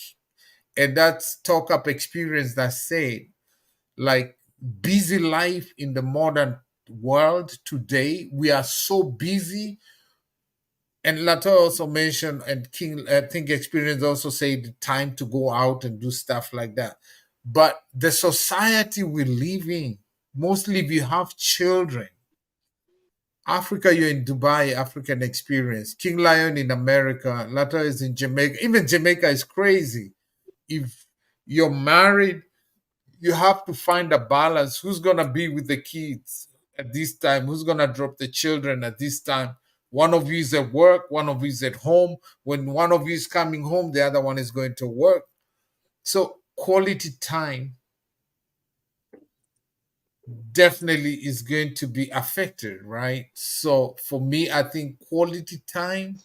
and that's talk up experience that said, like busy life in the modern world today, we are so busy. And Latoya also mentioned, and King, I think experience also say the time to go out and do stuff like that. But the society we live in, mostly if you have children, Africa, you're in Dubai, African experience. King Lion in America, Latoya is in Jamaica. Even Jamaica is crazy. If you're married, you have to find a balance. Who's gonna be with the kids at this time? Who's gonna drop the children at this time? One of you is at work, one of you is at home. When one of you is coming home, the other one is going to work. So quality time definitely is going to be affected, right? So for me, I think quality time.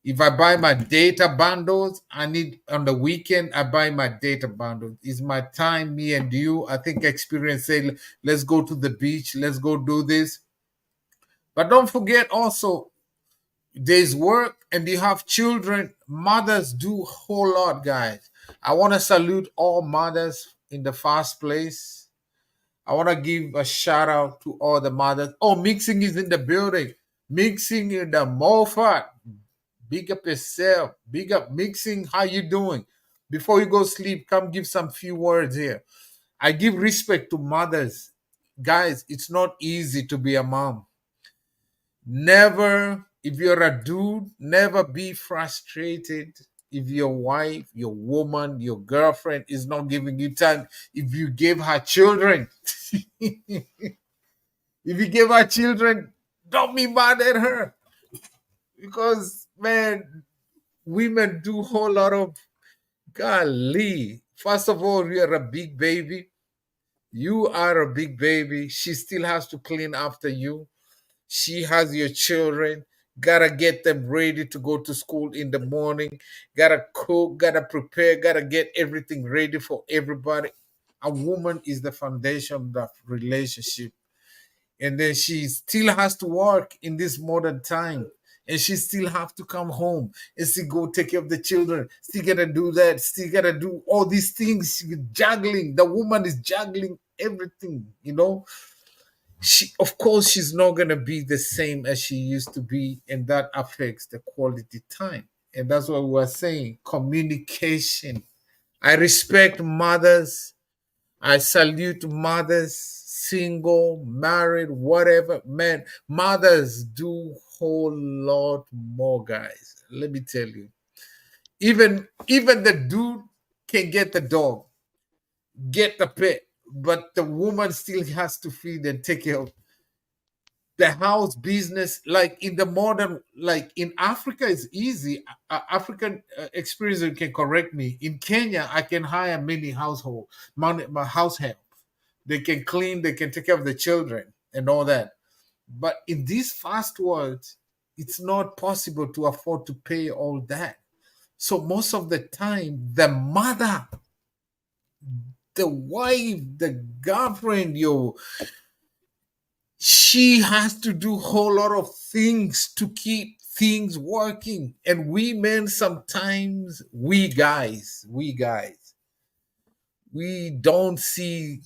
If I buy my data bundles, I need on the weekend, I buy my data bundles. It's my time, me and you. I think experience say, let's go to the beach, let's go do this. But don't forget also, there's work and you have children. Mothers do a whole lot, guys. I want to salute all mothers in the first place. I want to give a shout out to all the mothers. Oh, Mixing is in the building. Mixing in the Moffat. Big up yourself. Big up Mixing. How you doing? Before you go sleep, come give some few words here. I give respect to mothers. Guys, it's not easy to be a mom. Never, if you're a dude, never be frustrated if your wife, your woman, your girlfriend is not giving you time. If you give her children, if you give her children, don't be mad at her. Because, man, women do a whole lot of golly. First of all, you're a big baby. You are a big baby. She still has to clean after you. She has your children. Gotta get them ready to go to school in the morning. Gotta cook, gotta prepare, gotta get everything ready for everybody. A woman is the foundation of that relationship. And then she still has to work in this modern time, and she still have to come home and still go take care of the children, still gotta do that, still gotta do all these things. She juggling, the woman is juggling everything, she, of course, she's not gonna be the same as she used to be, and that affects the quality time. And that's what we're saying, communication. I respect mothers. I salute mothers, single, married, whatever. Man, mothers do whole lot more, guys. Let me tell you. Even the dude can get the dog, get the pet, but the woman still has to feed and take care of the house business. Like in the modern, like in Africa it's easy. African experience, you can correct me. In Kenya I can hire many household my house help. They can clean, they can take care of the children and all that. But in these fast worlds, it's not possible to afford to pay all that. So most of the time the mother, the wife, the girlfriend, she has to do a whole lot of things to keep things working. And we men sometimes, we don't see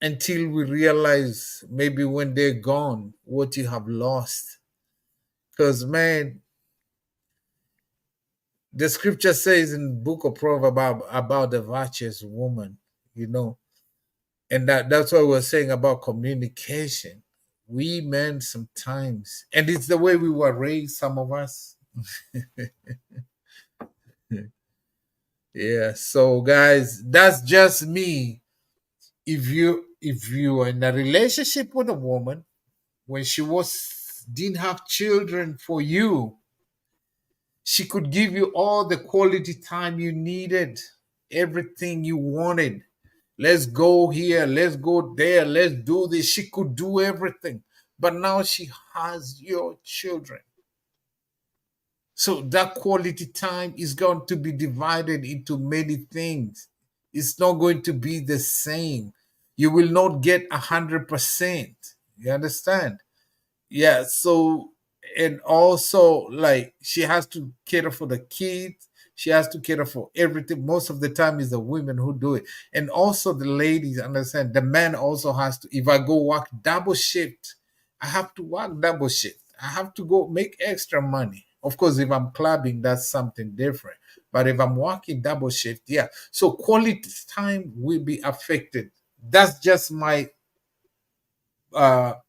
until we realize maybe when they're gone what you have lost. Because man, the scripture says in book of Proverbs about the virtuous woman, you know. And that's what we're saying about communication. We men sometimes, and it's the way we were raised, some of us. Yeah. So guys, that's just me. If you are in a relationship with a woman when she was didn't have children for you, she could give you all the quality time you needed, everything you wanted. Let's go here, let's go there, let's do this. She could do everything. But now she has your children. So that quality time is going to be divided into many things. It's not going to be the same. You will not get 100%. You understand? Yeah. So, and also, like, she has to cater for the kids. She has to cater for everything. Most of the time is the women who do it. And also the ladies understand the man also has to, if I go work double shift, I have to work double shift. I have to go make extra money. Of course, if I'm clubbing, that's something different. But if I'm working double shift, yeah. So quality time will be affected. That's just my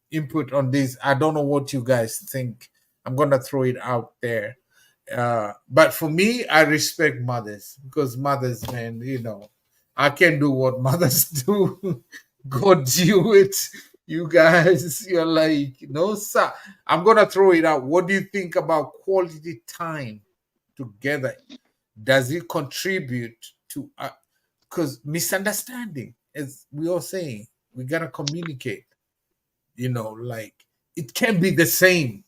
input on this. I don't know what you guys think. I'm gonna throw it out there. But for me, I respect mothers because mothers, man, I can do what mothers do. God do it. You guys, you're like, no, sir. I'm gonna throw it out. What do you think about quality time together? Does it contribute to? Because misunderstanding, as we all saying, we gotta communicate. Like it can be the same.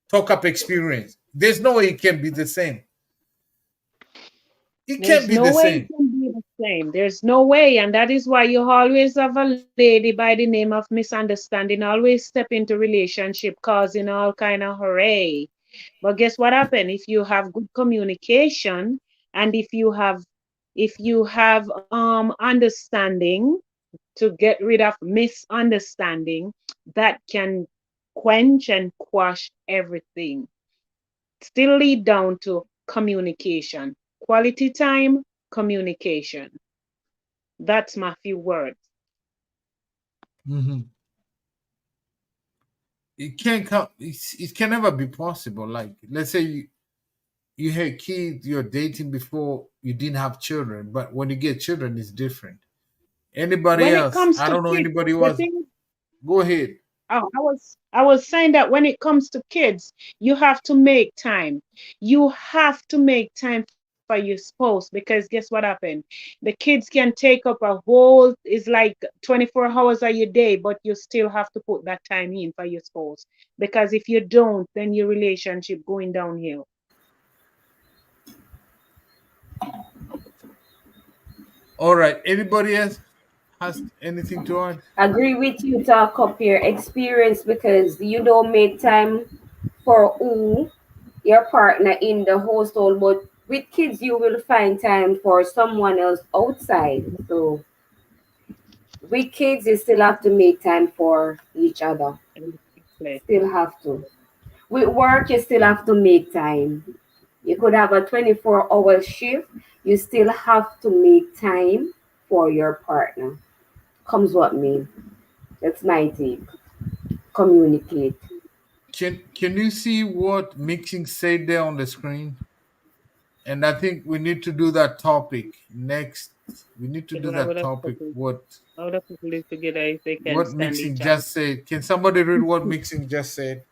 Talk up experience. There's no way it can be the same. It can There's be no the way it same. can be the same. There's no way. And that is why you always have a lady by the name of misunderstanding always step into relationship causing all kind of hooray. But guess what happened? If you have good communication and if you have understanding to get rid of misunderstanding, that can quench and quash everything. Still lead down to communication. Quality time, communication. That's my few words. Mhm. It can't come. It can never be possible. Like, let's say you had kids, you're dating before you didn't have children, but when you get children, it's different. Anybody When it else? comes I to don't know kids, anybody who the has. thing Go ahead. I was saying that when it comes to kids, you have to make time. You have to make time for your spouse because guess what happened? The kids can take up a whole is like 24 hours of your day, but you still have to put that time in for your spouse. Because if you don't, then your relationship going downhill. All right. Anybody else has anything to add? Agree with you, talk up your experience because you don't make time for who your partner in the household, but with kids you will find time for someone else outside. So with kids you still have to make time for each other. Exactly. Still have to. With work you still have to make time. You could have a 24-hour shift, You still have to make time for your partner. Comes what may. That's my take. Communicate. Can you see what mixing said there on the screen? And I think we need to do that topic next. We need to do Why that would a topic. couple What why would a couple live together if they can't what stand mixing each other? just said? Can somebody read what mixing just said?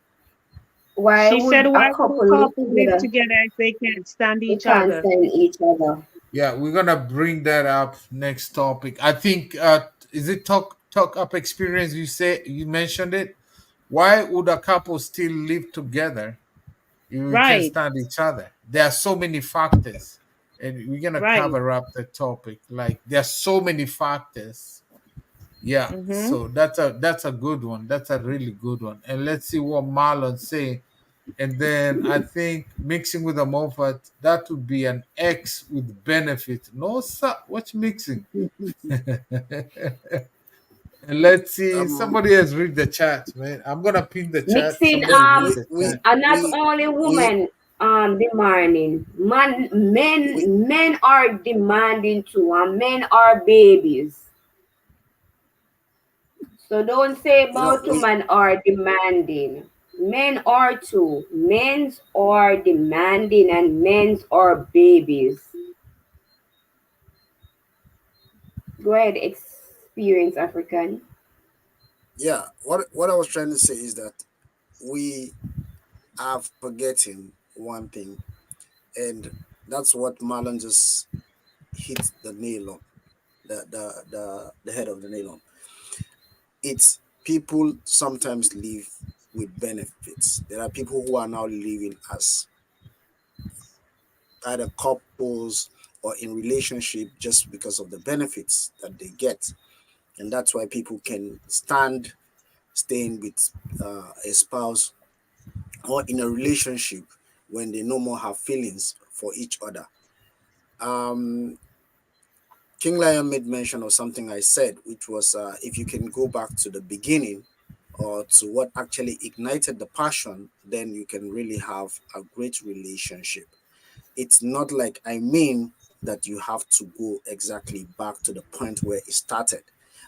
Why She said, would a why would a couple live couple live together? together if they can't stand They each can't other? stand each other. Yeah, we're gonna bring that up next topic. I think is it talk up experience? You say you mentioned it. Why would a couple still live together if we can Right, stand each other? There are so many factors, and we're gonna right. cover up the topic. Like there are so many factors. Yeah, Mm-hmm. so that's a good one. That's a really good one. And let's see what Marlon say. And then I think mixing with a Moffat, that would be an X with benefit. No, sir. What's mixing? And let's see. Um, Somebody has read the chat, man. I'm gonna pin the chat. Mixing Somebody read we the we chat. are not we only we women demanding. we Men are demanding too, and men are babies. So don't say you know about we women are demanding. Men are too. Men's are demanding and men's are babies. Go ahead, experience African. yeah. What I was trying to say is that we are forgetting one thing, and that's what Marlon just hit the nail on, the head of the nail on. It's people sometimes live with benefits. There are people who are now living as either couples or in relationship just because of the benefits that they get, and that's why people can stand staying with a spouse or in a relationship when they no more have feelings for each other. Um, King Lion made mention of something I said, which was if you can go back to the beginning or to what actually ignited the passion, then you can really have a great relationship. It's not like I mean that you have to go exactly back to the point where it started,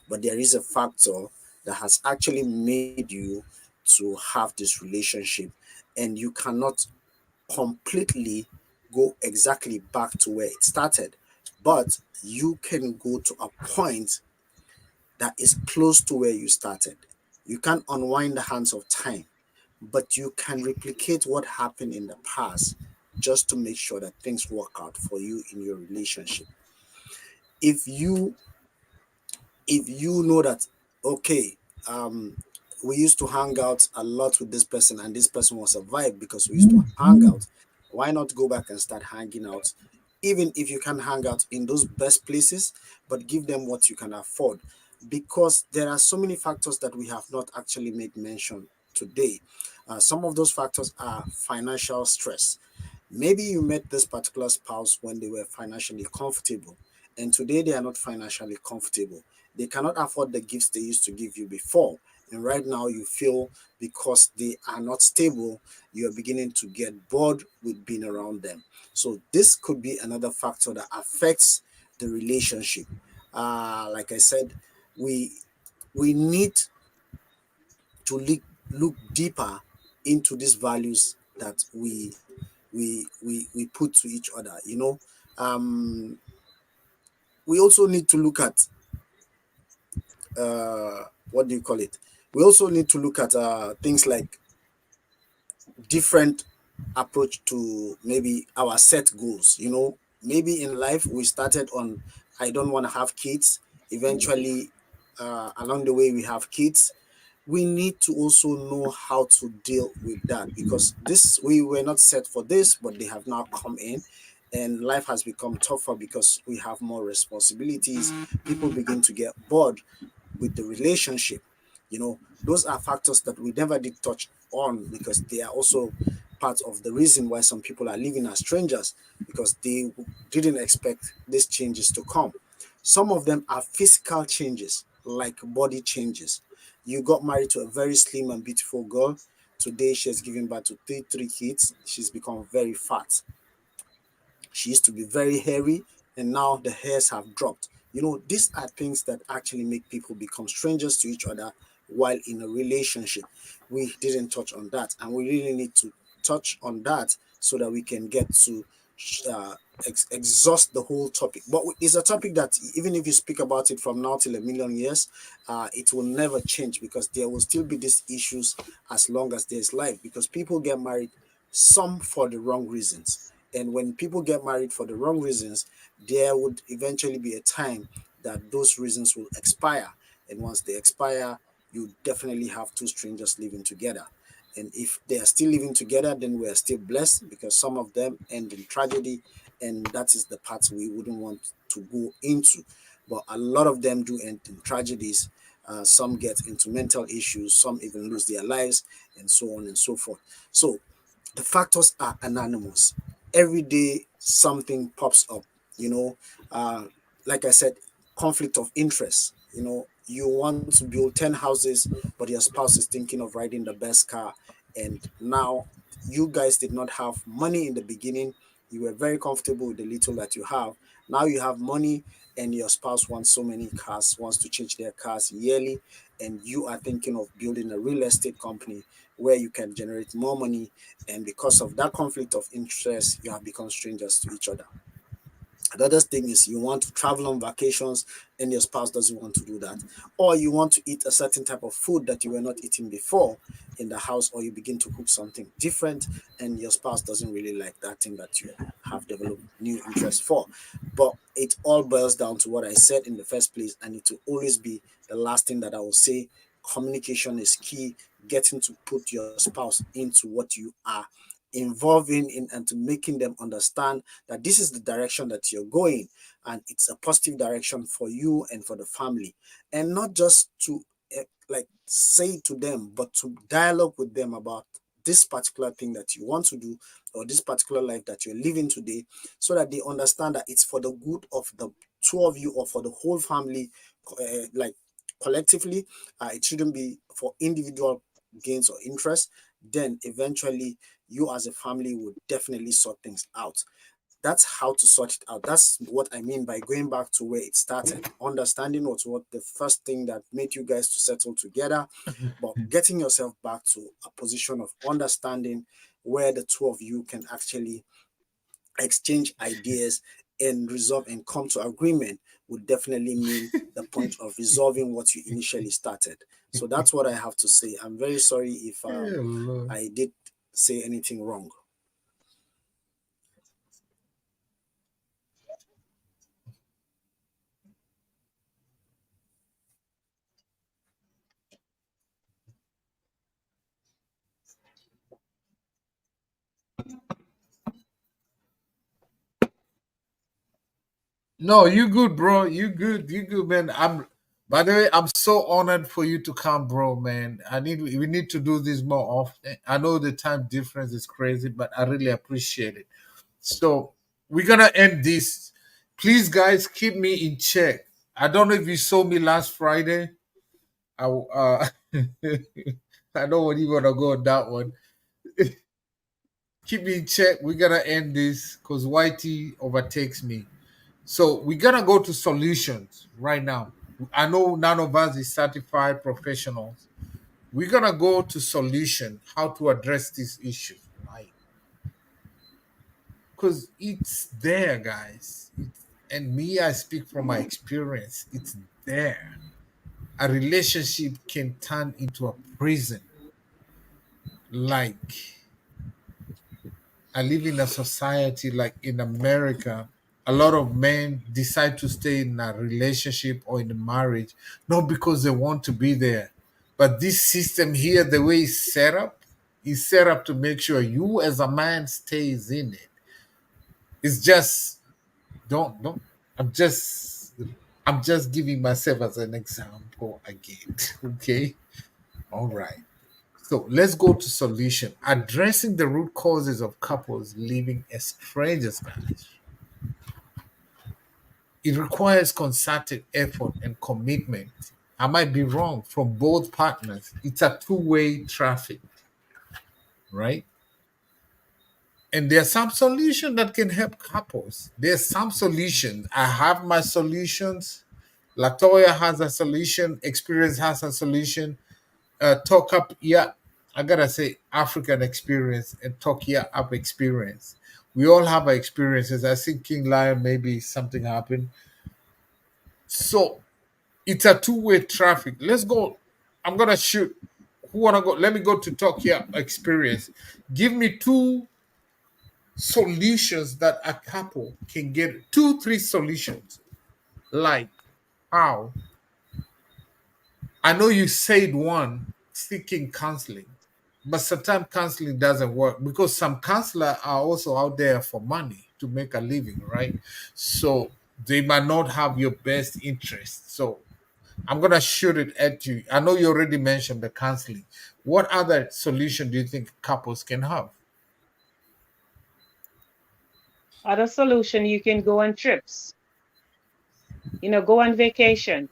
but there is a factor that has actually made you to have this relationship, and you cannot completely go exactly back to where it started, but you can go to a point that is close to where you started. You can't unwind the hands of time, but you can replicate what happened in the past just to make sure that things work out for you in your relationship. If you if you know that, okay, um we used to hang out a lot with this person and this person was a vibe because we used to hang out, why not go back and start hanging out, even if you can hang out in those best places, but give them what you can afford, because there are so many factors that we have not actually made mention today. Some of those factors are financial stress. Maybe you met this particular spouse when they were financially comfortable, and today they are not financially comfortable. They cannot afford the gifts they used to give you before. And right now, you feel because they are not stable, you are beginning to get bored with being around them. So, this could be another factor that affects the relationship. Like I said, we we need to look deeper into these values that we put to each other, um we also need to look at what do you call it, we also need to look at things like different approach to maybe our set goals. Maybe in life we started on, I don't want to have kids. Eventually, along the way we have kids. We need to also know how to deal with that, because this, we were not set for this, but they have now come in, and life has become tougher because we have more responsibilities. People begin to get bored with the relationship. Those are factors that we never did touch on, because they are also part of the reason why some people are living as strangers, because they didn't expect these changes to come. Some of them are physical changes, like body changes. You got married to a very slim and beautiful girl. Today, she has given birth to three kids. She's become very fat. She used to be very hairy, and now the hairs have dropped. These are things that actually make people become strangers to each other while in a relationship. We didn't touch on that, and we really need to touch on that so that we can get to uh, exhaust the whole topic. But it's a topic that even if you speak about it from now till a million years, it will never change, because there will still be these issues as long as there's life, because people get married, some for the wrong reasons. And when people get married for the wrong reasons, there would eventually be a time that those reasons will expire. And once they expire, you definitely have two strangers living together. And if they are still living together, then we are still blessed, because some of them end in tragedy, and that is the part we wouldn't want to go into. But a lot of them do end in tragedies. Some get into mental issues, some even lose their lives, and so on and so forth. So the factors are anonymous. Every day something pops up, you know. Uh, like I said, conflict of interest. You want to build 10 houses, but your spouse is thinking of riding the best car. And now you guys did not have money in the beginning. You were very comfortable with the little that you have. Now you have money, and your spouse wants so many cars, wants to change their cars yearly, and you are thinking of building a real estate company where you can generate more money. And because of that conflict of interest, you have become strangers to each other. Another thing is, you want to travel on vacations and your spouse doesn't want to do that. Or you want to eat a certain type of food that you were not eating before in the house, or you begin to cook something different and your spouse doesn't really like that thing that you have developed new interest for. But it all boils down to what I said in the first place, and it will always be the last thing that I will say. Communication is key. Getting to put your spouse into what you are involving in, and to making them understand that this is the direction that you're going, and it's a positive direction for you and for the family. And not just to like say to them, but to dialogue with them about this particular thing that you want to do, or this particular life that you're living today, so that they understand that it's for the good of the two of you, or for the whole family, like collectively. It shouldn't be for individual gains or interest. Then eventually you as a family would definitely sort things out. That's how to sort it out. That's what I mean by going back to where it started. Understanding what the first thing that made you guys to settle together, but getting yourself back to a position of understanding where the two of you can actually exchange ideas and resolve and come to agreement would definitely mean the point of resolving what you initially started. So that's what I have to say. I'm very sorry if Hello. I did say anything wrong. No, you good, bro. You good. You good, man. By the way, I'm so honored for you to come, bro, man. We need to do this more often. I know the time difference is crazy, but I really appreciate it. So we're gonna end this. Please, guys, keep me in check. I don't know if you saw me last Friday. I know when you're gonna go on that one. Keep me in check. We're gonna end this because YT overtakes me. So we're gonna go to solutions right now. I know none of us is certified professionals. We're gonna go to solution, how to address these issues, right? Because it's there, guys. And me, I speak from my experience. It's there. A relationship can turn into a prison. Like, I live in a society like in America, a lot of men decide to stay in a relationship or in a marriage, not because they want to be there. But this system here, the way it's set up, is set up to make sure you as a man stays in it. It's just don't I'm just giving myself as an example again. Okay. All right. So let's go to solution. Addressing the root causes of couples living estranged, guys. It requires concerted effort and commitment. I might be wrong from both partners. It's a two-way traffic, right? And there's some solution that can help couples. There's some solution. I have my solutions. Latoya has a solution. Experience has a solution. Talk up, yeah. I gotta say, African experience and talk yeah up experience. We all have our experiences. I think King Lion maybe something happened. So it's a two-way traffic. Let's go. I'm gonna shoot. Who wanna go? Let me go to talk here experience. Give me two solutions that a couple can get. Two, three solutions. Like how? I know you said one, seeking counseling, but sometimes counseling doesn't work because some counselors are also out there for money to make a living, right? So they might not have your best interest. So I'm gonna shoot it at you. I know you already mentioned the counseling. What other solution do you think couples can have? Other solution, you can go on trips, go on vacation,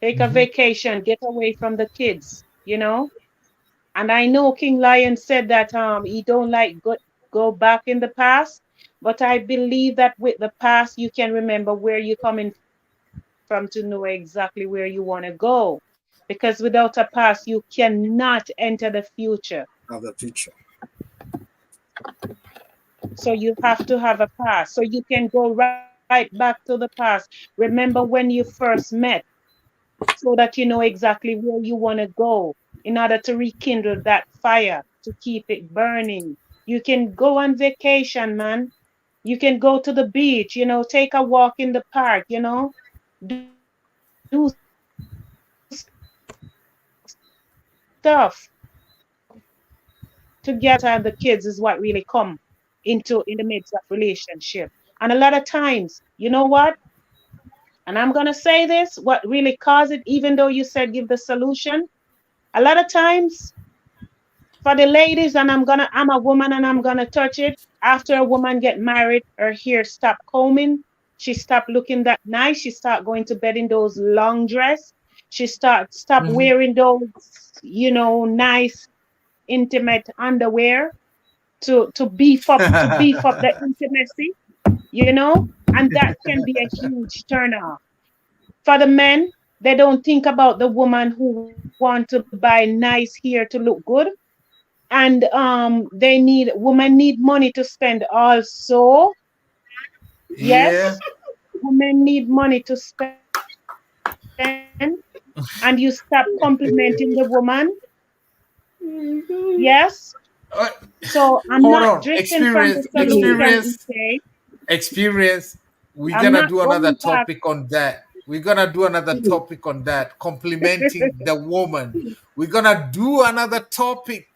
take a Mhm. vacation, get away from the kids. And I know King Lion said that he don't like go back in the past, but I believe that with the past you can remember where you're coming from to know exactly where you want to go. Because without a past you cannot enter the future. Of the future. So you have to have a past. So you can go right back to the past. Remember when you first met so that you know exactly where you want to go in order to rekindle that fire, to keep it burning. You can go on vacation, man. You can go to the beach, take a walk in the park, do stuff together. Sometimes the kids is what really come in the midst of relationship. And a lot of times, you know what? And I'm gonna say this, what really caused it, even though you said give the solution, a lot of times for the ladies, and I'm a woman and I'm gonna touch it. After a woman get married, her hair stop combing, she stop looking that nice, she start going to bed in those long dress, she stop Mhm. wearing those, nice intimate underwear to beef up the intimacy, and that can be a huge turn off. For the men, they don't think about the woman who want to buy nice hair to look good, and women need money to spend also. Yeah. Yes, women need money to spend, and you stop complimenting the woman. Yes. Uh, So I'm not Hold on. drifting from the Experience, solution, experience, okay? experience. We're I'm gonna not do another going back. topic on that. We're gonna do another topic on that. Complimenting the woman. We're gonna do another topic,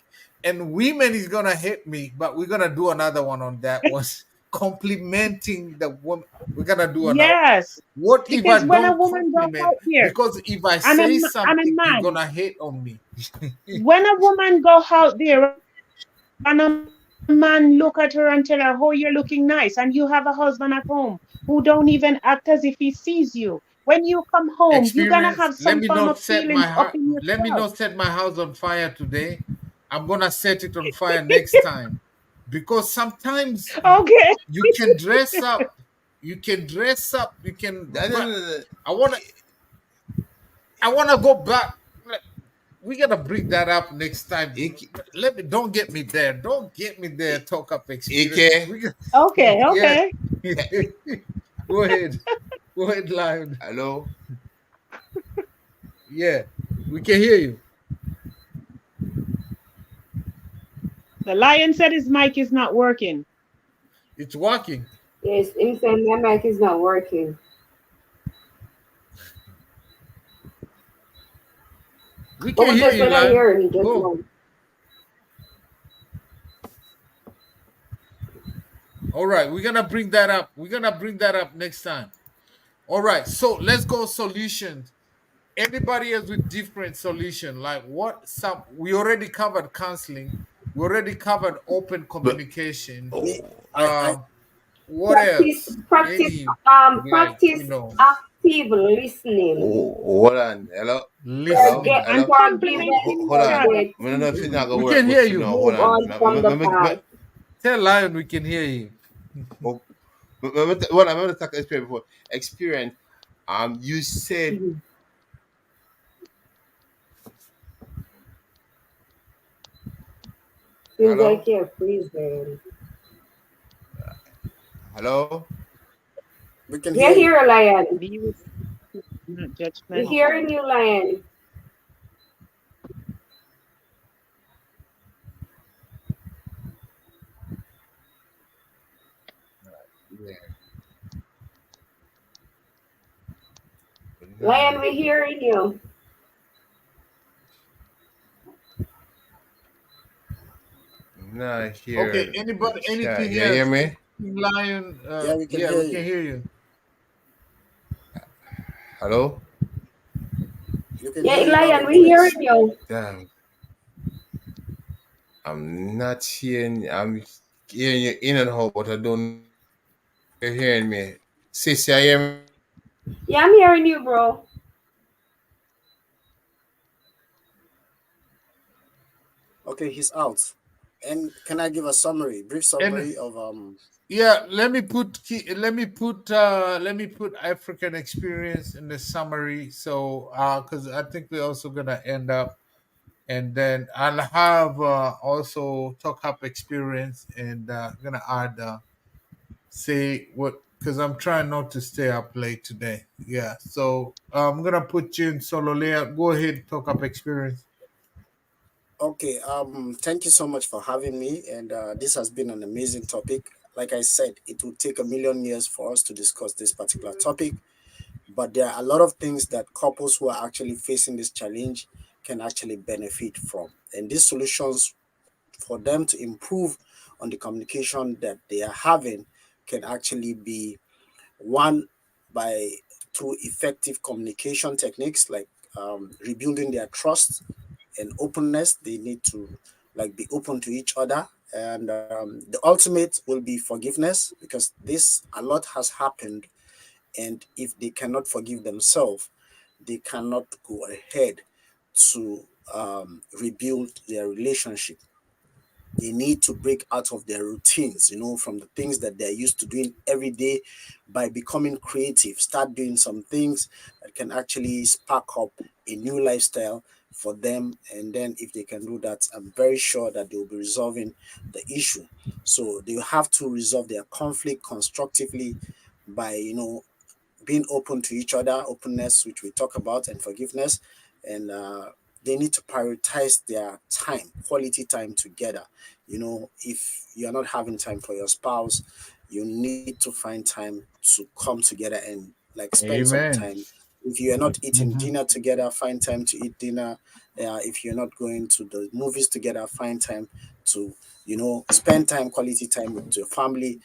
and women is gonna hit me, but we're gonna do another one on that. Was complimenting the woman. We're gonna do another. Yes, What if I because when a don't woman goes compliment? out there, Because if I I'm say I'm a something, you're man. gonna hate on me. When a woman go out there and a man look at her and tell her, "Oh, you're looking nice," and you have a husband at home who don't even act as if he sees you, when you come home, you're gonna have some form of Experience. feelings Let me up in not set my yourself. heart. Let me not set my house on fire today. I'm gonna set it on fire next time, because sometimes Okay. you can dress up. You can dress up. You can. But I wanna. I wanna go back. We gotta bring that up next time. Let me. Don't get me there. Don't get me there. Talk up experience. We got. Okay. Yeah. Okay. Go ahead. Go ahead, Lion. Yeah, we can hear you. The lion said his mic is not working. It's working. Yes, him saying my mic is not working. We But can we hear just you, gonna Lion. hear him just Go. one. All right, we're gonna bring that up. We're gonna bring that up next time. All right, so let's go solutions. Anybody else with different solution? Like what? Some we already covered counseling. We already covered open communication. I What Practice, else? practice, Any like practice you know? active listening. Hold on. Hello? Hello? Forget Listening. And Hello? forgive compliment and in the Hold on. chat. forget. I don't know if it's not gonna We work can good hear for you. now. Hold Move on. on from the past. Tell Lion we can hear you. Oh, what I'm gonna talk experience before. Experience. You said Mhm. Seems hello? like you're freezing. Hello? We can We're hear you. here, Lion. Be with not We're hearing judgmental. you, Lion. Yeah. Lion, Nah, we're hearing you. nah, Okay. here the Anybody? chat. Anything You hear else? me? Anything, Lion? Yeah, we can Yeah, hear we can you. hear you. Hello? You can Yeah, hear you loud Lion, and we're clear. hearing you. Damn. I'm not hearing. I'm hearing you in and out, but I don't know if you're hearing me. Sis, you hear me? Yeah, I'm hearing you, bro. Okay, he's out. And can I give a summary, brief And summary of yeah, let me put African experience in the summary. So because I think we're also gonna end up, and then I'll have also talk up experience, and gonna add say what, because I'm trying not to stay up late today. Yeah, so I'm gonna put you in solo layer. Go ahead, talk up experience. Okay, thank you so much for having me. And this has been an amazing topic. Like I said, it would take a million years for us to discuss this particular topic, but there are a lot of things that couples who are actually facing this challenge can actually benefit from. And these solutions for them to improve on the communication that they are having can actually be one by through effective communication techniques like rebuilding their trust and openness. They need to like be open to each other, and the ultimate will be forgiveness, because this a lot has happened, and if they cannot forgive themselves, they cannot go ahead to rebuild their relationship. They need to break out of their routines, from the things that they're used to doing every day, by becoming creative. Start doing some things that can actually spark up a new lifestyle for them. And then, if they can do that, I'm very sure that they will be resolving the issue. So, they have to resolve their conflict constructively by, being open to each other, openness, which we talk about, and forgiveness. And they need to prioritize their time, quality time together. If you're not having time for your spouse, you need to find time to come together and like spend some Amen. time. If you are not eating Hmm. dinner together, find time to eat dinner. If you're not going to the movies together, find time to, spend time, quality time with your family.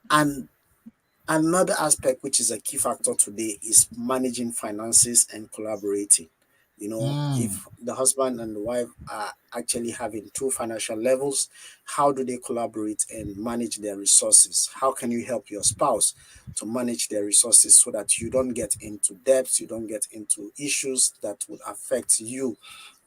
And another aspect, which is a key factor today, is managing finances and collaborating. Mm. If the husband and the wife are actually having two financial levels, how do they collaborate and manage their resources? How can you help your spouse to manage their resources so that you don't get into debts, you don't get into issues that would affect you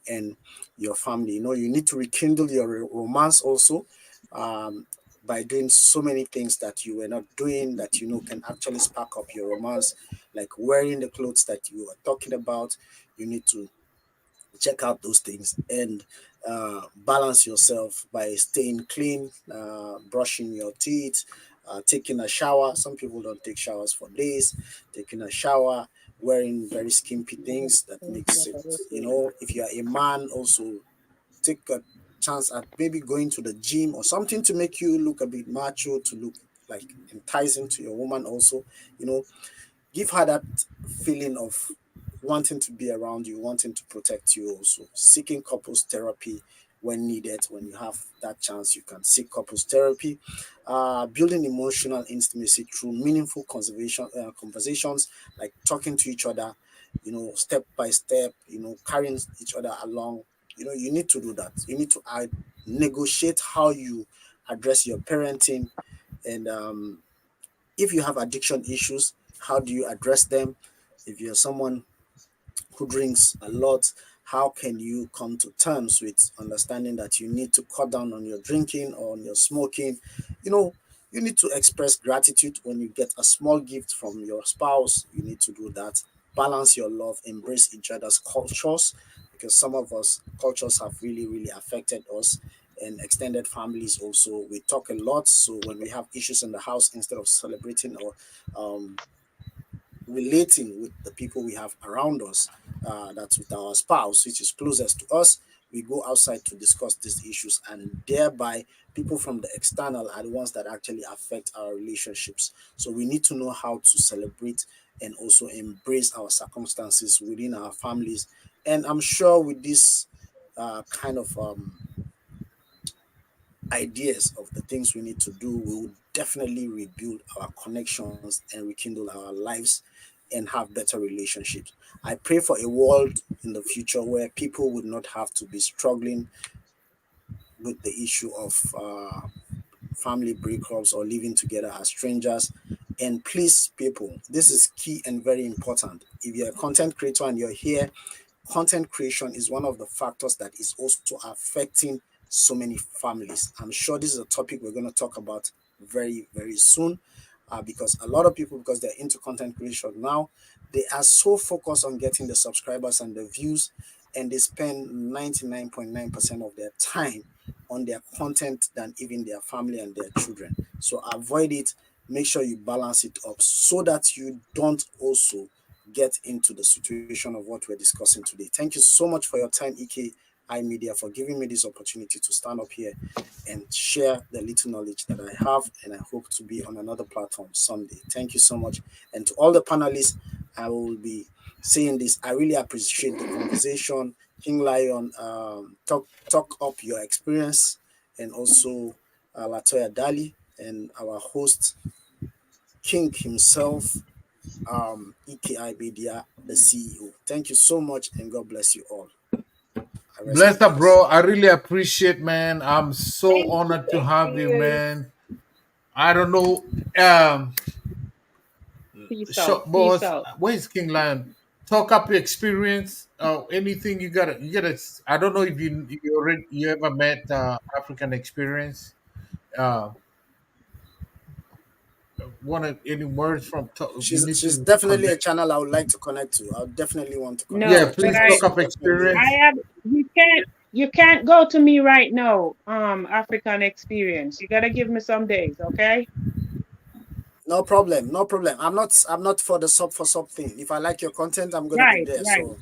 and your family? You need to rekindle your romance also, um, by doing so many things that you were not doing, that can actually spark up your romance, like wearing the clothes that you are talking about. You need to check out those things and balance yourself by staying clean, brushing your teeth, taking a shower. Some people don't take showers for days. Taking a shower, wearing very skimpy things that makes it, if you are a man, also take a chance at maybe going to the gym or something to make you look a bit macho, to look like enticing to your woman also. you know Give her that feeling of wanting to be around you, wanting to protect you also. Seeking couples therapy when needed. When you have that chance, you can seek couples therapy. Building emotional intimacy through meaningful conversations, like talking to each other, step by step, carrying each other along. You need to do that. You need to negotiate how you address your parenting. And if you have addiction issues, How do you address them? If you're someone who drinks a lot, how can you come to terms with understanding that you need to cut down on your drinking or on your smoking? You know, you need to express gratitude when you get a small gift from your spouse. You need to do that. Balance your love, embrace each other's cultures, because some of us cultures have really, really affected us. And extended families also, we talk a lot. So when we have issues in the house, instead of celebrating or relating with the people we have around us, that's with our spouse, which is closest to us, we go outside to discuss these issues, and thereby people from the external are the ones that actually affect our relationships. So we need to know how to celebrate and also embrace our circumstances within our families. And I'm sure with this kind of ideas of the things we need to do, we will definitely rebuild our connections and rekindle our lives and have better relationships. I pray for a world in the future where people would not have to be struggling with the issue of family breakups or living together as strangers. And please, people, this is key and very important. If you're a content creator and you're here, content creation is one of the factors that is also affecting so many families. I'm sure this is a topic we're going to talk about very, very soon, because a lot of people, because they're into content creation now, they are so focused on getting the subscribers and the views, and they spend 99.9% of their time on their content than even their family and their children. So avoid it. Make sure you balance it up so that you don't also get into the situation of what we're discussing today. Thank you so much for your time, EKI Media, for giving me this opportunity to stand up here and share the little knowledge that I have. And I hope to be on another platform someday. Thank you so much. And to all the panelists, I will be saying this. I really appreciate the conversation. King Lion, talk up your experience, and also Latoya Dali, and our host, King himself, EKI Media, the CEO. Thank you so much, and God bless you all. I rest my Bless up, case. bro. I really appreciate, man. I'm so Thank you. honored to Thank have you, you. man. I don't know. Peace out. Short Peace boss, out. where's King Lion? Talk up your experience. Anything you gotta. I don't know if you ever met African experience. Uh, any words from? You need She's to definitely a connect. channel I would like to connect to. I definitely want to connect to Yeah, No, her but please channel. talk So up definitely, I experience. have you can't go to me right now, African experience. You gotta give me some days, okay? no problem, no problem. I'm not for the sub thing. If I like your content, I'm gonna be Right, there. right, So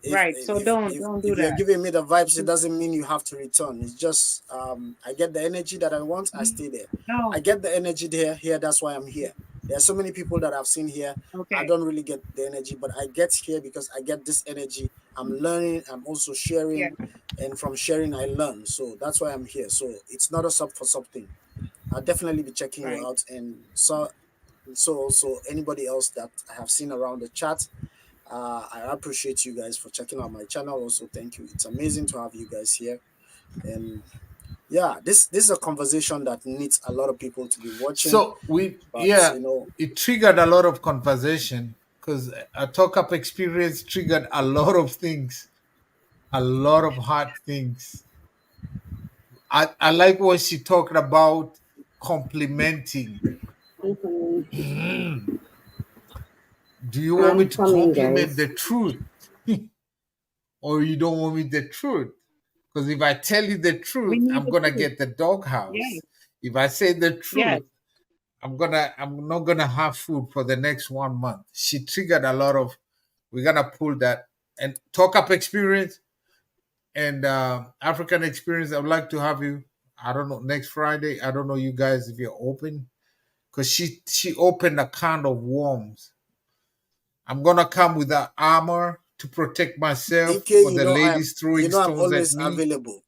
if right. So if don't if, don't do if you're that. giving me the vibes, it doesn't mean you have to return. It's just I get the energy that I want, I stay there. I No, get the energy there here. That's why I'm here. There are so many people that I've seen here. I okay. don't really get the energy, but I get here because I get this energy. I'm learning. I'm also Yeah, sharing, and from sharing, I learn. So that's why I'm here. So it's not a sub thing. I'll definitely be checking you right. out, and so also anybody else that I have seen around the chat. I appreciate you guys for checking out my channel. Also, thank you. It's amazing to have you guys here. And yeah, this is a conversation that needs a lot of people to be watching. So we But yeah, it triggered a lot of conversation because a talk up experience triggered a lot of things, a lot of hard things. I like what she talked about complimenting. Mhm. Do you want me I'm to coming, compliment guys. the truth or you don't want me the truth? Because if I tell you the We truth, need I'm the gonna truth. get the Yes, doghouse. If I say the yes. truth, I'm not gonna have food for the next 1 month. She triggered a lot of we're gonna pull that and talk up experience and African experience. I would like to have you. I don't know next Friday. I don't know you guys if you're open because she opened a can of worms. I'm gonna come with an armor to protect myself AK, for the ladies throwing I'm stones at always me. available,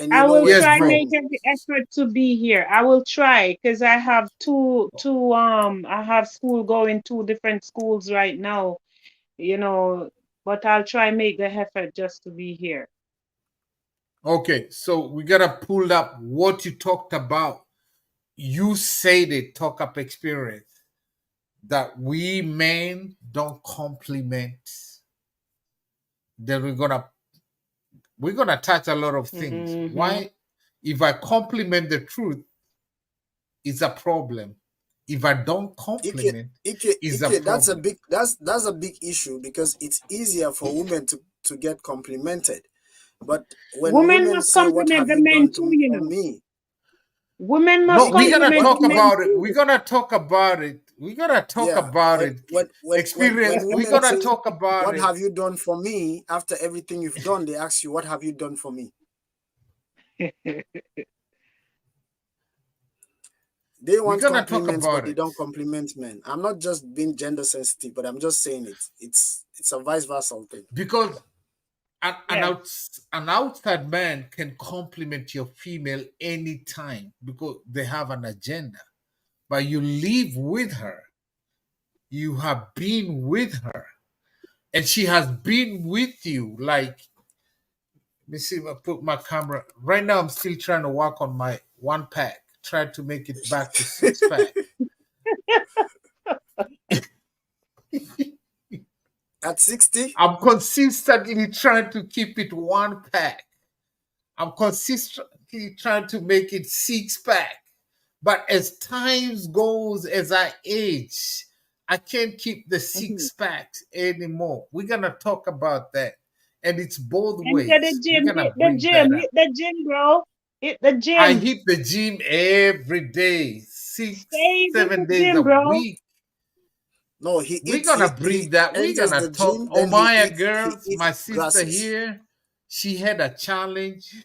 and you I know will where Yes, to try find bro. make me. every effort to be here. I will try because I have I have school going two different schools right now, you know, but I'll try make the effort just to be here. Okay, so we gotta pull up what you talked about. You said it. Talk up experience. that we men don't compliment, then we're gonna touch a lot of things. Mm-hmm. Why? If I compliment the truth, it's a problem. If I don't Ike, compliment, it's a Ike, problem. that's a big issue because it's easier for women to get complimented. But when Women women must say, "What compliment have the you men done too, for you know. me?" Women No, must we're Ike, gonna compliment what the talk what? men about it. We're too. gonna talk about it. We're gonna talk Yeah, about it. when Experience. We're women gonna say, talk about "What it have you done for me?" After everything you've done, they ask you, "What have you done for me?" They we're want gonna talk compliments, but about they it don't compliment men. I'm not just being gender sensitive, but I'm just saying it's a vice versa thing. because Yes. an outside man can compliment your female anytime because they have an agenda. But you live with her, you have been with her, and she has been with you. Like, let me see if I put my camera. Right now, I'm still trying to work on my one pack, try to make it back to six pack. At 60, I'm consistently trying to keep it one pack. I'm consistently trying to make it six pack. But as times goes, as I age, I can't keep the Mhm. six packs anymore. We're gonna talk about that. And it's both Enter the ways. We're gym, gonna hit the bring gym, that up. hit the gym, bro. Hit the I gym. hit the gym every day, six, Stay in the 7 days a gym, bro. week. no, We're gonna he bring that. We're enters gonna the talk. gym, then Omaya he girls, eats my sister grasses. here, she had a challenge.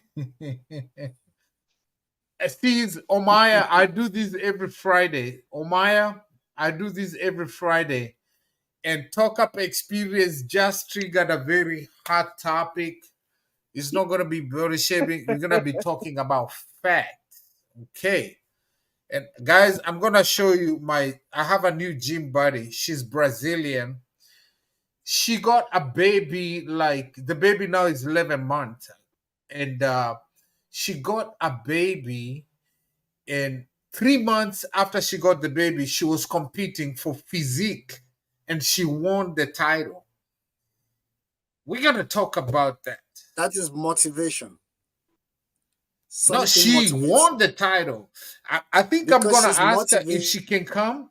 Steve, Omaya, I do this every Friday. Omaya, I do this every Friday. And Talk Up Experience just triggered a very hot topic. It's not going to be body shaming. We're going to be talking about facts. Okay. And guys, I'm going to show you I have a new gym buddy. She's Brazilian. She got a baby, like the baby now is 11 months. And she got a baby. And 3 months after she got the baby, she was competing for physique and she won the title. We're going to talk about that. That is motivation. No, Something she motivates won you the title. I think I'm because going to she's ask her if motivated. she can come.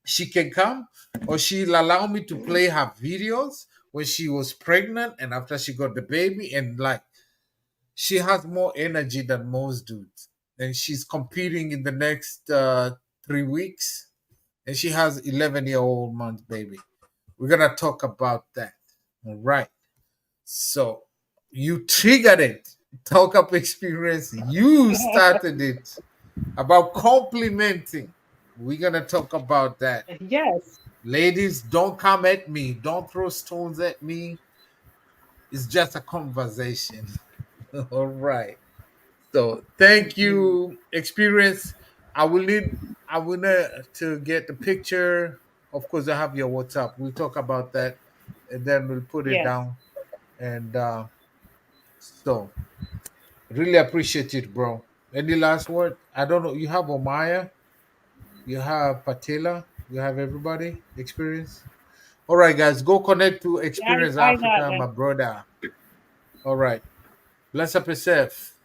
She can come, or she'll allow me to play her videos when she was pregnant and after she got the baby. And like, she has more energy than most dudes. And she's competing in the next 3 weeks. And she has 11-year-old month baby. We're gonna talk about that. All right. So you triggered it. Talk up experience. You started it about complimenting. We're gonna talk about that. Yes. Ladies, don't come at me. Don't throw stones at me. It's just a conversation. All right. So thank Mhm. you, experience. I will need to get the picture. Of course, I have your WhatsApp. We'll talk about that, and then we'll put it Yes. down. And so, really appreciate it, bro. Any last word? I don't know. You have Omaya, you have Patela, you have everybody experience. All right, guys, go connect to Yeah, Experience I got Africa, my them. brother. All right, bless up yourself.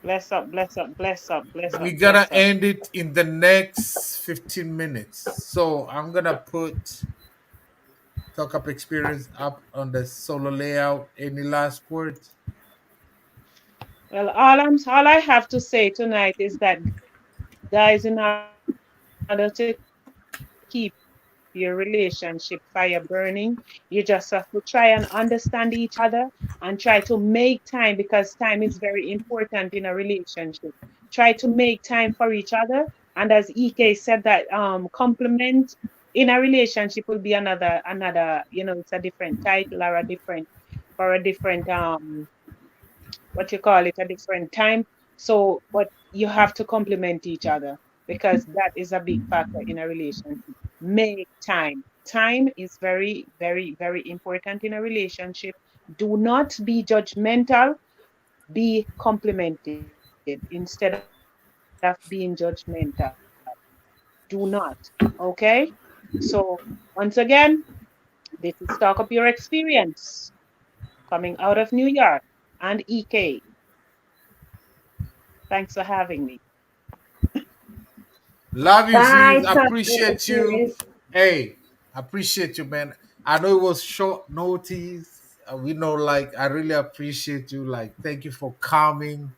Bless up, bless up, bless up, bless up, We're gonna bless up. end it in the next 15 minutes. So I'm gonna put Talk Up Experience up on the solo layout. Any last words? Well, all I have to say tonight is that, guys, in order to keep your relationship fire burning, you just have to try and understand each other and try to make time, because time is very important in a relationship. Try to make time for each other. And as EK said, that compliment in a relationship will be another, it's a different title or a different, for a different what you call it, a different time. So, but you have to complement each other, because that is a big factor in a relationship. Make time. Time is very, very, very important in a relationship. Do not be judgmental, be complimented instead of being judgmental. Do not. Okay? So, once again, this is Talk Up Your Experience coming out of New York and EK. Thanks for having me. Love you, sis. Thanks, Appreciate you. sis. Hey, appreciate you, man. I know it was short notice. We know, like, I really appreciate you. Like, thank you for coming.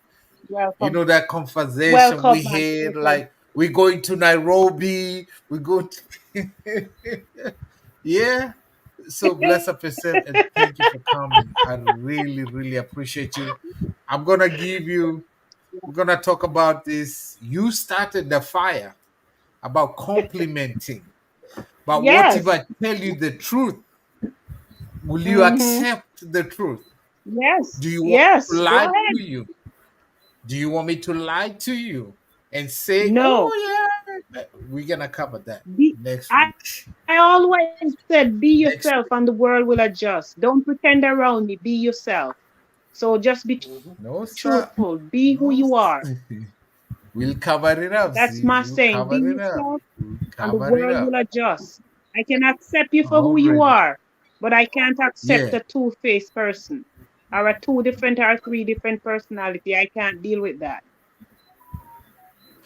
You Welcome. know that conversation Welcome, we man. had. Welcome. Like, we're going to Nairobi. We go to yeah. So bless up yourself and thank you for coming. I really, really appreciate you. I'm gonna give you. We're gonna talk about this. You started the fire about complimenting. But what if Yes. I tell you the truth? Will you Mm-hmm. accept the truth? Yes. Do you want me Yes. to Go lie ahead. to you? Do you want me to lie to you and say, No. oh, yeah? We're going to cover that Be, next I week. always said, be yourself Next and the week. world will adjust. Don't pretend around me. Be yourself. So just be Mhm. No, sir. truthful. Be who No, you are. sir. We'll cover it up, That's sis. my We'll saying. Be cover it up. yourself We'll and the cover it world up. will adjust. I can accept you for who you Already. are, but I can't accept Yeah. a two-faced person or a two different or three different personality. I can't deal with that.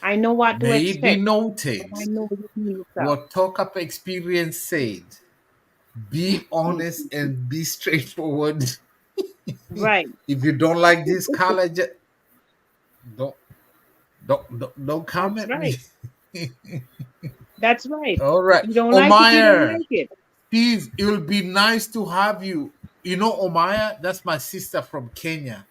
I know what to May it be expect, but I noted know you be yourself. what Talk Up Experience said. Be honest Mhm. and be straightforward. Right. If you don't like this college, don't don't That's comment me. right. That's right. All right, You don't like it, you don't Omaya, like it. please, it will be nice to have you. You know, Omaya, that's my sister from Kenya.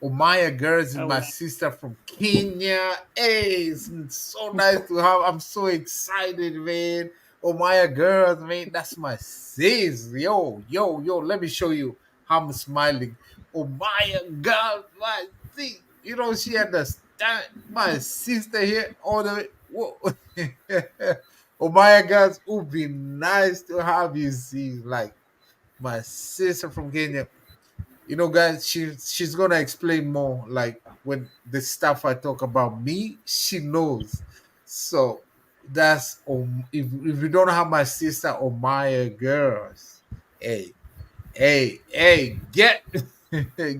Omaya Girls is Oh, my wow. sister from Kenya. Hey, it's so nice to have. I'm so excited, man. Omaya Girls, man, that's my sis. Yo, yo, yo. Let me show you how I'm smiling. Omaya Girls, my sis. You know, she understand my sister here all the way. Whoa. Omaya Girls, it would be nice to have you, sis. Like my sister from Kenya. You know, guys, she's gonna explain more. Like when the stuff I talk about me, she knows. So that's if you don't have my sister or my girls, hey, hey, get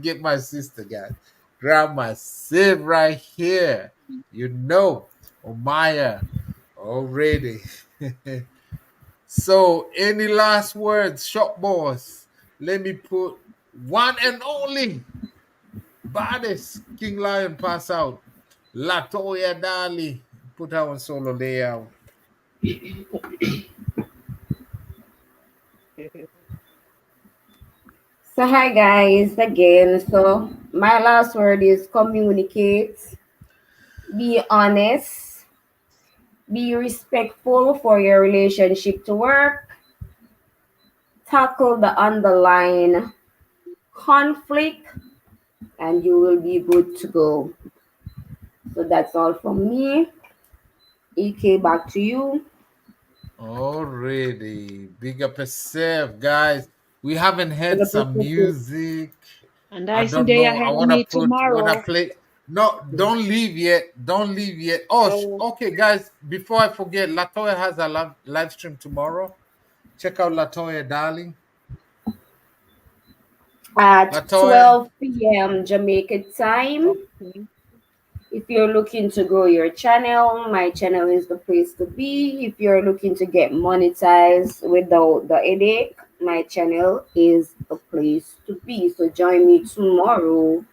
get my sister, guys. Grab my sis right here. You know, Omaya already. So, any last words, shop boss? Let me put one and only baddest King Lion pass out. Latoya Dali. Put her on solo layout. So, hi guys, again. So, my last word is communicate, be honest, be respectful for your relationship to work, tackle the underlying conflict, and you will be good to go. So, that's all from me. EK, back to you. Already. Big up yourself, guys. We haven't had some music. And I I see don't they know. ahead I of wanna me put wanna tomorrow. play. No, don't leave yet. Don't leave yet. Oh, So okay, guys. Before I forget, Latoya has a live stream tomorrow. Check out Latoya, darling. At Latoya. 12 p.m. Jamaica time. okay. If you're looking to grow your channel, my channel is the place to be. If you're looking to get monetized without the headache, my channel is the place to be. So join me tomorrow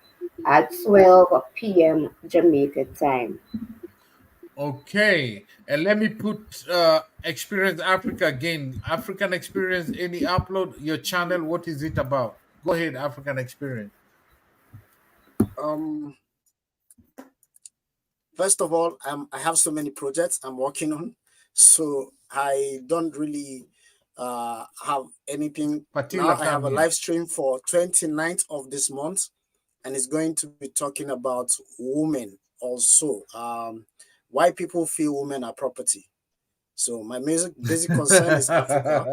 at 12 p.m. Jamaica time. Okay, and let me put Experience Africa again. African Experience, any upload your channel. What is it about? Go ahead, African Experience. Um, First of all, I have so many projects I'm working on, so I don't really have anything now. Patila I have a Kamia. live stream for 29th of this month, and it's going to be talking about women also. Why people feel women are property. So my basic concern is Africa.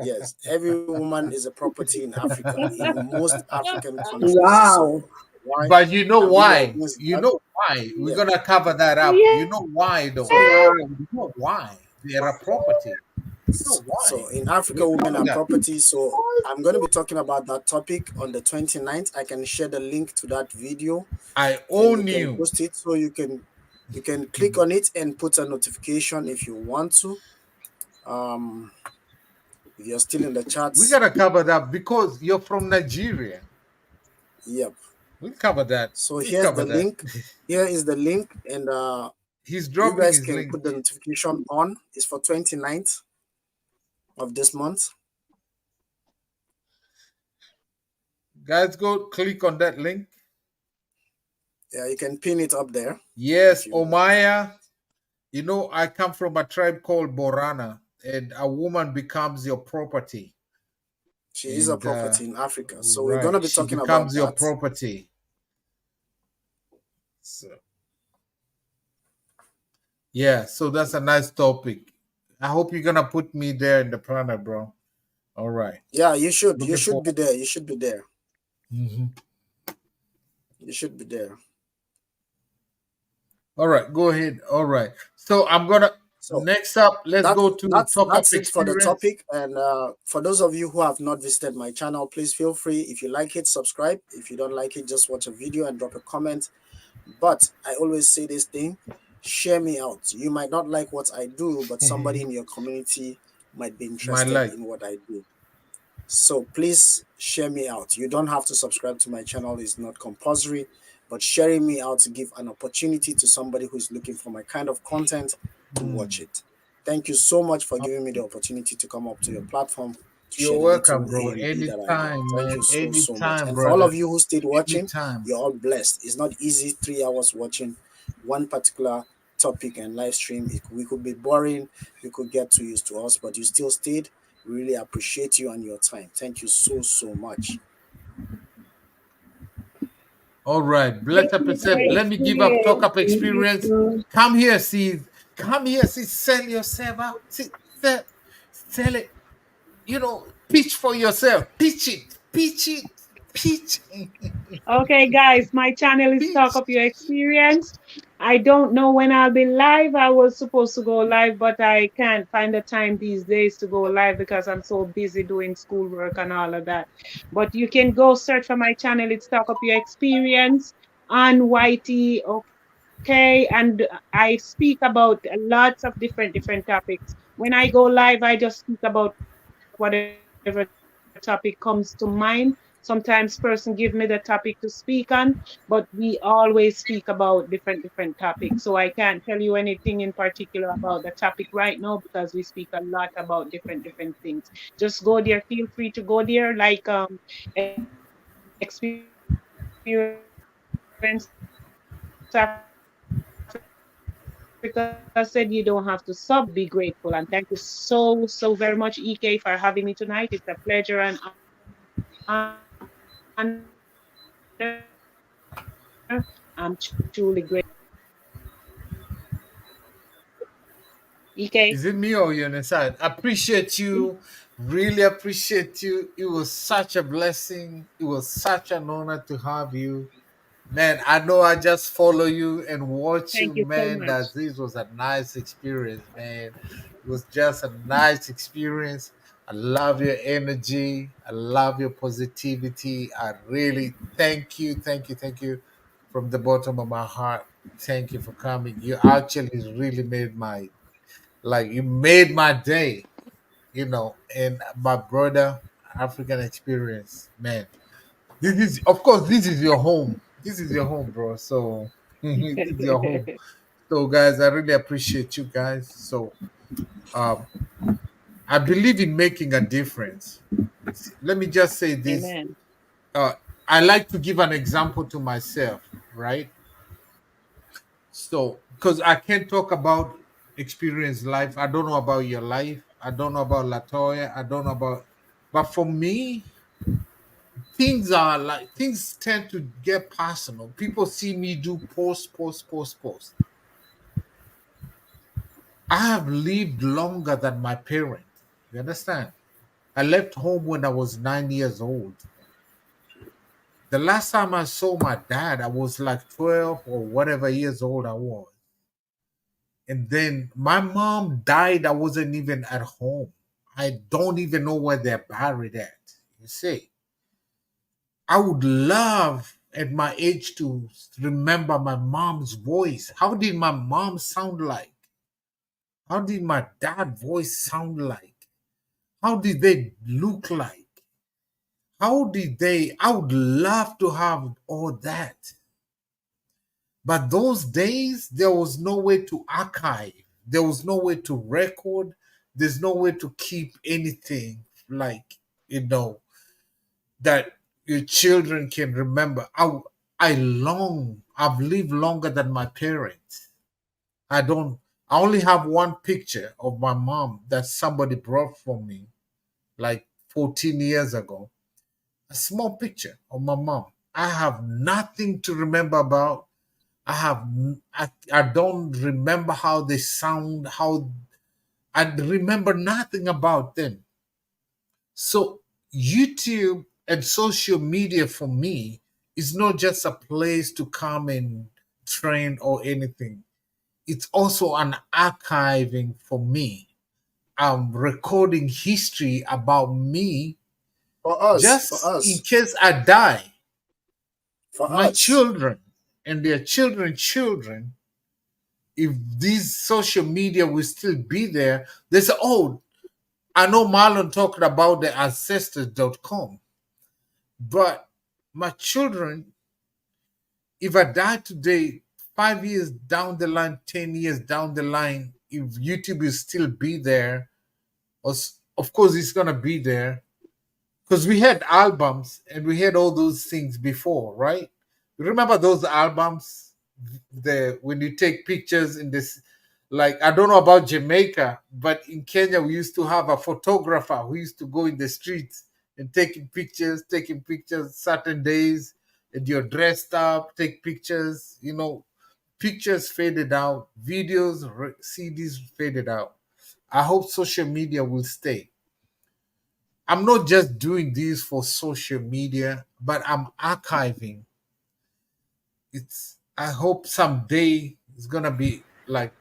Yes, every woman is a property in Africa, in most African countries. Wow. So Why? But you know I'm really why? against You that. know why? We're Yeah. gonna cover that up. You know why though? So You know why? They are a property. You know so why? in Africa, We'll women cover are that. property. So I'm going to be talking about that topic on the 29th. I can share the link to that video I and you own can you. post it so you can click on it and put a notification if you want to. Um, if you're still in the We chats, gotta cover that because you're from Nigeria. yep. We cover that. So We here's cover the that. link. Here is the link, and He's you dropping guys his can link. put the notification on. It's for 29th of this month. Guys, go click on that link. Yeah, you can pin it up there if Yes, you. Omaya. You know, I come from a tribe called Borana, and a woman becomes your property. She is a And property in Africa, so we're gonna right, be she talking about becomes your that. property. So, yeah, so that's a nice topic. I hope you're gonna put me there in the planner, bro. All right, Yeah, you should. You looking should for. be there. You should be there. Mhm. You should be there. All right, go ahead. All right, so I'm gonna So next up. Let's that's go to that's talk up that's it for the experience. topic. And for those of you who have not visited my channel, please feel free. If you like it, subscribe. If you don't like it, just watch a video and drop a comment. But I always say this thing: share me out. You might not like what I do, but somebody in your community might be My interested life. in what I do. So please share me out. You don't have to subscribe to my channel, it's not compulsory, but sharing me out to give an opportunity to somebody who's looking for my kind of content to watch Mm. it. Thank you so much for giving me the opportunity to come up to your platform to You're share the welcome, little bro. A and B that I know. Anytime, Thank you man. so much. Anytime, And for all brother. of you who stayed watching, Anytime. you're all blessed. It's not easy 3 hours watching one particular topic and live stream. We could be boring, we could get too used to us, but you still stayed. We really appreciate you and your time. Thank you so much. All right. Thank Bless up you for yourself. the Let me give up talk experience. up Thank experience. you. Come here, see. Come here, see. Sell yourself out. See, sell it. You know, pitch for yourself. Pitch it. Pitch it. Pitch. Okay, guys, my channel is Talk Pitch. Up Your Experience. I don't know when I'll be live. I was supposed to go live, but I can't find the time these days to go live because I'm so busy doing schoolwork and all of that. But you can go search for my channel. It's Talk Up Your Experience on YT. Okay, and I speak about lots of different topics. When I go live, I just speak about whatever topic comes to mind. Sometimes person give me the topic to speak on, but we always speak about different topics. So I can't tell you anything in particular about the topic right now because we speak a lot about different things. Just go there. Feel free to go there. Like Experienced Africa said, you don't have to sub, be grateful. And thank you so much, EK, for having me tonight. It's a pleasure and honor. I'm truly grateful. Okay, thank you so much, EK, for having me tonight. It's a pleasure and honor. I'm truly grateful. EK. Is it me or you on the side? Appreciate you. Really appreciate you. It was such a blessing. It was such an honor to have you. Man, I know I just follow you and watch you, Thank you man. so That much. this was a nice experience, man. It was just a nice experience. I love your energy. I love your positivity. I really thank you from the bottom of my heart. Thank you for coming. You actually really made my you made my day, and my brother African experience, man. This is, of course, this is your home. This is your home, bro. So this is your home. So, guys, I really appreciate you guys. So, um, I believe in making a difference. Let me just say this. Amen. Uh, I like to give an example to myself, right? So, because I can't talk about experience life. I don't know about your life. I don't know about Latoya. I don't know about, but for me, things tend to get personal. People see me do post. I have lived longer than my parents. You understand? I left home when I was 9 years old. The last time I saw my dad, I was like 12 or whatever years old I was. And then my mom died. I wasn't even at home. I don't even know where they're buried at. You see, I would love at my age to remember my mom's voice. How did my mom sound like? How did my dad voice sound like? How did they look like? How did they? I would love to have all that. But those days, there was no way to archive. There was no way to record. There's no way to keep anything like, you know, that your children can remember. I long, I've lived longer than my parents. I don't, I only have one picture of my mom that somebody brought for me like 14 years ago. A small picture of my mom. I have nothing to remember about. I don't remember how they sound, how I remember nothing about them. So YouTube and social media for me is not just a place to come and train or anything. It's also an archiving for me. I'm recording history about me for just in us, case I die. for My us. children and their children, if these social media will still be there, they say, oh, I know Marlon talked about the ancestors.com, but my children, if I die today, 5 years down the line, 10 years down the line, if YouTube will still be there, of course it's going to be there, because we had albums and we had all those things before, right? Remember those albums, the when you take pictures in this, like, I don't know about Jamaica, but in Kenya we used to have a photographer who used to go in the streets and taking pictures certain days, and you're dressed up, take pictures, pictures faded out, CDs faded out. I hope social media will stay. I'm not just doing this for social media, but I'm archiving. I hope someday it's gonna be like